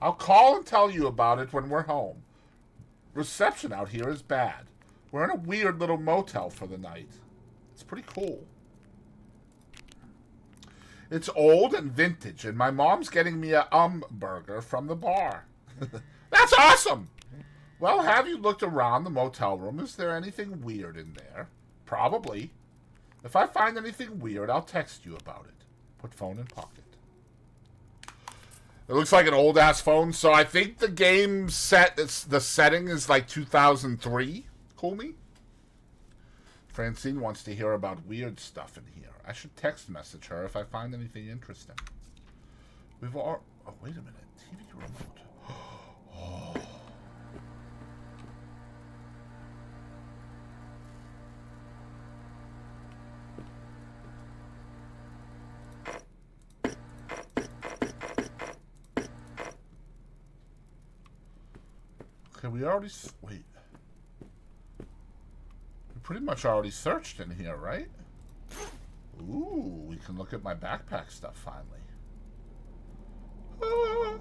S1: I'll call and tell you about it when we're home. Reception out here is bad. We're in a weird little motel for the night. It's pretty cool. It's old and vintage, and my mom's getting me a burger from the bar. That's awesome! Well, have you looked around the motel room? Is there anything weird in there? Probably. If I find anything weird, I'll text you about it. Put phone in pocket. It looks like an old-ass phone, so I think the game the setting is like 2003. Cool me? Francine wants to hear about weird stuff in here. I should text message her if I find anything interesting. We've all... Oh, wait a minute. TV remote. Oh. Okay, we already... Wait. We pretty much already searched in here, right? Ooh, we can look at my backpack stuff finally. We'll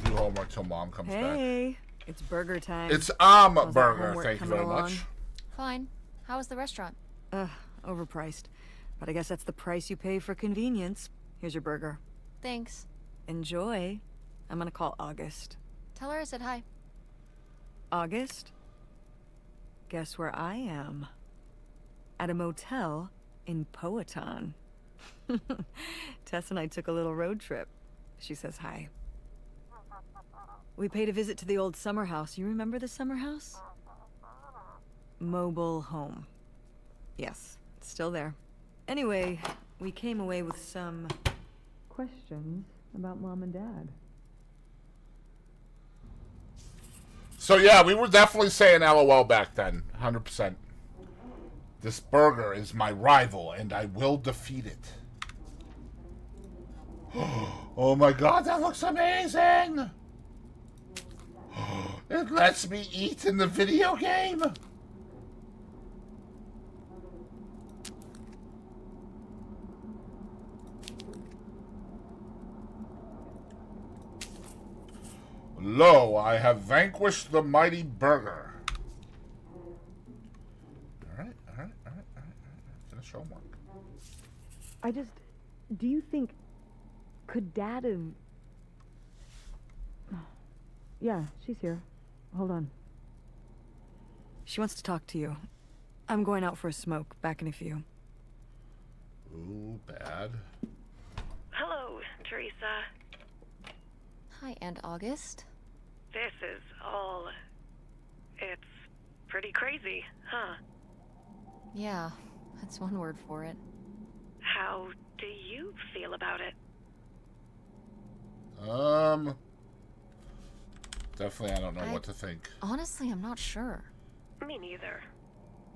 S1: do homework till Mom comes back.
S3: Hey, it's burger time.
S1: It's
S3: How's that
S1: burger,
S3: homework
S1: thank you
S3: coming
S1: very
S3: along?
S1: much.
S2: Fine. How was the restaurant?
S3: Overpriced. But I guess that's the price you pay for convenience. Here's your burger.
S2: Thanks.
S3: Enjoy. I'm gonna call August.
S2: Tell her I said hi.
S3: August? Guess where I am? At a motel in Powhatan. Tess and I took a little road trip. She says hi. We paid a visit to the old summer house. You remember the summer house? Mobile home. Yes, it's still there. Anyway, we came away with some questions about Mom and Dad.
S1: So yeah, we were definitely saying LOL back then. 100%. This burger is my rival, and I will defeat it. Oh my god, that looks amazing! It lets me eat in the video game! Lo, I have vanquished the mighty burger. Alright. Finish homework.
S3: Do you think... Could Dad have... Yeah, she's here. Hold on. She wants to talk to you. I'm going out for a smoke. Back in a few.
S1: Ooh, bad.
S8: Hello, Teresa.
S2: Hi, Aunt August.
S8: This is all... It's pretty crazy, huh?
S2: Yeah, that's one word for it.
S8: How do you feel about it?
S1: Definitely I don't know what to think.
S2: Honestly, I'm not sure.
S8: Me neither.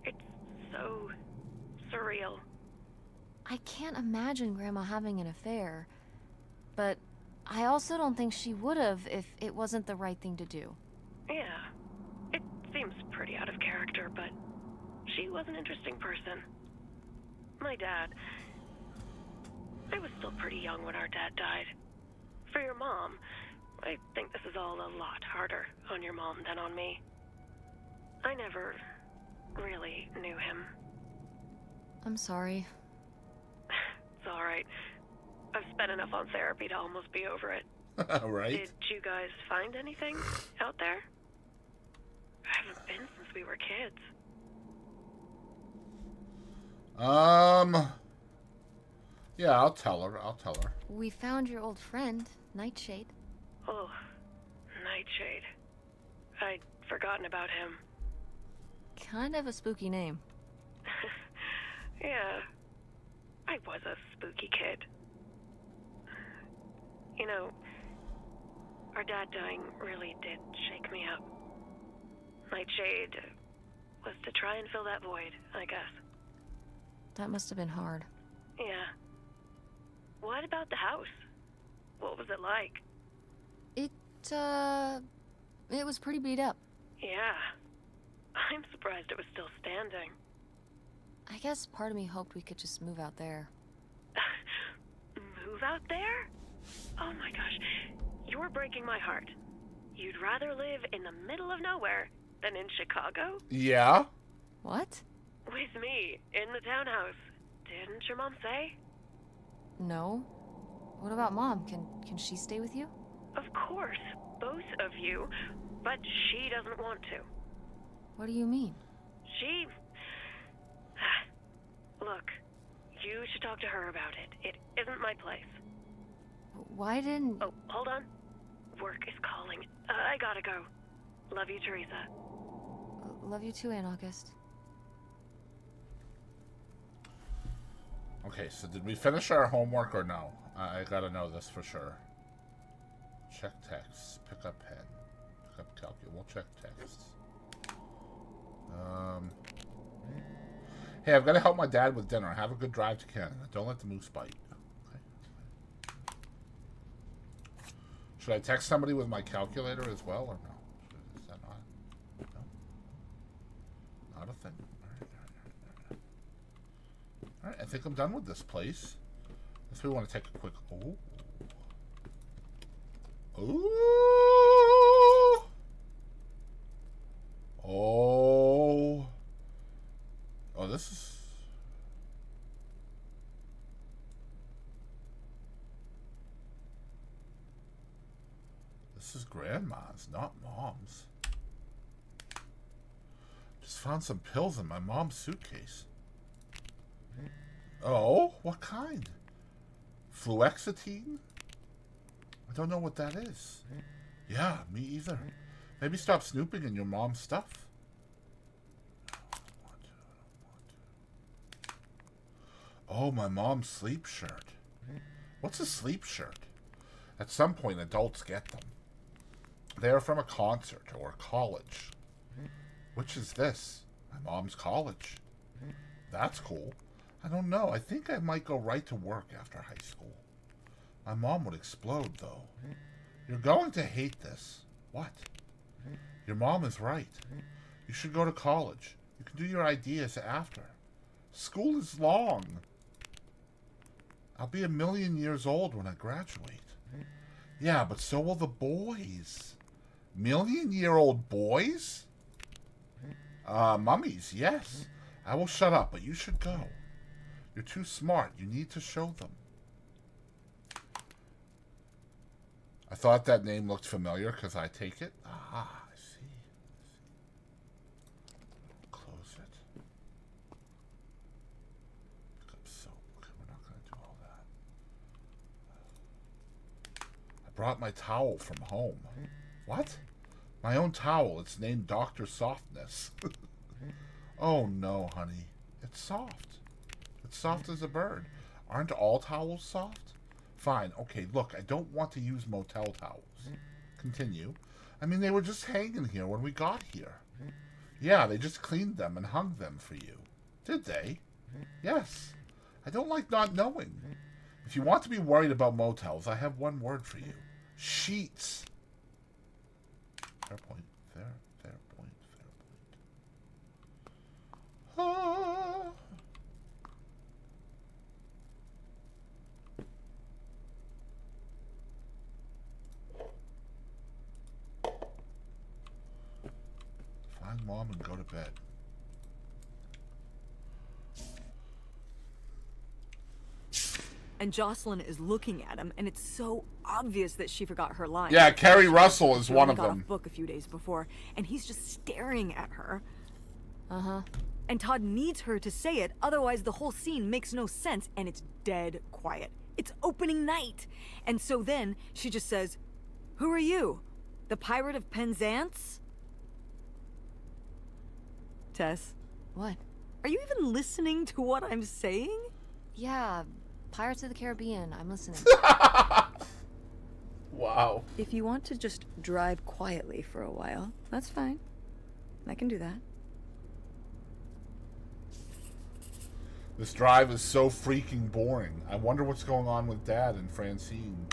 S8: It's so surreal.
S2: I can't imagine Grandma having an affair, but I also don't think she would have if it wasn't the right thing to do.
S8: Yeah. It seems pretty out of character, but she was an interesting person. My dad... I was still pretty young when our dad died. For your mom, I think this is all a lot harder on your mom than on me. I never really knew him.
S2: I'm sorry.
S8: It's alright. I've spent enough on therapy to almost be over it.
S1: Right?
S8: Did you guys find anything out there? I haven't been since we were kids.
S1: Yeah, I'll tell her.
S2: We found your old friend, Nightshade.
S8: Oh, Nightshade. I'd forgotten about him.
S2: Kind of a spooky name.
S8: Yeah, I was a spooky kid. You know, our dad dying really did shake me up. Nightshade was to try and fill that void, I guess.
S2: That must have been hard.
S8: Yeah. What about the house? What was it like?
S2: It was pretty beat up.
S8: Yeah. I'm surprised it was still standing.
S2: I guess part of me hoped we could just move out there.
S8: Move out there? Oh my gosh. You're breaking my heart. You'd rather live in the middle of nowhere than in Chicago?
S1: Yeah?
S2: What?
S8: With me, in the townhouse. Didn't your mom say?
S2: No. What about Mom? Can she stay with you?
S8: Of course, both of you, but she doesn't want to.
S2: What do you mean?
S8: She... Look, you should talk to her about it. It isn't my place.
S2: Why didn't...
S8: Oh, hold on. Work is calling. I gotta go. Love you, Teresa.
S2: Love you too, Aunt August.
S1: Okay, so did we finish our homework or no? I gotta know this for sure. Check texts. Pick up pen. Pick up calculator. We'll check texts. Hey, I've got to help my dad with dinner. Have a good drive to Canada. Don't let the moose bite. Okay. Should I text somebody with my calculator as well, or no? Is that not? No. Not a thing. All right, I think I'm done with this place. Unless we want to take a quick... Ooh. Ooh. Oh. Oh, this is... This is Grandma's, not Mom's. Just found some pills in my mom's suitcase. Oh, what kind? Fluoxetine? I don't know what that is. Yeah, me either. Maybe stop snooping in your mom's stuff. Oh, my mom's sleep shirt. What's a sleep shirt? At some point, adults get them. They are from a concert or college. Which is this? My mom's college. That's cool. I don't know. I think I might go right to work after high school. My mom would explode, though. You're going to hate this. What? Your mom is right. You should go to college. You can do your ideas after. School is long. I'll be 1,000,000 years old when I graduate. Yeah, but so will the boys. 1,000,000-year-old boys? Mummies, yes. I will shut up, but you should go. You're too smart. You need to show them. I thought that name looked familiar because I take it. Ah, I see. Close it. Pick up soap. Okay, we're not going to do all that. I brought my towel from home. What? My own towel. It's named Dr. Softness. Oh no, honey. It's soft. It's soft as a bird. Aren't all towels soft? Fine. Okay, look, I don't want to use motel towels. Continue. I mean, they were just hanging here when we got here. Yeah, they just cleaned them and hung them for you. Did they? Yes. I don't like not knowing. If you want to be worried about motels, I have one word for you. Sheets. Fair point. Fair point. Ah. Find Mom and go to bed.
S3: And Jocelyn is looking at him, and it's so obvious that she forgot her lines.
S1: Yeah, Carrie Russell is
S3: She
S1: one
S3: only
S1: of
S3: got
S1: them.
S3: off book a few days before, and he's just staring at her.
S2: Uh-huh.
S3: And Todd needs her to say it, otherwise the whole scene makes no sense, and it's dead quiet. It's opening night. And so then she just says, "Who are you?" The Pirate of Penzance? Tess,
S2: What?
S3: are you even listening to what I'm saying?
S2: Yeah, Pirates of the Caribbean. I'm listening.
S1: Wow.
S3: If you want to just drive quietly for a while, that's fine. I can do that.
S1: This drive is so freaking boring. I wonder what's going on with Dad and Francine.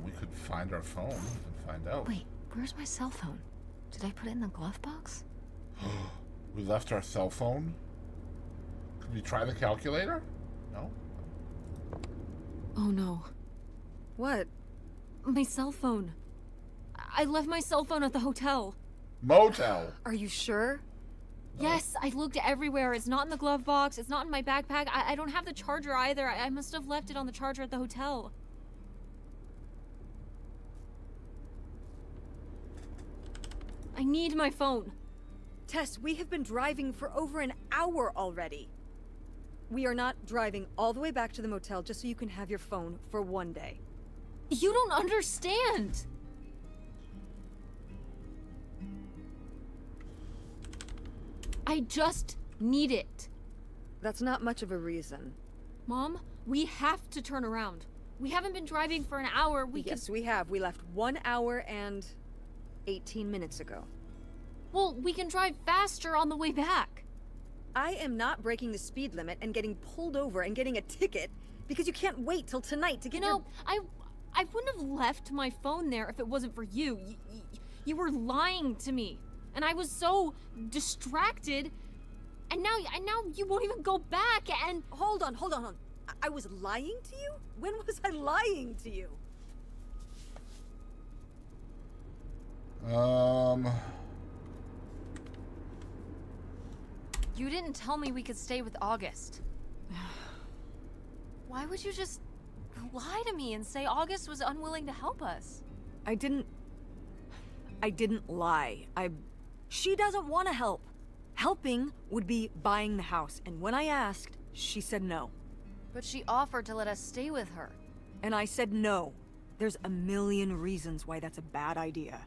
S1: We could find our phone and find out.
S2: Wait, where's my cell phone? Did I put it in the glove box?
S1: We left our cell phone? Could we try the calculator? No?
S2: Oh no.
S3: What?
S2: My cell phone. I left my cell phone at the hotel.
S1: Motel.
S3: Are you sure?
S2: Yes, I looked everywhere. It's not in the glove box. It's not in my backpack. I don't have the charger either. I must have left it on the charger at the hotel. I need my phone.
S3: Tess, we have been driving for over an hour already. We are not driving all the way back to the motel just so you can have your phone for one day.
S2: You don't understand. I just need it.
S3: That's not much of a reason.
S2: Mom, we have to turn around. We haven't been driving for an hour.
S3: Yes, we have. We left 1 hour and 18 minutes ago.
S2: Well, we can drive faster on the way back.
S3: I am not breaking the speed limit and getting pulled over and getting a ticket because you can't wait till tonight to get
S2: I wouldn't have left my phone there if it wasn't for you. You were lying to me, and I was so distracted. And now you won't even go back. And
S3: Hold on. I was lying to you? When was I lying to you?
S2: You didn't tell me we could stay with August. Why would you just lie to me and say August was unwilling to help us?
S3: I didn't lie. She doesn't want to help. Helping would be buying the house, and when I asked, she said no.
S2: But she offered to let us stay with her.
S3: And I said no. There's a million reasons why that's a bad idea.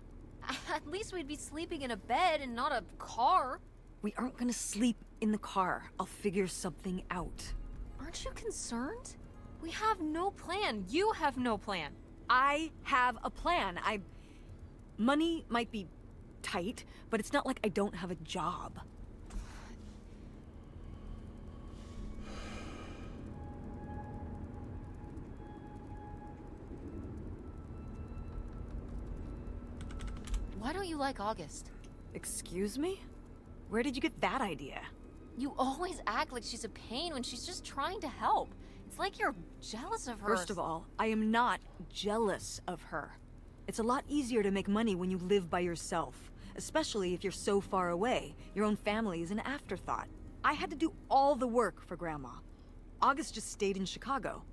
S2: At least we'd be sleeping in a bed and not a car.
S3: We aren't gonna sleep in the car. I'll figure something out.
S2: Aren't you concerned? We have no plan. You have no plan.
S3: I have a plan. Money might be tight, but it's not like I don't have a job.
S2: Why don't you like August?
S3: Excuse me? Where did you get that idea?
S2: You always act like she's a pain when she's just trying to help. It's like you're jealous of her.
S3: First of all, I am not jealous of her. It's a lot easier to make money when you live by yourself, especially if you're so far away. Your own family is an afterthought. I had to do all the work for Grandma. August just stayed in Chicago.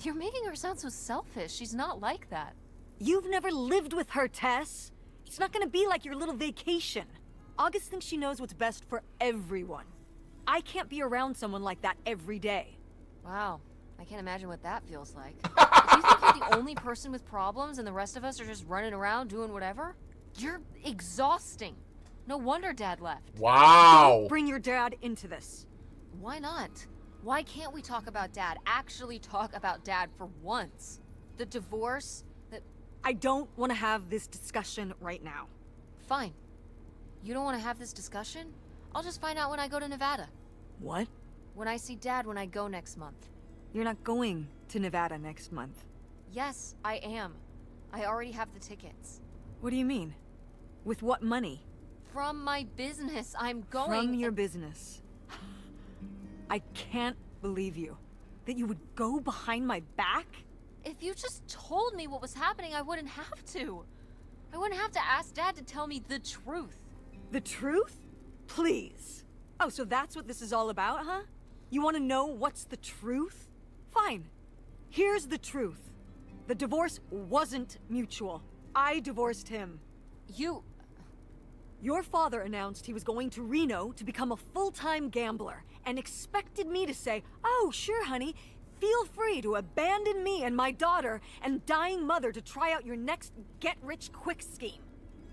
S2: You're making her sound so selfish. She's not like that.
S3: You've never lived with her, Tess. It's not gonna be like your little vacation. August thinks she knows what's best for everyone. I can't be around someone like that every day.
S2: Wow. I can't imagine what that feels like. If you think you're the only person with problems and the rest of us are just running around doing whatever, you're exhausting. No wonder Dad left.
S1: Wow.
S3: Bring your dad into this.
S2: Why not? Why can't we talk about Dad? Actually talk about Dad for once. The divorce,
S3: I don't want to have this discussion right now.
S2: Fine. You don't want to have this discussion? I'll just find out when I go to Nevada.
S3: What?
S2: When I see Dad when I go next month.
S3: You're not going to Nevada next month.
S2: Yes, I am. I already have the tickets.
S3: What do you mean? With what money?
S2: From my business, I'm going.
S3: From your business. I can't believe you. That you would go behind my back?
S2: If you just told me what was happening, I wouldn't have to. I wouldn't have to ask Dad to tell me the truth.
S3: The truth? Please. Oh, so that's what this is all about, huh? You want to know what's the truth? Fine. Here's the truth. The divorce wasn't mutual. I divorced him. Your father announced he was going to Reno to become a full-time gambler and expected me to say, "Oh, sure, honey. feel free to abandon me and my daughter and dying mother to try out your next get-rich-quick scheme.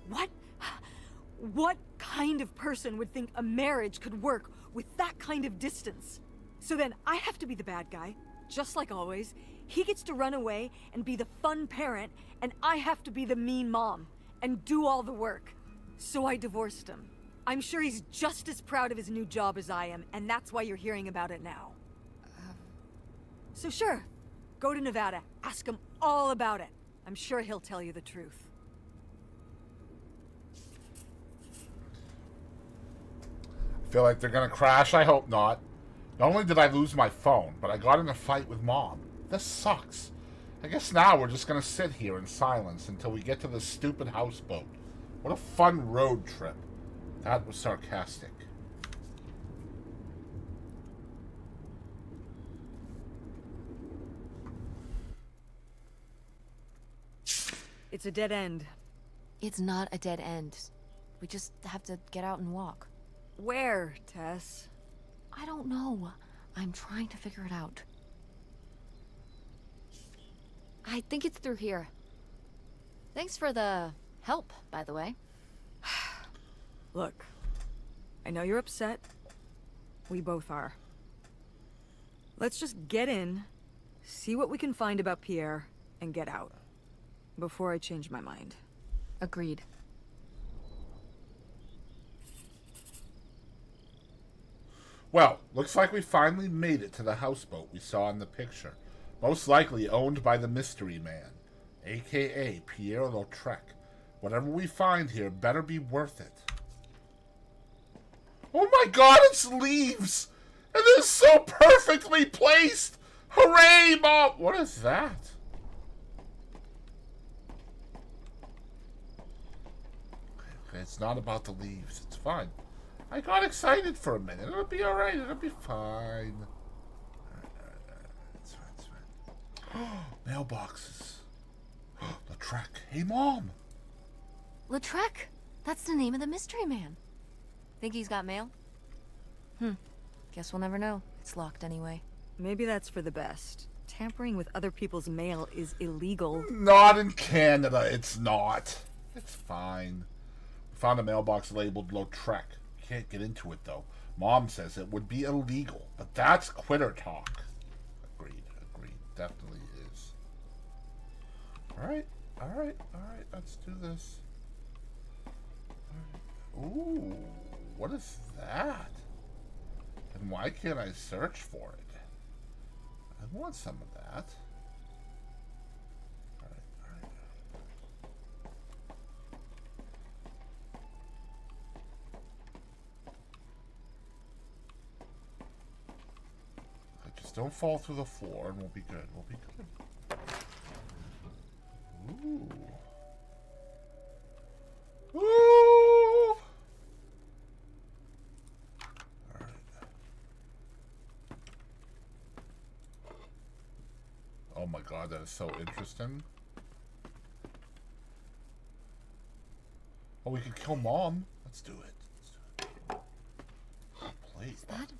S3: What kind of person would think a marriage could work with that kind of distance? So then I have to be the bad guy, just like always. He gets to run away and be the fun parent, and I have to be the mean mom and do all the work. So I divorced him. I'm sure he's just as proud of his new job as I am, and that's why you're hearing about it now. So sure, go to Nevada, ask him all about it. I'm sure he'll tell you the truth.
S1: I feel like they're gonna crash. I hope not. Not only did I lose my phone, but I got in a fight with Mom. This sucks. I guess now we're just gonna sit here in silence until we get to this stupid houseboat. What a fun road trip. That was sarcastic.
S3: It's a dead end.
S2: It's not a dead end. We just have to get out and walk.
S3: Where, Tess?
S2: I don't know. I'm trying to figure it out. I think it's through here. Thanks for the help, by the way.
S3: Look, I know you're upset. We both are. Let's just get in, see what we can find about Pierre, and get out. Before I change my mind.
S2: Agreed.
S1: Well, looks like we finally made it to the houseboat we saw in the picture. Most likely owned by the Mystery Man, a.k.a. Pierre Lautrec. Whatever we find here better be worth it. Oh my god, it's leaves! And they're so perfectly placed! Hooray, Mom! What is that? Okay, it's not about the leaves. It's fine. I got excited for a minute. It'll be alright. It'll be fine. It's fine. It's fine. Mailboxes. Lautrec. Hey, Mom.
S2: Lautrec? That's the name of the mystery man. Think he's got mail? Guess we'll never know. It's locked anyway.
S3: Maybe that's for the best. Tampering with other people's mail is illegal.
S1: Not in Canada. It's not. It's fine. We found a mailbox labeled Lautrec. Can't get into it, though. Mom says it would be illegal. But that's quitter talk. Agreed. Definitely is. Alright. Let's do this. Ooh. What is that? And why can't I search for it? I want some of that. Alright. Just don't fall through the floor and we'll be good. Ooh. Oh my god, that is so interesting. Oh, we could kill Mom. Let's do it. Oh, please.
S2: Is that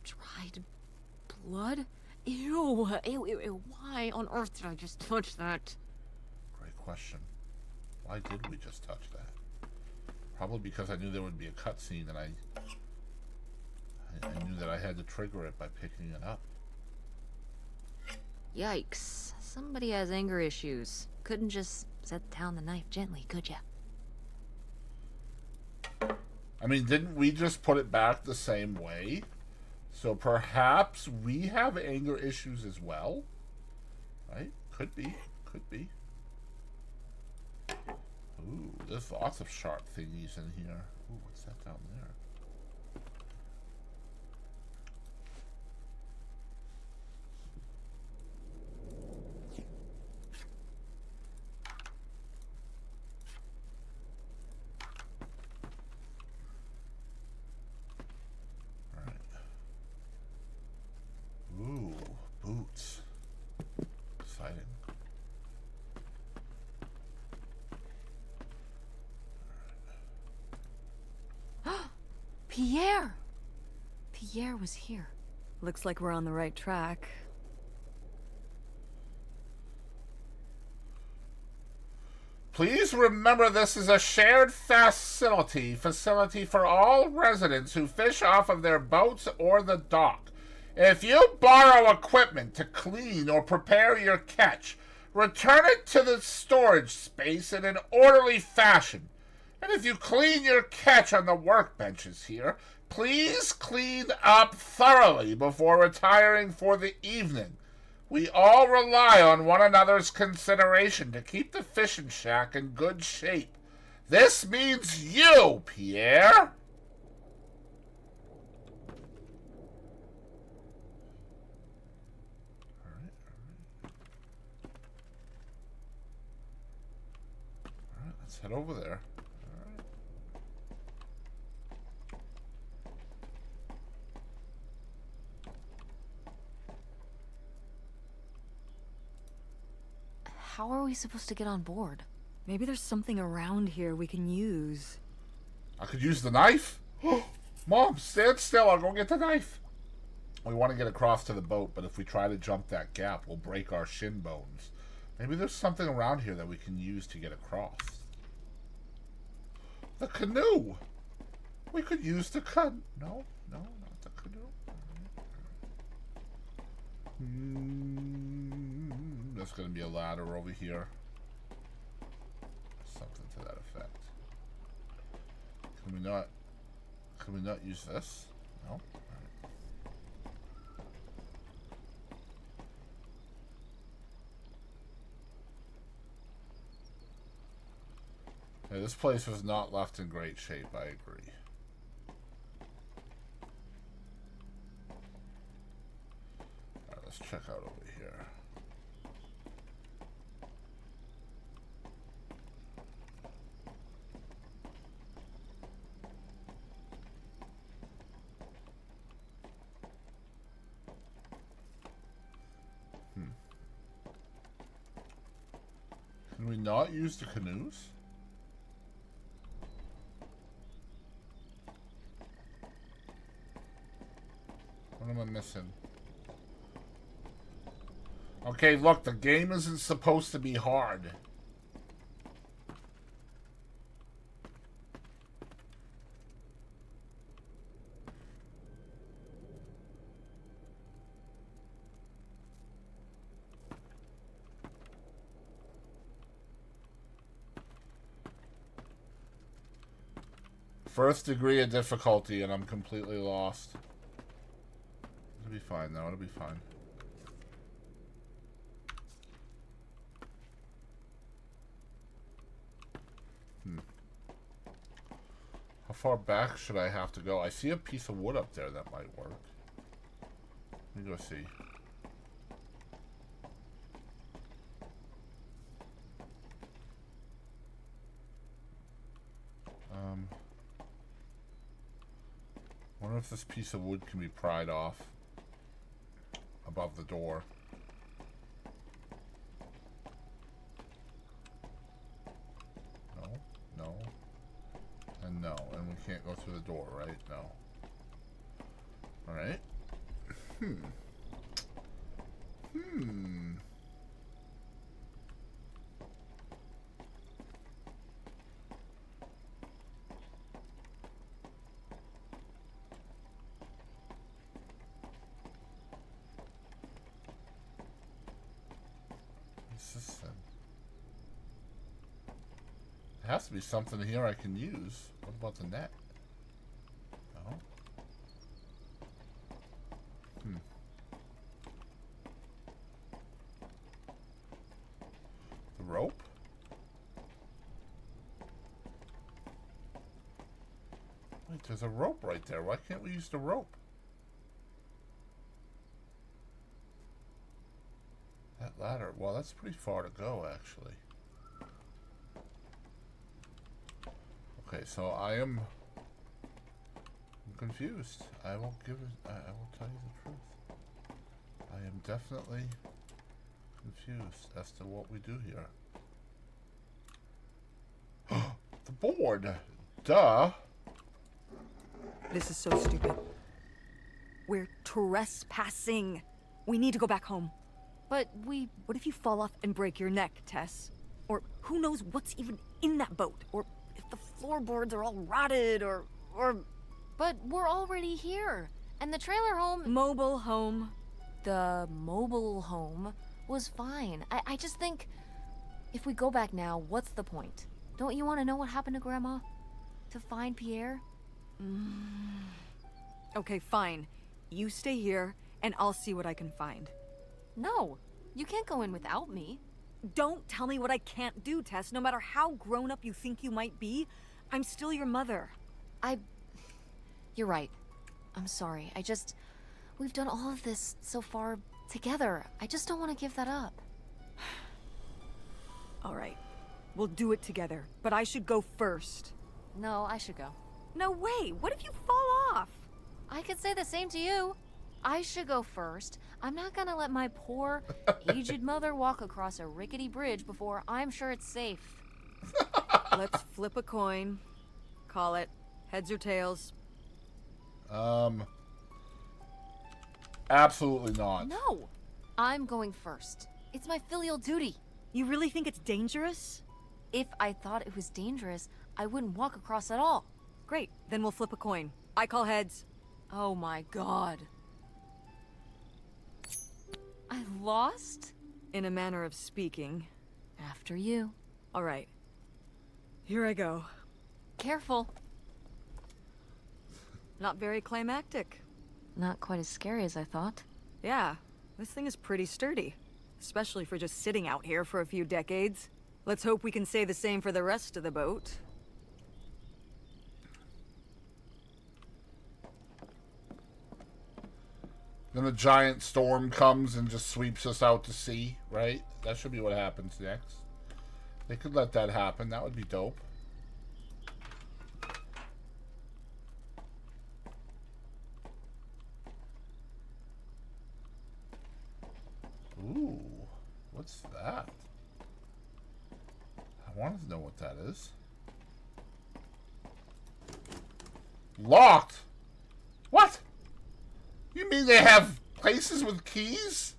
S2: dried blood? Ew. Why on earth did I just touch that?
S1: Great question. Why did we just touch that? Probably because I knew there would be a cutscene and I knew that I had to trigger it by picking it up.
S2: Yikes. Somebody has anger issues. Couldn't just set down the knife gently, could ya?
S1: I mean, didn't we just put it back the same way? So perhaps we have anger issues as well? Right? Could be. Ooh, there's lots of sharp thingies in here. Ooh, what's that down there? Ooh, boots. Exciting.
S2: Pierre! Pierre was here.
S3: Looks like we're on the right track.
S1: Please remember this is a shared facility for all residents who fish off of their boats or the dock. If you borrow equipment to clean or prepare your catch, return it to the storage space in an orderly fashion. And if you clean your catch on the workbenches here, please clean up thoroughly before retiring for the evening. We all rely on one another's consideration to keep the fishing shack in good shape. This means you, Pierre. All right, let's head over there.
S2: How are we supposed to get on board?
S3: Maybe there's something around here we can use.
S1: I could use the knife. Mom, stand still. I'll go get the knife. We want to get across to the boat, but if we try to jump that gap, we'll break our shin bones. Maybe there's something around here that we can use to get across. The canoe. We could use the canoe. No, not the canoe. There's going to be a ladder over here. Something to that effect. Can we not use this? No? Alright. Yeah, this place was not left in great shape, I agree. Alright, let's check out over here. Can we not use the canoes? What am I missing? Okay, look, the game isn't supposed to be hard. First degree of difficulty, and I'm completely lost. It'll be fine, though. It'll be fine. How far back should I have to go? I see a piece of wood up there that might work. Let me go see. Wonder if this piece of wood can be pried off above the door. No. And no. And we can't go through the door, right? No. Alright. There has to be something here I can use. What about the net? No. The rope? Wait, there's a rope right there. Why can't we use the rope? That ladder. Well, that's pretty far to go, actually. Okay, so I'm confused. I will tell you the truth. I am definitely confused as to what we do here. The board! Duh!
S3: This is so stupid. We're trespassing. We need to go back home.
S2: But we...
S3: What if you fall off and break your neck, Tess? Or who knows what's even in that boat? Or if the floorboards are all rotted, or...
S2: But we're already here. And the trailer home...
S3: Mobile home.
S2: The mobile home was fine. I just think... If we go back now, what's the point? Don't you want to know what happened to Grandma? To find Pierre?
S3: Okay, fine. You stay here, and I'll see what I can find.
S2: No, you can't go in without me.
S3: Don't tell me what I can't do, Tess. No matter how grown up you think you might be, I'm still your mother.
S2: You're right. I'm sorry. We've done all of this so far together. I just don't want to give that up.
S3: All right. We'll do it together, but I should go first.
S2: No, I should go.
S3: No way! What if you fall off?
S2: I could say the same to you. I should go first. I'm not gonna let my poor, aged mother walk across a rickety bridge before I'm sure it's safe.
S3: Let's flip a coin. Call it heads or tails.
S1: Absolutely not.
S2: No! I'm going first. It's my filial duty.
S3: You really think it's dangerous?
S2: If I thought it was dangerous, I wouldn't walk across at all.
S3: Great, then we'll flip a coin. I call heads.
S2: Oh my god. I lost?
S3: In a manner of speaking.
S2: After you.
S3: All right. Here I go.
S2: Careful.
S3: Not very climactic.
S2: Not quite as scary as I thought.
S3: Yeah, this thing is pretty sturdy. Especially for just sitting out here for a few decades. Let's hope we can say the same for the rest of the boat.
S1: Then a giant storm comes and just sweeps us out to sea, right? That should be what happens next. They could let that happen. That would be dope. Ooh, what's that? I wanted to know what that is. Locked? What? You mean they have places with keys?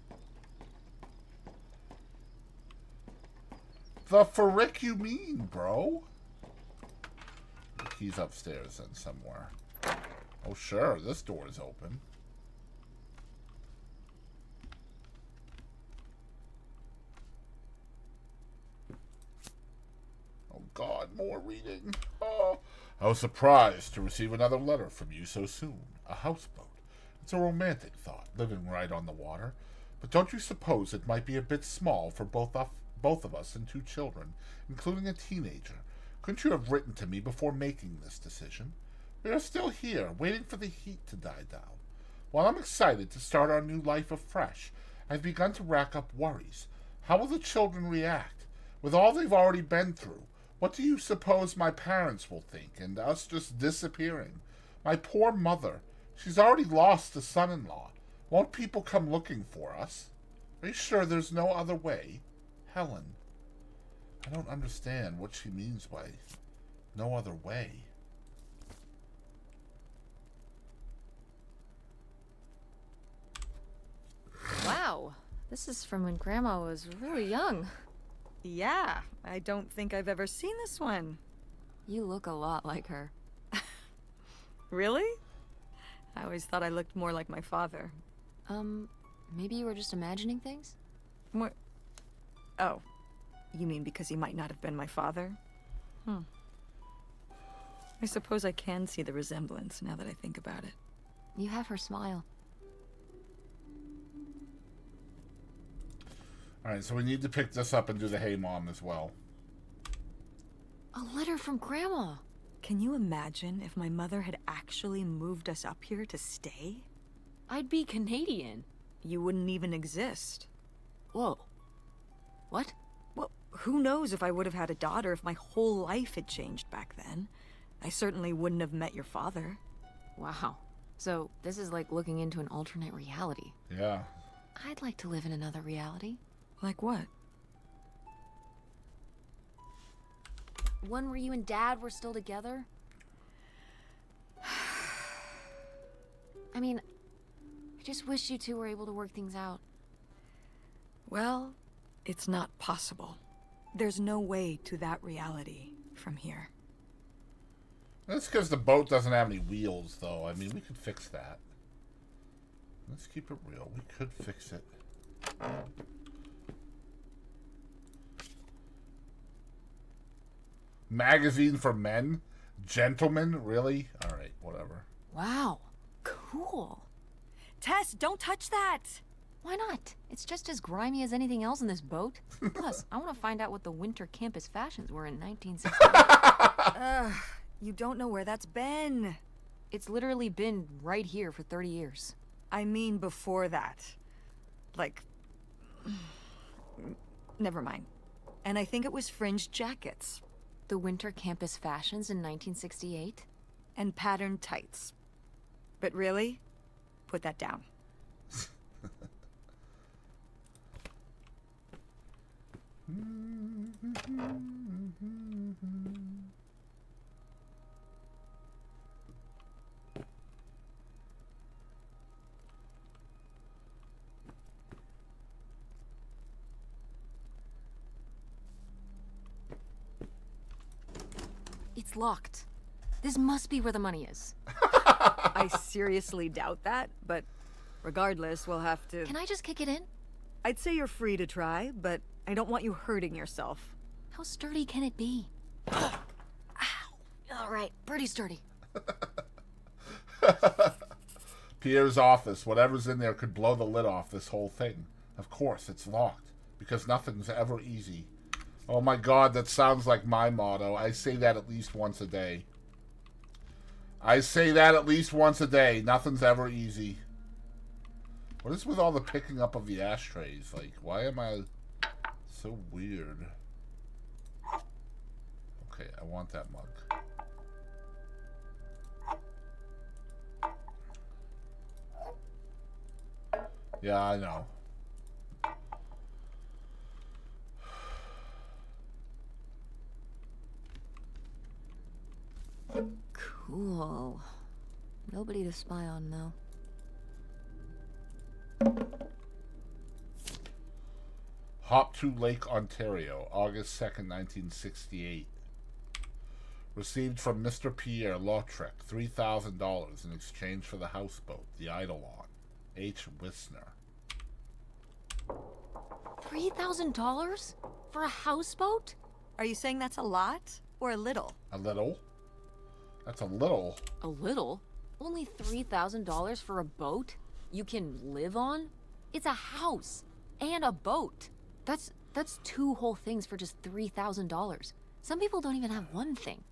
S1: The frick you mean, bro? The key's upstairs then somewhere. Oh sure, this door is open. Oh God, more reading. Oh. I was surprised to receive another letter from you so soon. A houseboat. It's a romantic thought, living right on the water. But don't you suppose it might be a bit small for both of us and 2 children, including a teenager? Couldn't you have written to me before making this decision? We are still here, waiting for the heat to die down. While I'm excited to start our new life afresh, I've begun to rack up worries. How will the children react? With all they've already been through, what do you suppose my parents will think, and us just disappearing? My poor mother. She's already lost a son-in-law. Won't people come looking for us? Are you sure there's no other way? Helen. I don't understand what she means by no other way.
S2: Wow, this is from when Grandma was really young.
S3: Yeah, I don't think I've ever seen this one.
S2: You look a lot like her.
S3: Really? I always thought I looked more like my father.
S2: Maybe you were just imagining things?
S3: What? Oh. You mean because he might not have been my father? I suppose I can see the resemblance now that I think about it.
S2: You have her smile.
S1: Alright, so we need to pick this up and do the Hey Mom as well.
S2: A letter from Grandma.
S3: Can you imagine if my mother had actually moved us up here to stay?
S2: I'd be Canadian.
S3: You wouldn't even exist.
S2: Whoa. What?
S3: Well, who knows if I would have had a daughter if my whole life had changed back then. I certainly wouldn't have met your father.
S2: Wow. So, this is like looking into an alternate reality.
S1: Yeah.
S2: I'd like to live in another reality.
S3: Like what?
S2: One where you and Dad were still together? I mean, I just wish you two were able to work things out.
S3: Well, it's not possible. There's no way to that reality from here.
S1: That's because the boat doesn't have any wheels, though. I mean, we could fix that. Let's keep it real. We could fix it. Magazine for men? Gentlemen? Really? Alright, whatever.
S2: Wow, cool.
S3: Tess, don't touch that!
S2: Why not? It's just as grimy as anything else in this boat. Plus, I want to find out what the winter campus fashions were in 1960.
S3: You don't know where that's been.
S2: It's literally been right here for 30 years.
S3: I mean before that. Like... Never mind. And I think it was fringed jackets.
S2: The winter campus fashions in 1968?
S3: And patterned tights. But really? Put that down.
S2: It's locked. This must be where the money is.
S3: I seriously doubt that, but regardless, we'll have to...
S2: Can I just kick it in?
S3: I'd say you're free to try, but I don't want you hurting yourself.
S2: How sturdy can it be? Ow. All right, pretty sturdy.
S1: Pierre's office. Whatever's in there could blow the lid off this whole thing. Of course, it's locked. Because nothing's ever easy. Oh my god, that sounds like my motto. I say that at least once a day. I say that at least once a day. Nothing's ever easy. What is with all the picking up of the ashtrays? Like, why am I so weird? Okay, I want that mug. Yeah, I know.
S2: Cool. Nobody to spy on, though.
S1: Hop to Lake Ontario, August 2nd, 1968. Received from Mr. Pierre Lautrec $3,000 in exchange for the houseboat, the Eidolon. H. Wisner.
S2: $3,000? For a houseboat?
S3: Are you saying that's a lot or a little?
S1: A little? That's a little.
S2: A little? Only $3,000 for a boat? You can live on? It's a house and a boat. That's two whole things for just $3,000. Some people don't even have one thing.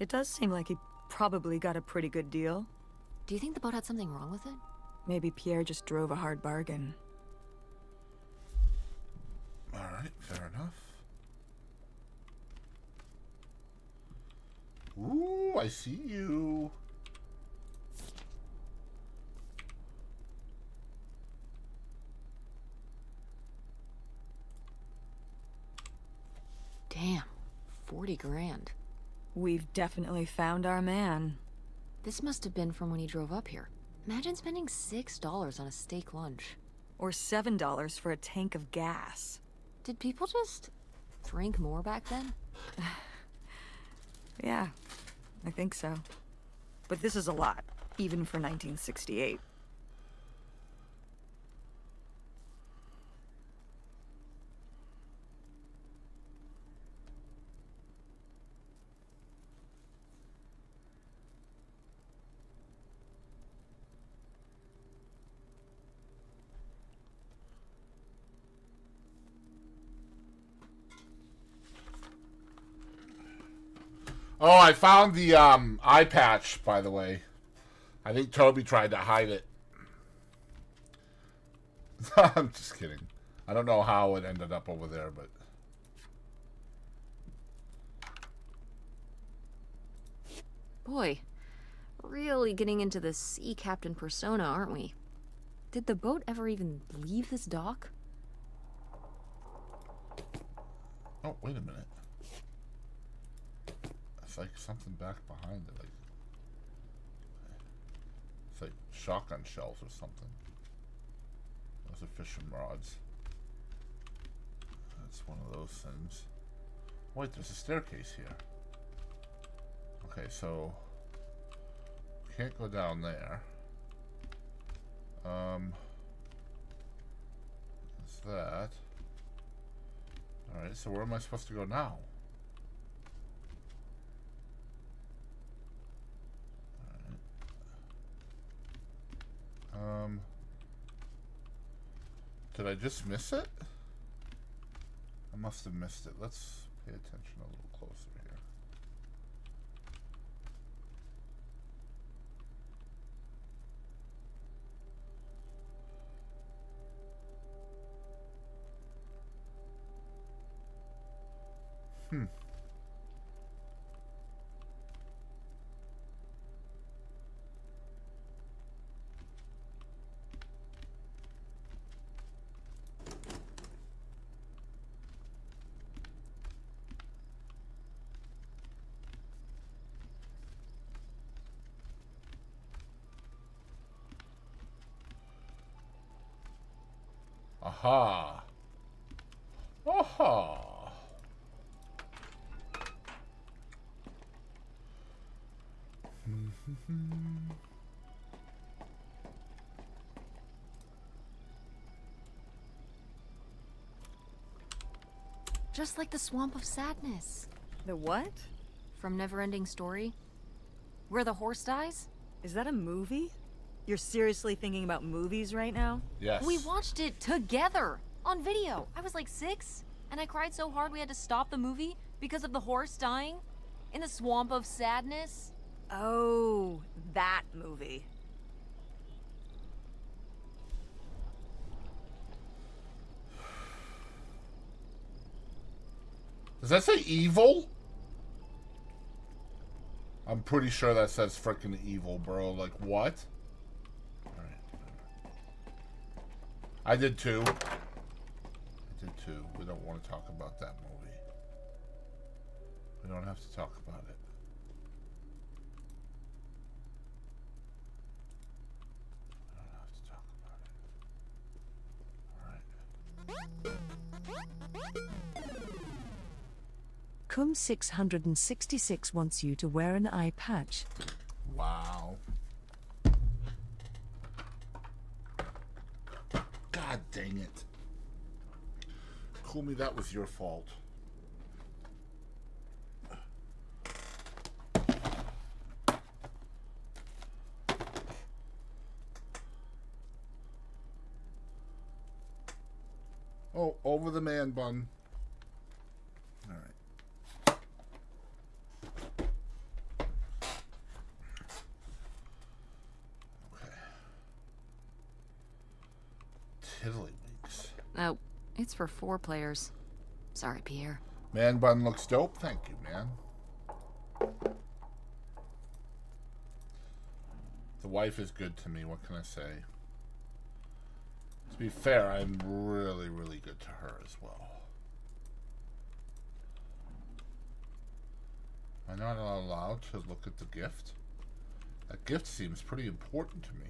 S3: It does seem like he probably got a pretty good deal.
S2: Do you think the boat had something wrong with it?
S3: Maybe Pierre just drove a hard bargain.
S1: Alright, fair enough. Ooh, I see you.
S2: Damn, 40 grand.
S3: We've definitely found our man.
S2: This must have been from when he drove up here. Imagine spending $6 on a steak lunch.
S3: Or $7 for a tank of gas.
S2: Did people just drink more back then?
S3: Yeah, I think so. But this is a lot, even for 1968.
S1: Oh, I found the eye patch, by the way. I think Toby tried to hide it. I'm just kidding. I don't know how it ended up over there, but...
S2: Boy, really getting into the sea captain persona, aren't we? Did the boat ever even leave this dock?
S1: Oh, wait a minute. It's like something back behind it, like... It's like shotgun shells or something. Those are fishing rods. That's one of those things. Wait, there's a staircase here. Okay, so can't go down there. What's that? Alright, so where am I supposed to go now? Alright. Did I just miss it? I must have missed it. Let's pay attention a little closer here. Aha. Aha.
S2: Just like the Swamp of Sadness
S3: The what?
S2: from Neverending Story. Where the horse dies?
S3: Is that a movie? You're seriously thinking about movies right now?
S1: Yes.
S2: We watched it together on video. I was like 6, and I cried so hard we had to stop the movie because of the horse dying in the Swamp of Sadness.
S3: Oh, that movie.
S1: Does that say evil? I'm pretty sure that says frickin' evil, bro. Like, what? Alright. I did too. We don't want to talk about that movie. We don't have to talk about it. We don't have to talk about it. Alright.
S9: Cum666 wants you to wear an eye patch.
S1: Wow. God dang it. Kumi, that was your fault. Oh, over the man bun. All right. Okay. Tiddlywinks.
S2: Oh, it's for 4 players. Sorry, Pierre.
S1: Man bun looks dope. Thank you, man. The wife is good to me. What can I say? To be fair, I'm really, really good to her as well. Am I not allowed to look at the gift? That gift seems pretty important to me.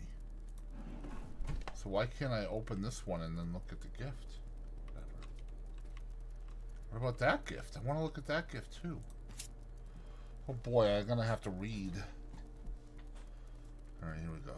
S1: So why can't I open this one and then look at the gift? Whatever. What about that gift? I want to look at that gift too. Oh boy, I'm gonna have to read. Alright, here we go.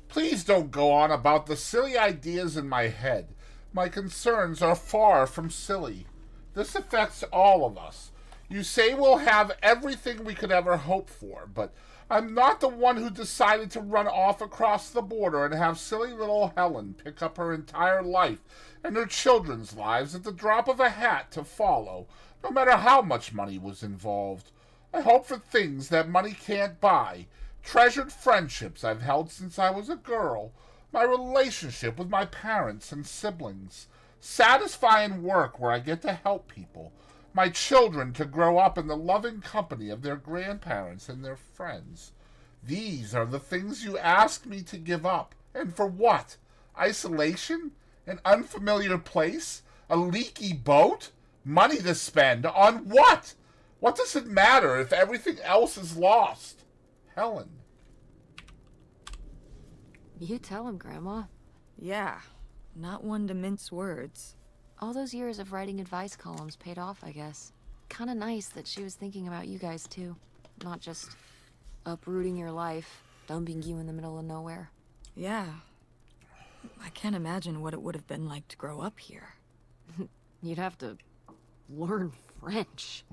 S1: Please don't go on about the silly ideas in my head. My concerns are far from silly. This affects all of us. You say we'll have everything we could ever hope for, but I'm not the one who decided to run off across the border and have silly little Helen pick up her entire life and her children's lives at the drop of a hat to follow, no matter how much money was involved. I hope for things that money can't buy. Treasured friendships I've held since I was a girl. My relationship with my parents and siblings. Satisfying work where I get to help people. My children to grow up in the loving company of their grandparents and their friends. These are the things you ask me to give up. And for what? Isolation? An unfamiliar place? A leaky boat? Money to spend? On what? What does it matter if everything else is lost? Helen.
S2: You tell him, Grandma.
S3: Yeah, not one to mince words.
S2: All those years of writing advice columns paid off, I guess. Kinda nice that she was thinking about you guys, too. Not just uprooting your life, dumping you in the middle of nowhere.
S3: Yeah. I can't imagine what it would have been like to grow up here.
S2: You'd have to learn French.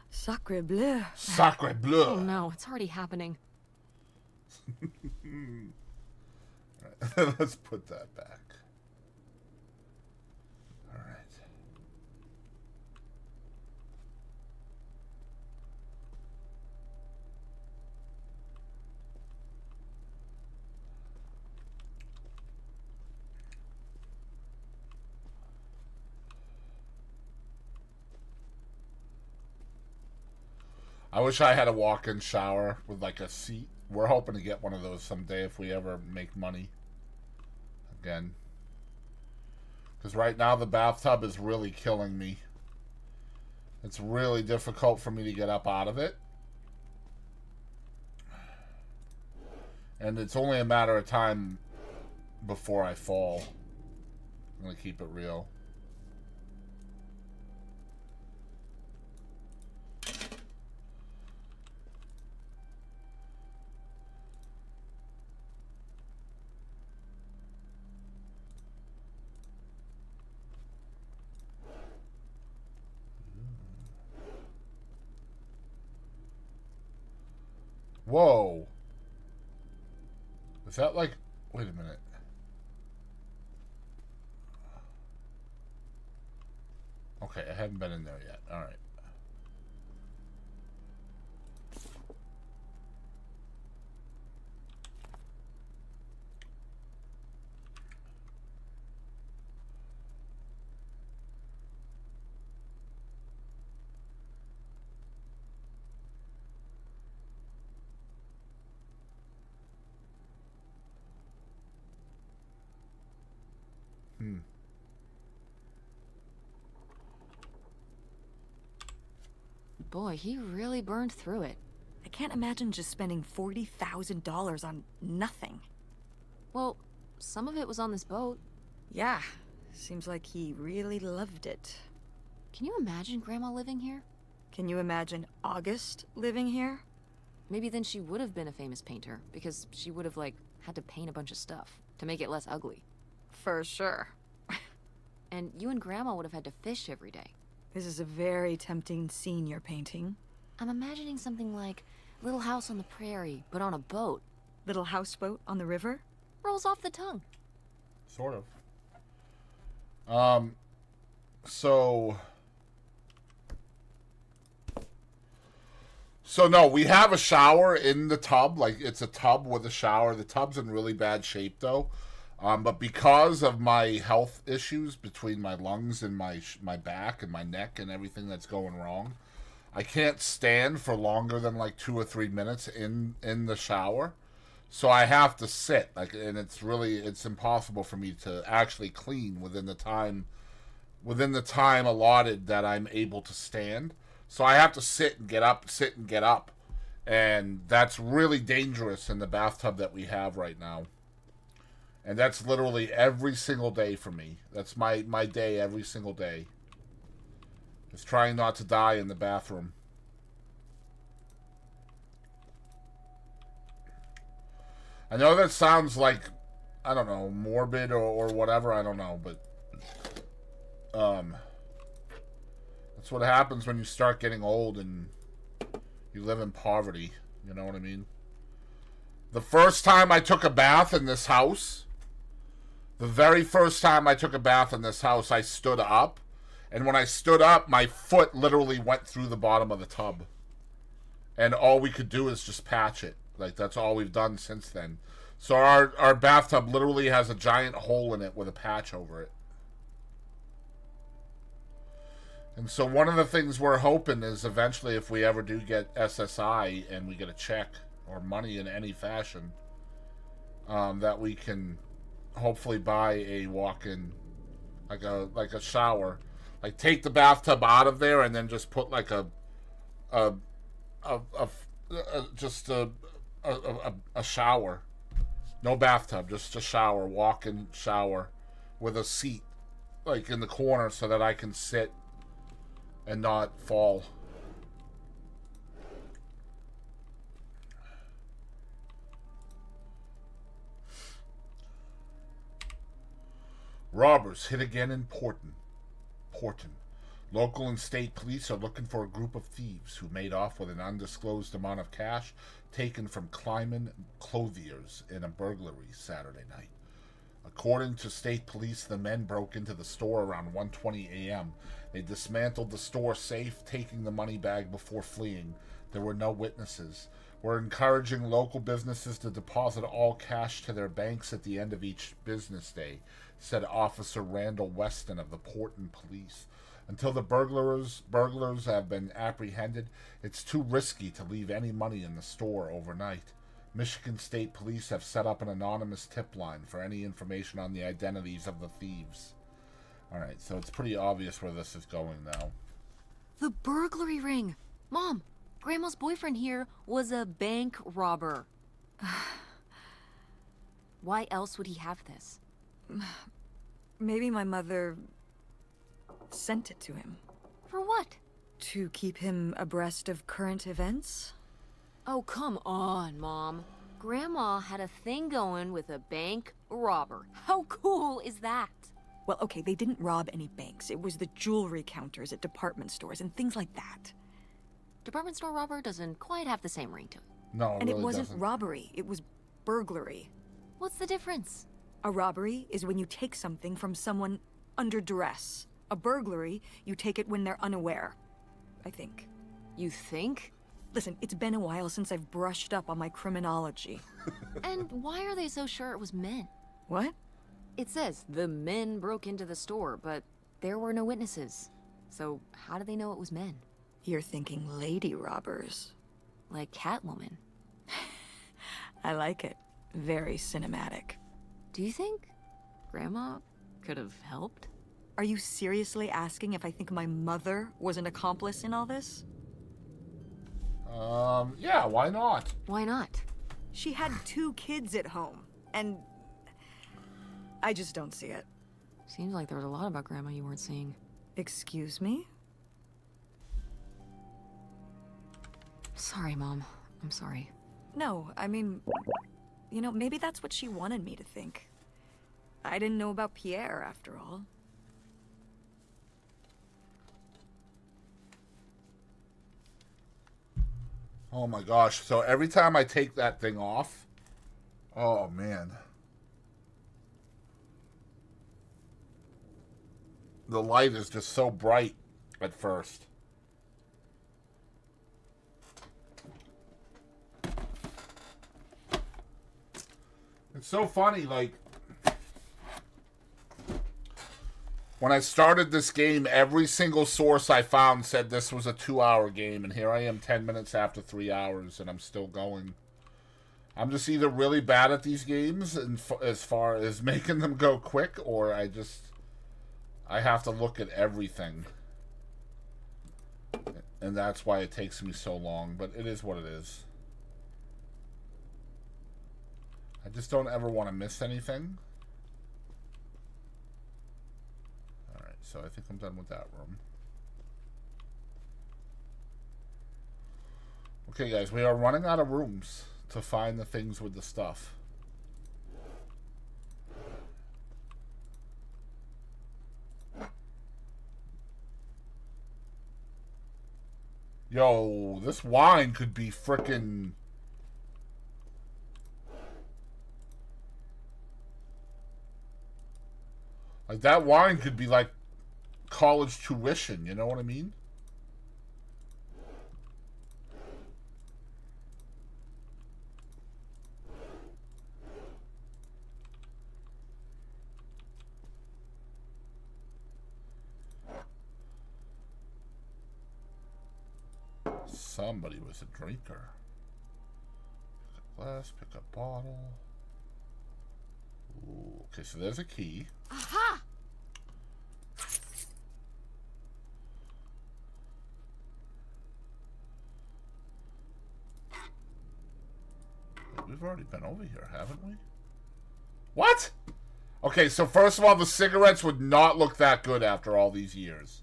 S3: Sacre bleu.
S1: Sacre bleu.
S2: Oh no, it's already happening.
S1: Let's put that back. All right. I wish I had a walk-in shower with like a seat. We're hoping to get one of those someday if we ever make money again. Because right now the bathtub is really killing me. It's really difficult for me to get up out of it. And it's only a matter of time before I fall. I'm going to keep it real. Whoa. Is that like... Wait a minute. Okay, I haven't been in there yet. Alright.
S2: Boy, he really burned through it.
S3: I can't imagine just spending $40,000 on nothing.
S2: Well, some of it was on this boat.
S3: Yeah, seems like he really loved it.
S2: Can you imagine Grandma living here?
S3: Can you imagine August living here?
S2: Maybe then she would have been a famous painter, because she would have, like, had to paint a bunch of stuff to make it less ugly.
S3: For sure.
S2: And you and Grandma would have had to fish every day.
S3: This is a very tempting scene you're painting.
S2: I'm imagining something like Little House on the Prairie, but on a boat.
S3: Little houseboat on the river?
S2: Rolls off the tongue.
S1: Sort of. So no, we have a shower in the tub. Like, it's a tub with a shower. The tub's in really bad shape, though. But because of my health issues between my lungs and my back and my neck and everything that's going wrong, I can't stand for longer than like 2 or 3 minutes in the shower. So I have to sit, and it's impossible for me to actually clean within the time allotted that I'm able to stand. So I have to sit and get up, and that's really dangerous in the bathtub that we have right now. And that's literally every single day for me. That's my day every single day. Is trying not to die in the bathroom. I know that sounds like, I don't know, morbid or whatever, I don't know, but that's what happens when you start getting old and you live in poverty, you know what I mean? The first time I took a bath in this house, the very first time I took a bath in this house, I stood up, and when I stood up, my foot literally went through the bottom of the tub. And all we could do is just patch it. Like, that's all we've done since then. So our bathtub literally has a giant hole in it with a patch over it. And so one of the things we're hoping is eventually, if we ever do get SSI and we get a check or money in any fashion, that we can hopefully buy a walk-in, like a shower, like take the bathtub out of there and then just put like a shower, no bathtub, just a shower, walk-in shower with a seat like in the corner so that I can sit and not fall. Robbers hit again in Porton. Local and state police are looking for a group of thieves who made off with an undisclosed amount of cash taken from Kleiman Clothiers in a burglary Saturday night. According to state police, the men broke into the store around 1:20 a.m. They dismantled the store safe, taking the money bag before fleeing. There were no witnesses. We're encouraging local businesses to deposit all cash to their banks at the end of each business day, said Officer Randall Weston of the Portland Police. Until the burglars have been apprehended, it's too risky to leave any money in the store overnight. Michigan State Police have set up an anonymous tip line for any information on the identities of the thieves. Alright, so it's pretty obvious where this is going now.
S2: The burglary ring! Mom, Grandma's boyfriend here was a bank robber. Why else would he have this?
S3: Maybe my mother sent it to him.
S2: For what?
S3: To keep him abreast of current events?
S2: Oh, come on, Mom. Grandma had a thing going with a bank robber. How cool is that?
S3: Well, okay, they didn't rob any banks. It was the jewelry counters at department stores and things like that.
S2: Department store robber doesn't quite have the same ring to it.
S1: No,
S3: And
S1: really
S3: it wasn't
S1: doesn't.
S3: robbery, it was burglary.
S2: What's the difference?
S3: A robbery is when you take something from someone under duress. A burglary, you take it when they're unaware. I think.
S2: You think?
S3: Listen, it's been a while since I've brushed up on my criminology.
S2: And why are they so sure it was men?
S3: What?
S2: It says the men broke into the store, but there were no witnesses. So how do they know it was men?
S3: You're thinking lady robbers.
S2: Like Catwoman.
S3: I like it. Very cinematic.
S2: Do you think Grandma could have helped?
S3: Are you seriously asking if I think my mother was an accomplice in all this?
S1: Yeah, why not?
S2: Why not?
S3: She had 2 kids at home, and I just don't see it.
S2: Seems like there was a lot about Grandma you weren't seeing.
S3: Excuse me?
S2: Sorry, Mom. I'm sorry.
S3: No, I mean, you know, maybe that's what she wanted me to think. I didn't know about Pierre, after all.
S1: Oh my gosh. So every time I take that thing off, oh man. The light is just so bright at first. It's so funny, like, when I started this game, every single source I found said this was a 2-hour game, and here I am 10 minutes after 3 hours, and I'm still going. I'm just either really bad at these games, and as far as making them go quick, or I have to look at everything. And that's why it takes me so long, but it is what it is. I just don't ever want to miss anything. Alright, so I think I'm done with that room. Okay, guys, we are running out of rooms to find the things with the stuff. Yo, this wine could be frickin'... Like, that wine could be like college tuition, you know what I mean? Somebody was a drinker. Pick a glass, pick a bottle. Ooh, okay, so there's a key.
S2: Aha!
S1: We've already been over here, haven't we? What? Okay. Okay, so first of all, the cigarettes would not look that good after all these years.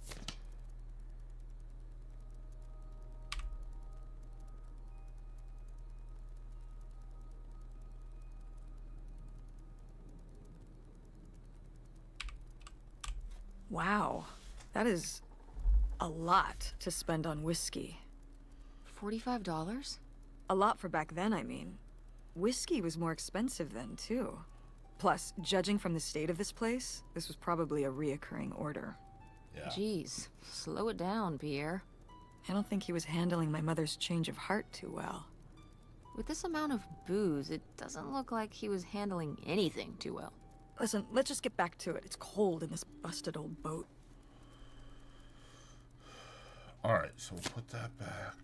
S3: Wow, that is a lot to spend on whiskey.
S2: $45?
S3: A lot for back then, I mean. Whiskey was more expensive then, too. Plus, judging from the state of this place, this was probably a reoccurring order.
S1: Yeah.
S2: Jeez, slow it down, Pierre.
S3: I don't think he was handling my mother's change of heart too well.
S2: With this amount of booze, it doesn't look like he was handling anything too well.
S3: Listen, let's just get back to it. It's cold in this busted old boat.
S1: Alright, so we'll put that back.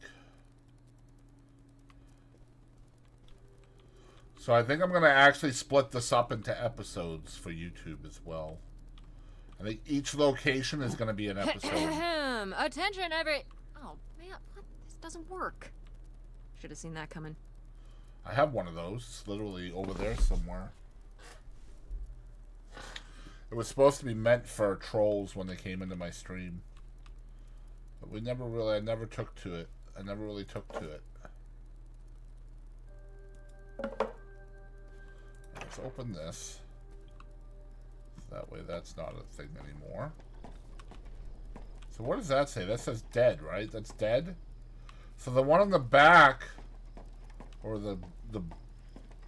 S1: So I think I'm going to actually split this up into episodes for YouTube as well. I think each location is going to be an episode.
S2: Attention, Oh, man, what? This doesn't work. Should have seen that coming.
S1: I have one of those. It's literally over there somewhere. It was supposed to be meant for trolls when they came into my stream. But I never took to it. I never really took to it. Let's open this. That way that's not a thing anymore. So what does that say? That says dead, right? That's dead? So the one on the back, or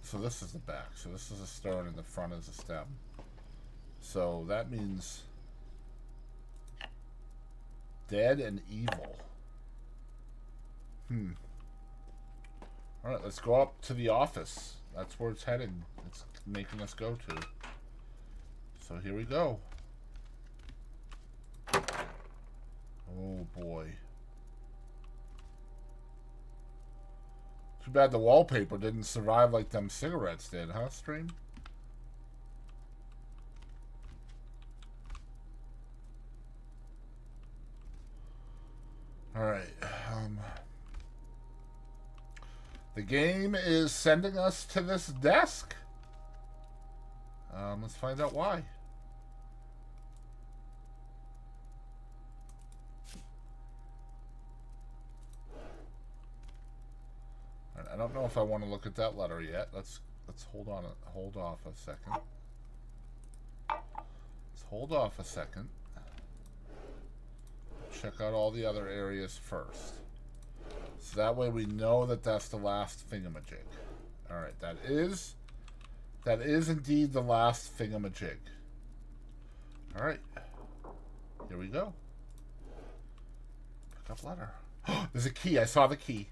S1: so this is the back. So this is a stern and the front is a stem. So that means dead and evil. Alright, let's go up to the office. That's where it's heading. It's making us go to. So here we go. Oh boy. Too bad the wallpaper didn't survive like them cigarettes did, huh, stream? Alright, the game is sending us to this desk. Let's find out why. I don't know if I want to look at that letter yet. Let's hold off a second. Let's hold off a second. Check out all the other areas first. So that way we know that that's the last thingamajig. Alright, that is indeed the last thingamajig. Alright. Here we go. Pick up letter. There's a key. I saw the key.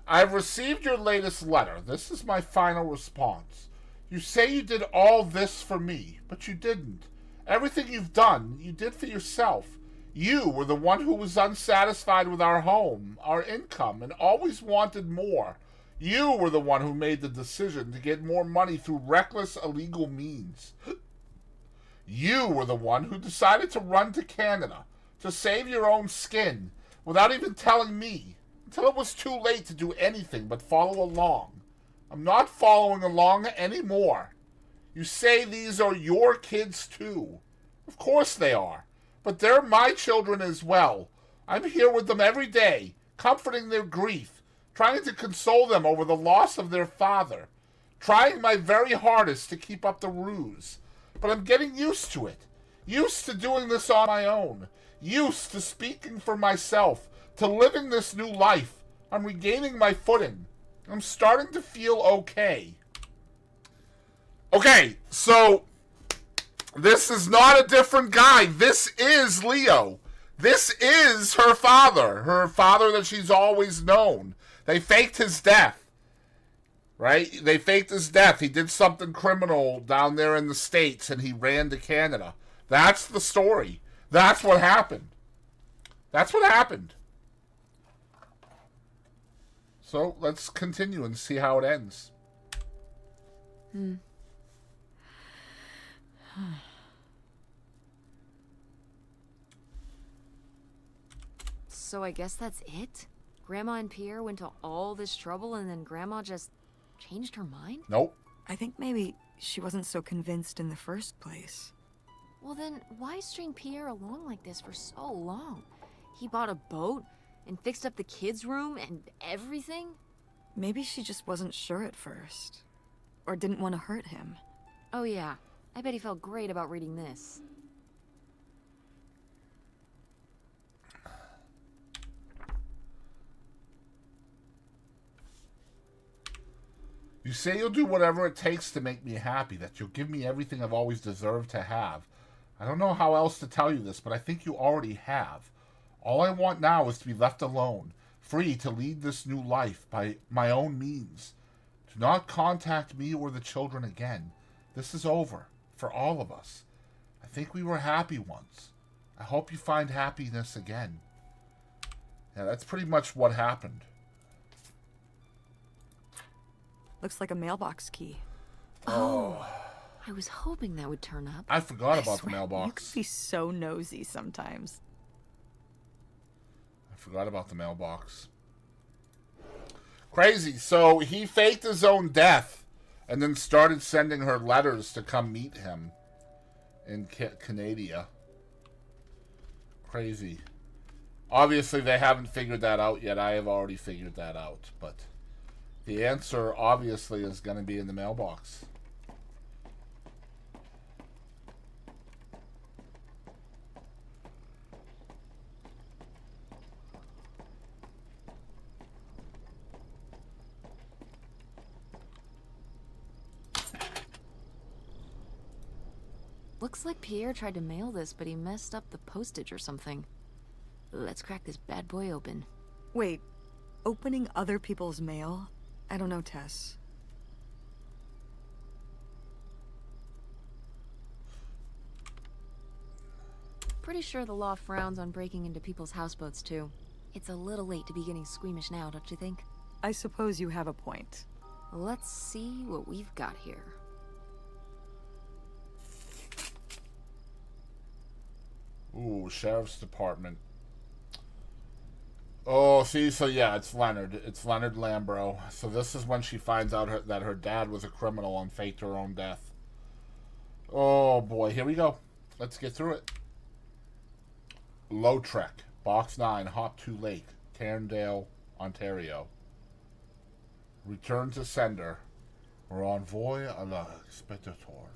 S1: I've received your latest letter. This is my final response. You say you did all this for me, but you didn't. Everything you've done, you did for yourself. You were the one who was unsatisfied with our home, our income, and always wanted more. You were the one who made the decision to get more money through reckless, illegal means. You were the one who decided to run to Canada to save your own skin without even telling me, until it was too late to do anything but follow along. I'm not following along anymore. You say these are your kids too. Of course they are. But they're my children as well. I'm here with them every day, comforting their grief, trying to console them over the loss of their father, trying my very hardest to keep up the ruse. But I'm getting used to it. Used to doing this on my own. Used to speaking for myself, to living this new life. I'm regaining my footing. I'm starting to feel okay. Okay, so this is not a different guy. This is Leo. This is her father that she's always known. They faked his death, right? They faked his death. He did something criminal down there in the States and he ran to Canada. That's the story. That's what happened. So let's continue and see how it ends.
S2: So I guess that's it? Grandma and Pierre went to all this trouble and then Grandma just changed her mind?
S1: Nope.
S3: I think maybe she wasn't so convinced in the first place.
S2: Well then, why string Pierre along like this for so long? He bought a boat and fixed up the kids' room and everything?
S3: Maybe she just wasn't sure at first. Or didn't want to hurt him.
S2: Oh yeah, I bet he felt great about reading this.
S1: You say you'll do whatever it takes to make me happy, that you'll give me everything I've always deserved to have. I don't know how else to tell you this, but I think you already have. All I want now is to be left alone, free to lead this new life by my own means. Do not contact me or the children again. This is over, for all of us. I think we were happy once. I hope you find happiness again. Yeah, that's pretty much what happened.
S3: Looks like a mailbox key.
S2: Oh. I was hoping that would turn up.
S1: I forgot about the
S3: Swear,
S1: mailbox.
S3: You can be so nosy sometimes.
S1: I forgot about the mailbox. Crazy. So he faked his own death and then started sending her letters to come meet him in Canada. Crazy. Obviously, they haven't figured that out yet. I have already figured that out. But the answer, obviously, is going to be in the mailbox.
S2: Looks like Pierre tried to mail this, but he messed up the postage or something. Let's crack this bad boy open.
S3: Wait, opening other people's mail? I don't know, Tess.
S2: Pretty sure the law frowns on breaking into people's houseboats, too. It's a little late to be getting squeamish now, don't you think?
S3: I suppose you have a point.
S2: Let's see what we've got here.
S1: Ooh, Sheriff's Department. Oh, see, so yeah, it's Leonard. It's Leonard Lambro. So this is when she finds out that her dad was a criminal and faked her own death. Oh, boy. Here we go. Let's get through it. Lautrec, Box 9, Hop 2 Lake, Cairndale, Ontario. Return to sender. Renvoi à la spectator.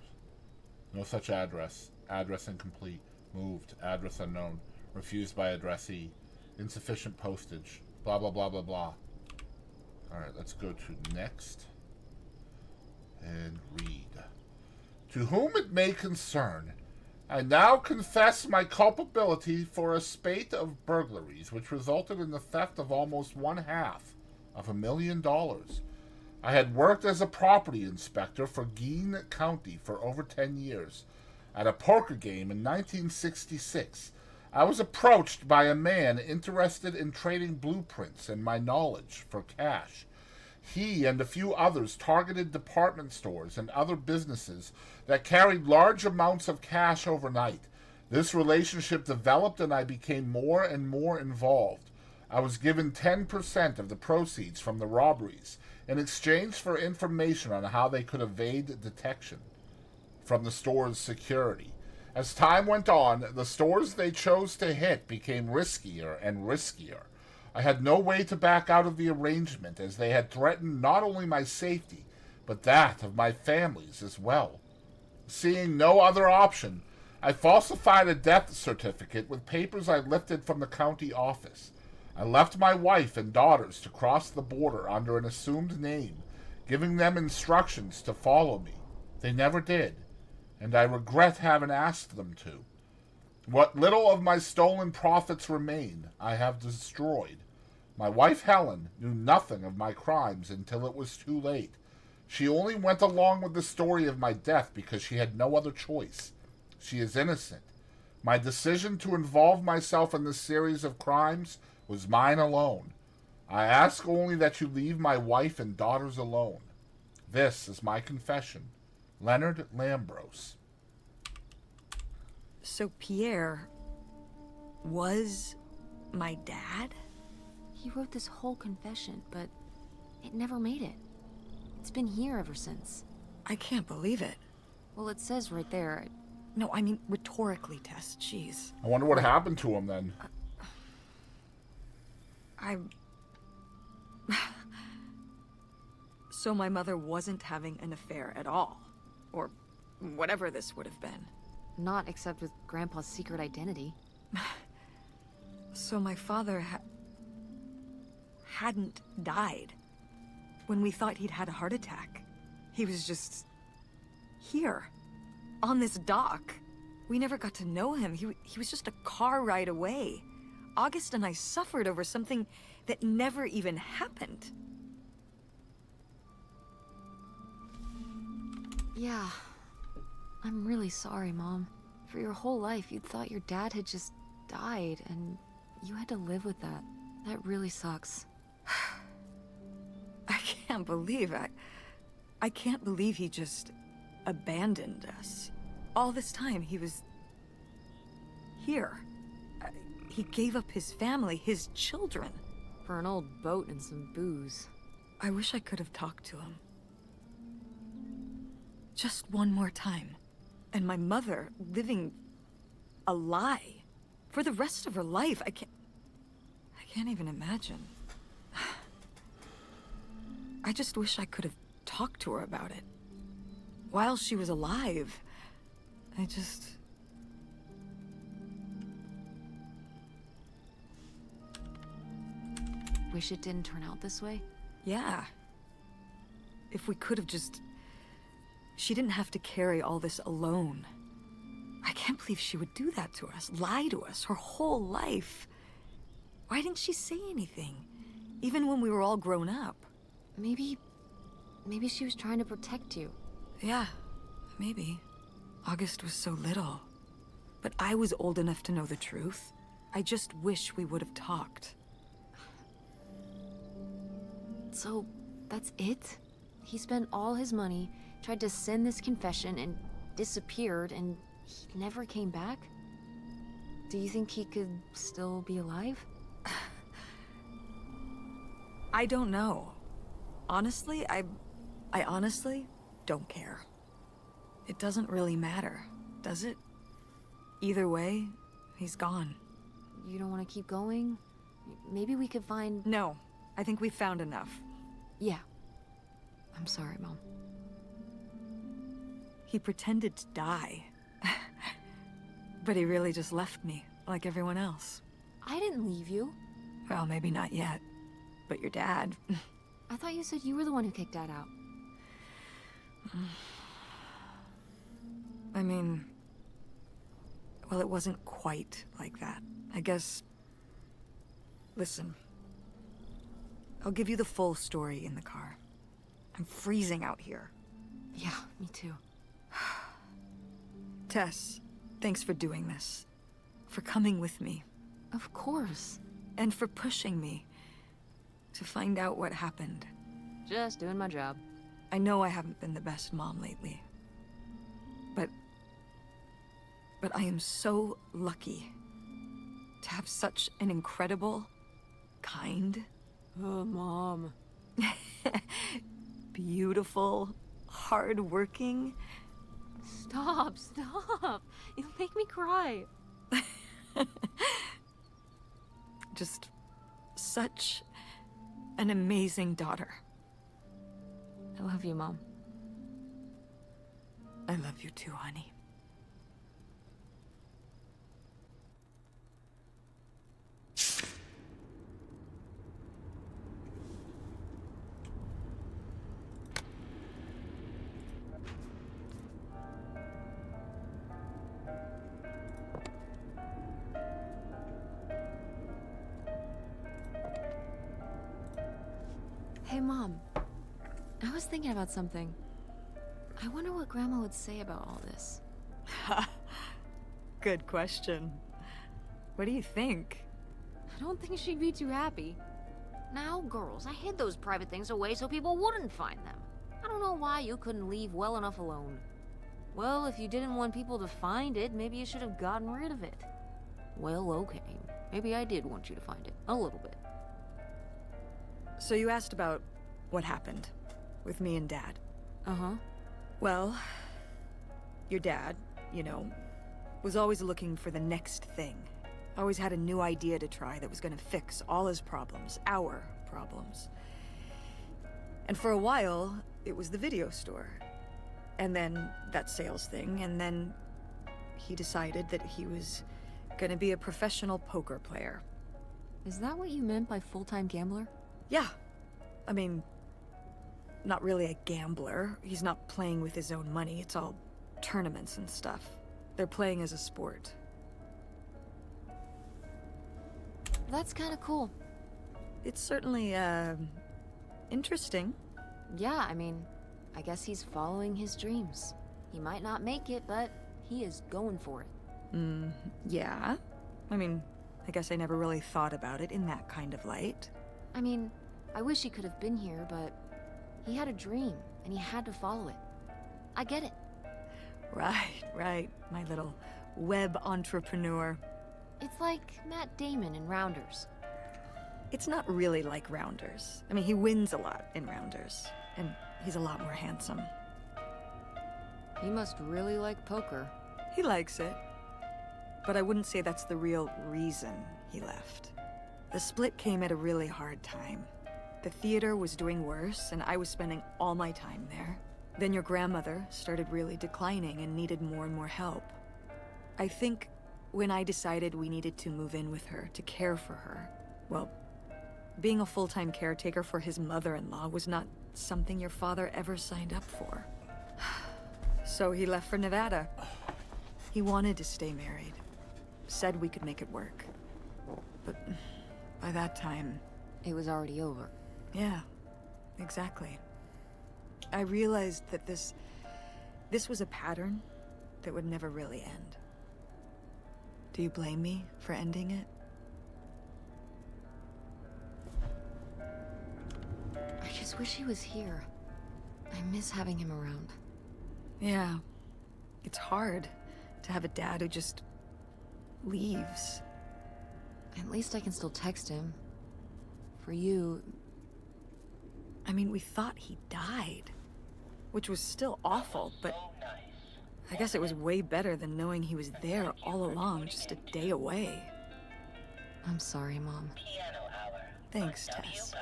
S1: No such address. Address incomplete. Moved. Address unknown. Refused by addressee. Insufficient postage. Blah, blah, blah, blah, blah. Alright, let's go to next. And read. To whom it may concern, I now confess my culpability for a spate of burglaries which resulted in the theft of almost $500,000. I had worked as a property inspector for Gein County for over 10 years. At a poker game in 1966, I was approached by a man interested in trading blueprints and my knowledge for cash. He and a few others targeted department stores and other businesses that carried large amounts of cash overnight. This relationship developed and I became more and more involved. I was given 10% of the proceeds from the robberies in exchange for information on how they could evade detection from the store's security. As time went on, the stores they chose to hit became riskier and riskier. I had no way to back out of the arrangement, as they had threatened not only my safety, but that of my family's as well. Seeing no other option, I falsified a death certificate with papers I lifted from the county office. I left my wife and daughters to cross the border under an assumed name, giving them instructions to follow me. They never did, and I regret having asked them to. What little of my stolen profits remain, I have destroyed. My wife Helen knew nothing of my crimes until it was too late. She only went along with the story of my death because she had no other choice. She is innocent. My decision to involve myself in this series of crimes was mine alone. I ask only that you leave my wife and daughters alone. This is my confession. Leonard Lambros.
S3: So Pierre was my dad?
S2: He wrote this whole confession, but it never made it. It's been here ever since.
S3: I can't believe it.
S2: Well, it says right there.
S3: No, I mean rhetorically, Tess. Jeez.
S1: I wonder what happened to him then.
S3: So my mother wasn't having an affair at all. Or whatever this would have been.
S2: Not except with Grandpa's secret identity.
S3: So my father hadn't died. When we thought he'd had a heart attack, he was just here, on this dock. We never got to know him. He was just a car ride away. August and I suffered over something that never even happened.
S2: Yeah. I'm really sorry, Mom. For your whole life, you thought your dad had just died, and you had to live with that. That really sucks.
S3: I can't believe I can't believe he just abandoned us. All this time, he was here. He gave up his family, his children.
S2: For an old boat and some booze.
S3: I wish I could have talked to him. Just one more time. And my mother living a lie for the rest of her life. I can't even imagine. I just wish I could have talked to her about it. While she was alive.
S2: Wish it didn't turn out this way?
S3: Yeah. If we could have just... She didn't have to carry all this alone. I can't believe she would do that to us, lie to us, her whole life. Why didn't she say anything? Even when we were all grown up.
S2: Maybe she was trying to protect you.
S3: Yeah, maybe. August was so little. But I was old enough to know the truth. I just wish we would have talked.
S2: So, that's it? He spent all his money, tried to send this confession, and disappeared, and he never came back? Do you think he could still be alive?
S3: I don't know. Honestly, I honestly don't care. It doesn't really matter, does it? Either way, he's gone.
S2: You don't want to keep going? Maybe we could find...
S3: No, I think we found enough.
S2: Yeah. I'm sorry, Mom.
S3: He pretended to die. But he really just left me, like everyone else.
S2: I didn't leave you.
S3: Well, maybe not yet. But your dad...
S2: I thought you said you were the one who kicked Dad out.
S3: I mean... Well, it wasn't quite like that. I guess... Listen. I'll give you the full story in the car. I'm freezing out here.
S2: Yeah, me too.
S3: Tess, thanks for doing this. For coming with me.
S2: Of course.
S3: And for pushing me to find out what happened.
S2: Just doing my job.
S3: I know I haven't been the best mom lately. But I am so lucky to have such an incredible, kind...
S2: Oh, Mom.
S3: beautiful, hard-working...
S2: Stop. You'll make me cry.
S3: Just such an amazing daughter.
S2: I love you, Mom.
S3: I love you too, honey.
S2: Hey, Mom. I was thinking about something. I wonder what Grandma would say about all this.
S3: Good question. What do you think?
S2: I don't think she'd be too happy. Now, girls, I hid those private things away so people wouldn't find them. I don't know why you couldn't leave well enough alone. Well, if you didn't want people to find it, maybe you should have gotten rid of it. Well, okay. Maybe I did want you to find it. A little bit.
S3: So you asked about what happened with me and Dad.
S2: Uh-huh.
S3: Well, your dad, you know, was always looking for the next thing. Always had a new idea to try that was gonna fix all his problems, our problems. And for a while, it was the video store. And then that sales thing, and then he decided that he was gonna be a professional poker player.
S2: Is that what you meant by full-time gambler?
S3: Yeah. I mean, not really a gambler. He's not playing with his own money. It's all tournaments and stuff. They're playing as a sport.
S2: That's kind of cool.
S3: It's certainly, interesting.
S2: Yeah, I mean, I guess he's following his dreams. He might not make it, but he is going for it.
S3: Yeah. I mean, I guess I never really thought about it in that kind of light.
S2: I mean, I wish he could have been here, but he had a dream, and he had to follow it. I get it.
S3: Right, my little web entrepreneur.
S2: It's like Matt Damon in Rounders.
S3: It's not really like Rounders. I mean, he wins a lot in Rounders, and he's a lot more handsome.
S2: He must really like poker.
S3: He likes it. But I wouldn't say that's the real reason he left. The split came at a really hard time. The theater was doing worse, and I was spending all my time there. Then your grandmother started really declining and needed more and more help. I think when I decided we needed to move in with her to care for her, well, being a full-time caretaker for his mother-in-law was not something your father ever signed up for. So he left for Nevada. He wanted to stay married. Said we could make it work. But by that time...
S2: It was already over.
S3: Yeah, exactly. I realized that this was a pattern that would never really end. Do you blame me for ending it?
S2: I just wish he was here. I miss having him around.
S3: Yeah. It's hard to have a dad who just leaves.
S2: At least I can still text him. For you...
S3: I mean, we thought he died. Which was still awful, but... I guess it was way better than knowing he was there all along, just a day away.
S2: I'm sorry, Mom.
S3: Thanks, Tess.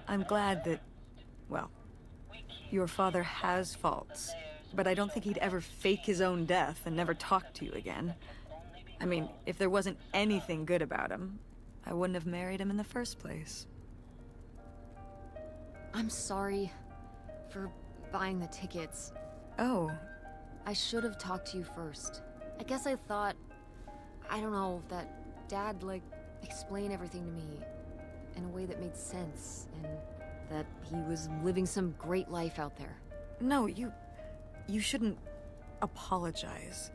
S3: I'm glad that... well, your father has faults, but I don't think he'd ever fake his own death and never talk to you again. I mean, if there wasn't anything good about him, I wouldn't have married him in the first place.
S2: I'm sorry for buying the tickets.
S3: Oh.
S2: I should have talked to you first. I guess I thought, I don't know, that Dad, like, explained everything to me in a way that made sense, and that he was living some great life out there.
S3: No, you shouldn't apologize.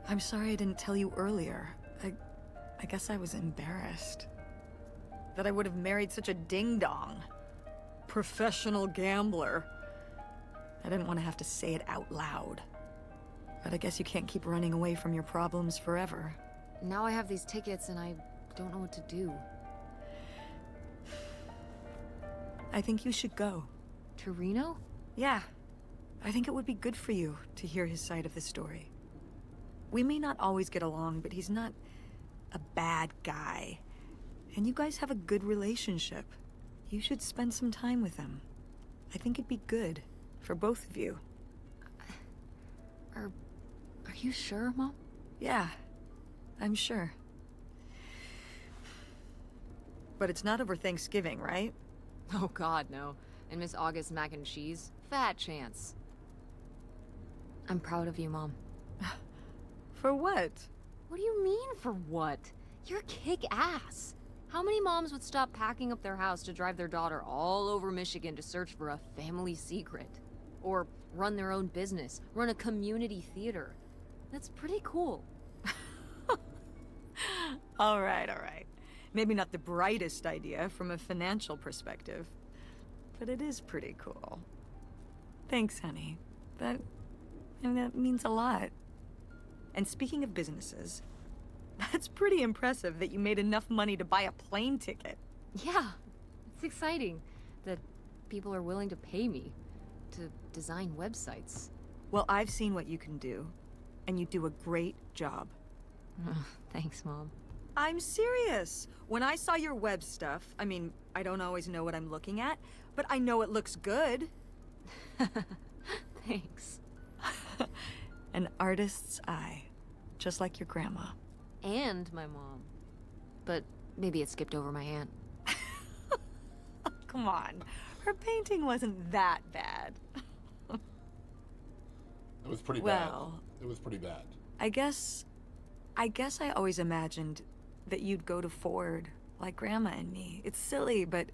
S3: I'm sorry I didn't tell you earlier. I guess I was embarrassed. That I would have married such a ding-dong. Professional gambler. I didn't want to have to say it out loud. But I guess you can't keep running away from your problems forever.
S2: Now I have these tickets and I don't know what to do.
S3: I think you should go.
S2: To Reno?
S3: Yeah. I think it would be good for you to hear his side of the story. We may not always get along, but he's not a bad guy. And you guys have a good relationship. You should spend some time with him. I think it'd be good for both of you.
S2: Are you sure, Mom?
S3: Yeah, I'm sure. But it's not over Thanksgiving, right?
S2: Oh God, no. And Miss August mac and cheese? Fat chance. I'm proud of you, Mom.
S3: For what?
S2: What do you mean, for what? You're kick-ass. How many moms would stop packing up their house to drive their daughter all over Michigan to search for a family secret? Or run their own business, run a community theater? That's pretty cool.
S3: All right. Maybe not the brightest idea from a financial perspective, but it is pretty cool. Thanks, honey. That means a lot. And speaking of businesses, that's pretty impressive that you made enough money to buy a plane ticket.
S2: Yeah, it's exciting that people are willing to pay me to design websites.
S3: Well, I've seen what you can do, and you do a great job.
S2: Thanks, Mom.
S3: I'm serious. When I saw your web stuff, I mean, I don't always know what I'm looking at, but I know it looks good.
S2: Thanks.
S3: An artist's eye, just like your grandma.
S2: And my mom. But maybe it skipped over my aunt.
S3: Come on, her painting wasn't that bad.
S1: It was pretty
S3: Well,
S1: bad. It was pretty bad.
S3: I guess I always imagined that you'd go to Ford, like Grandma and me. It's silly, but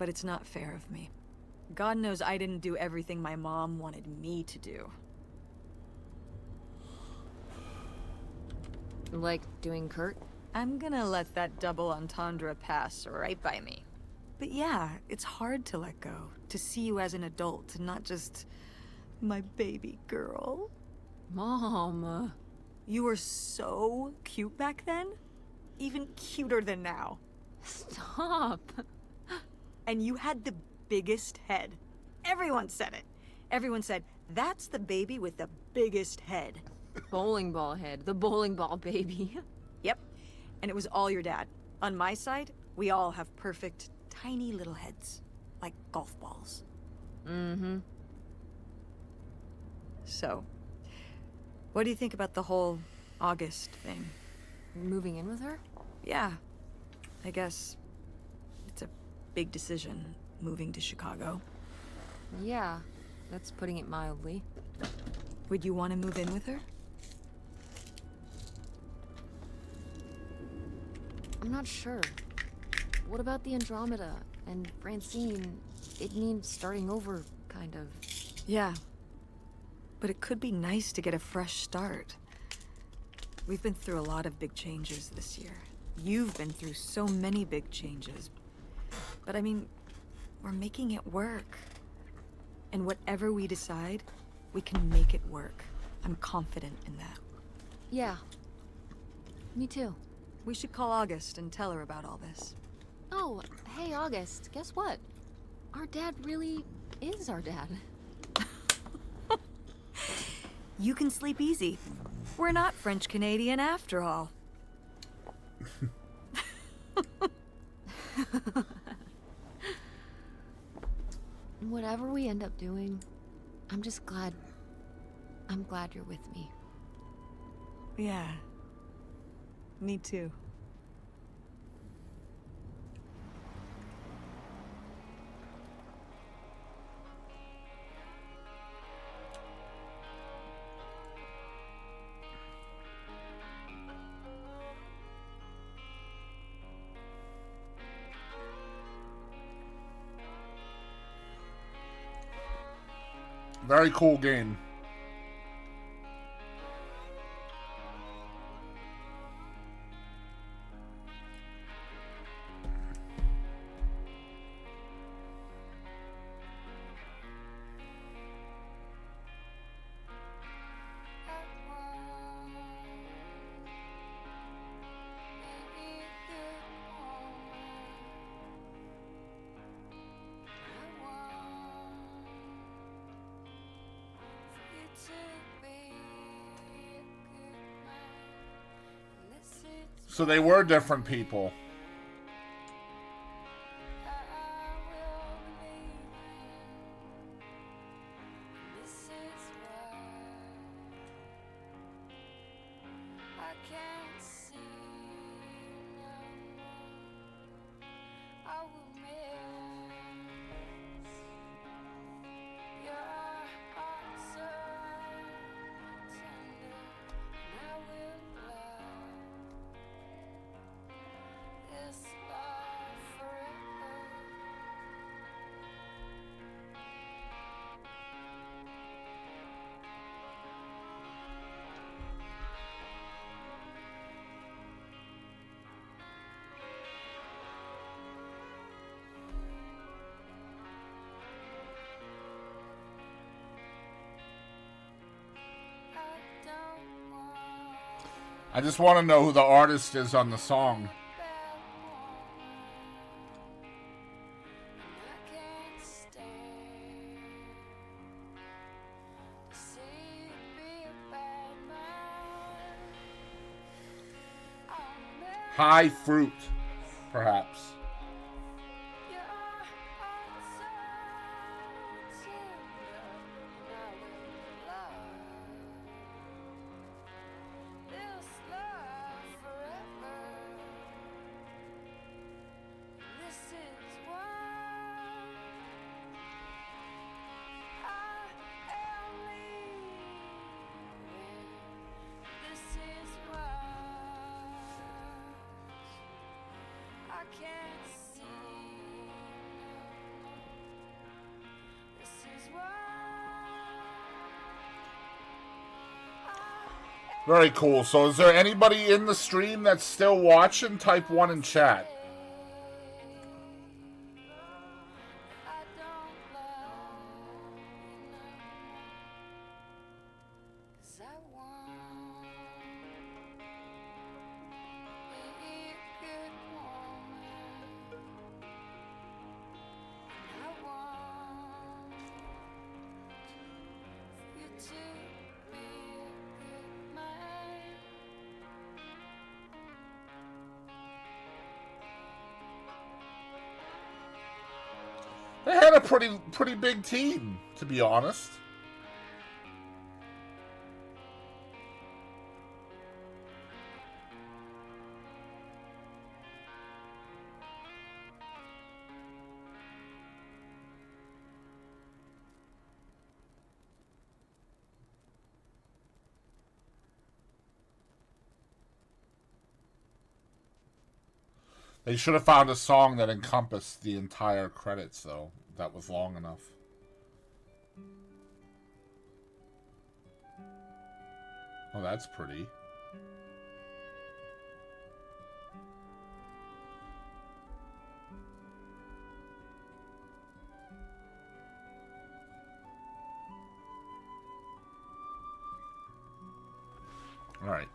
S3: it's not fair of me. God knows I didn't do everything my mom wanted me to do.
S2: Like doing Kurt?
S3: I'm gonna let that double entendre pass right by me. But yeah, it's hard to let go, to see you as an adult, and not just my baby girl.
S2: Mom.
S3: You were so cute back then. Even cuter than now.
S2: Stop.
S3: And you had the biggest head. Everyone said it. Everyone said, that's the baby with the biggest head.
S2: Bowling ball head. The bowling ball baby.
S3: Yep. And it was all your dad. On my side, we all have perfect, tiny little heads. Like golf balls.
S2: Mm-hmm.
S3: So, what do you think about the whole August thing?
S2: Moving in with her?
S3: Yeah. I guess it's a big decision, moving to Chicago.
S2: Yeah, that's putting it mildly.
S3: Would you want to move in with her?
S2: I'm not sure. What about the Andromeda and Francine? It means starting over, kind of.
S3: Yeah. But it could be nice to get a fresh start. We've been through a lot of big changes this year. You've been through so many big changes. But I mean, we're making it work. And whatever we decide, we can make it work. I'm confident in that.
S2: Yeah. Me too.
S3: We should call August and tell her about all this.
S2: Oh, hey, August. Guess what? Our dad really is our dad.
S3: You can sleep easy. We're not French Canadian after all.
S2: Whatever we end up doing, I'm just glad. I'm glad you're with me.
S3: Yeah. Me too.
S1: Very cool game. So they were different people. I just want to know who the artist is on the song. High fruit, perhaps. Very cool. So is there anybody in the stream that's still watching? Type 1 in chat. They had a pretty big team, to be honest. They should have found a song that encompassed the entire credits, though. That was long enough. Oh, that's pretty. All right.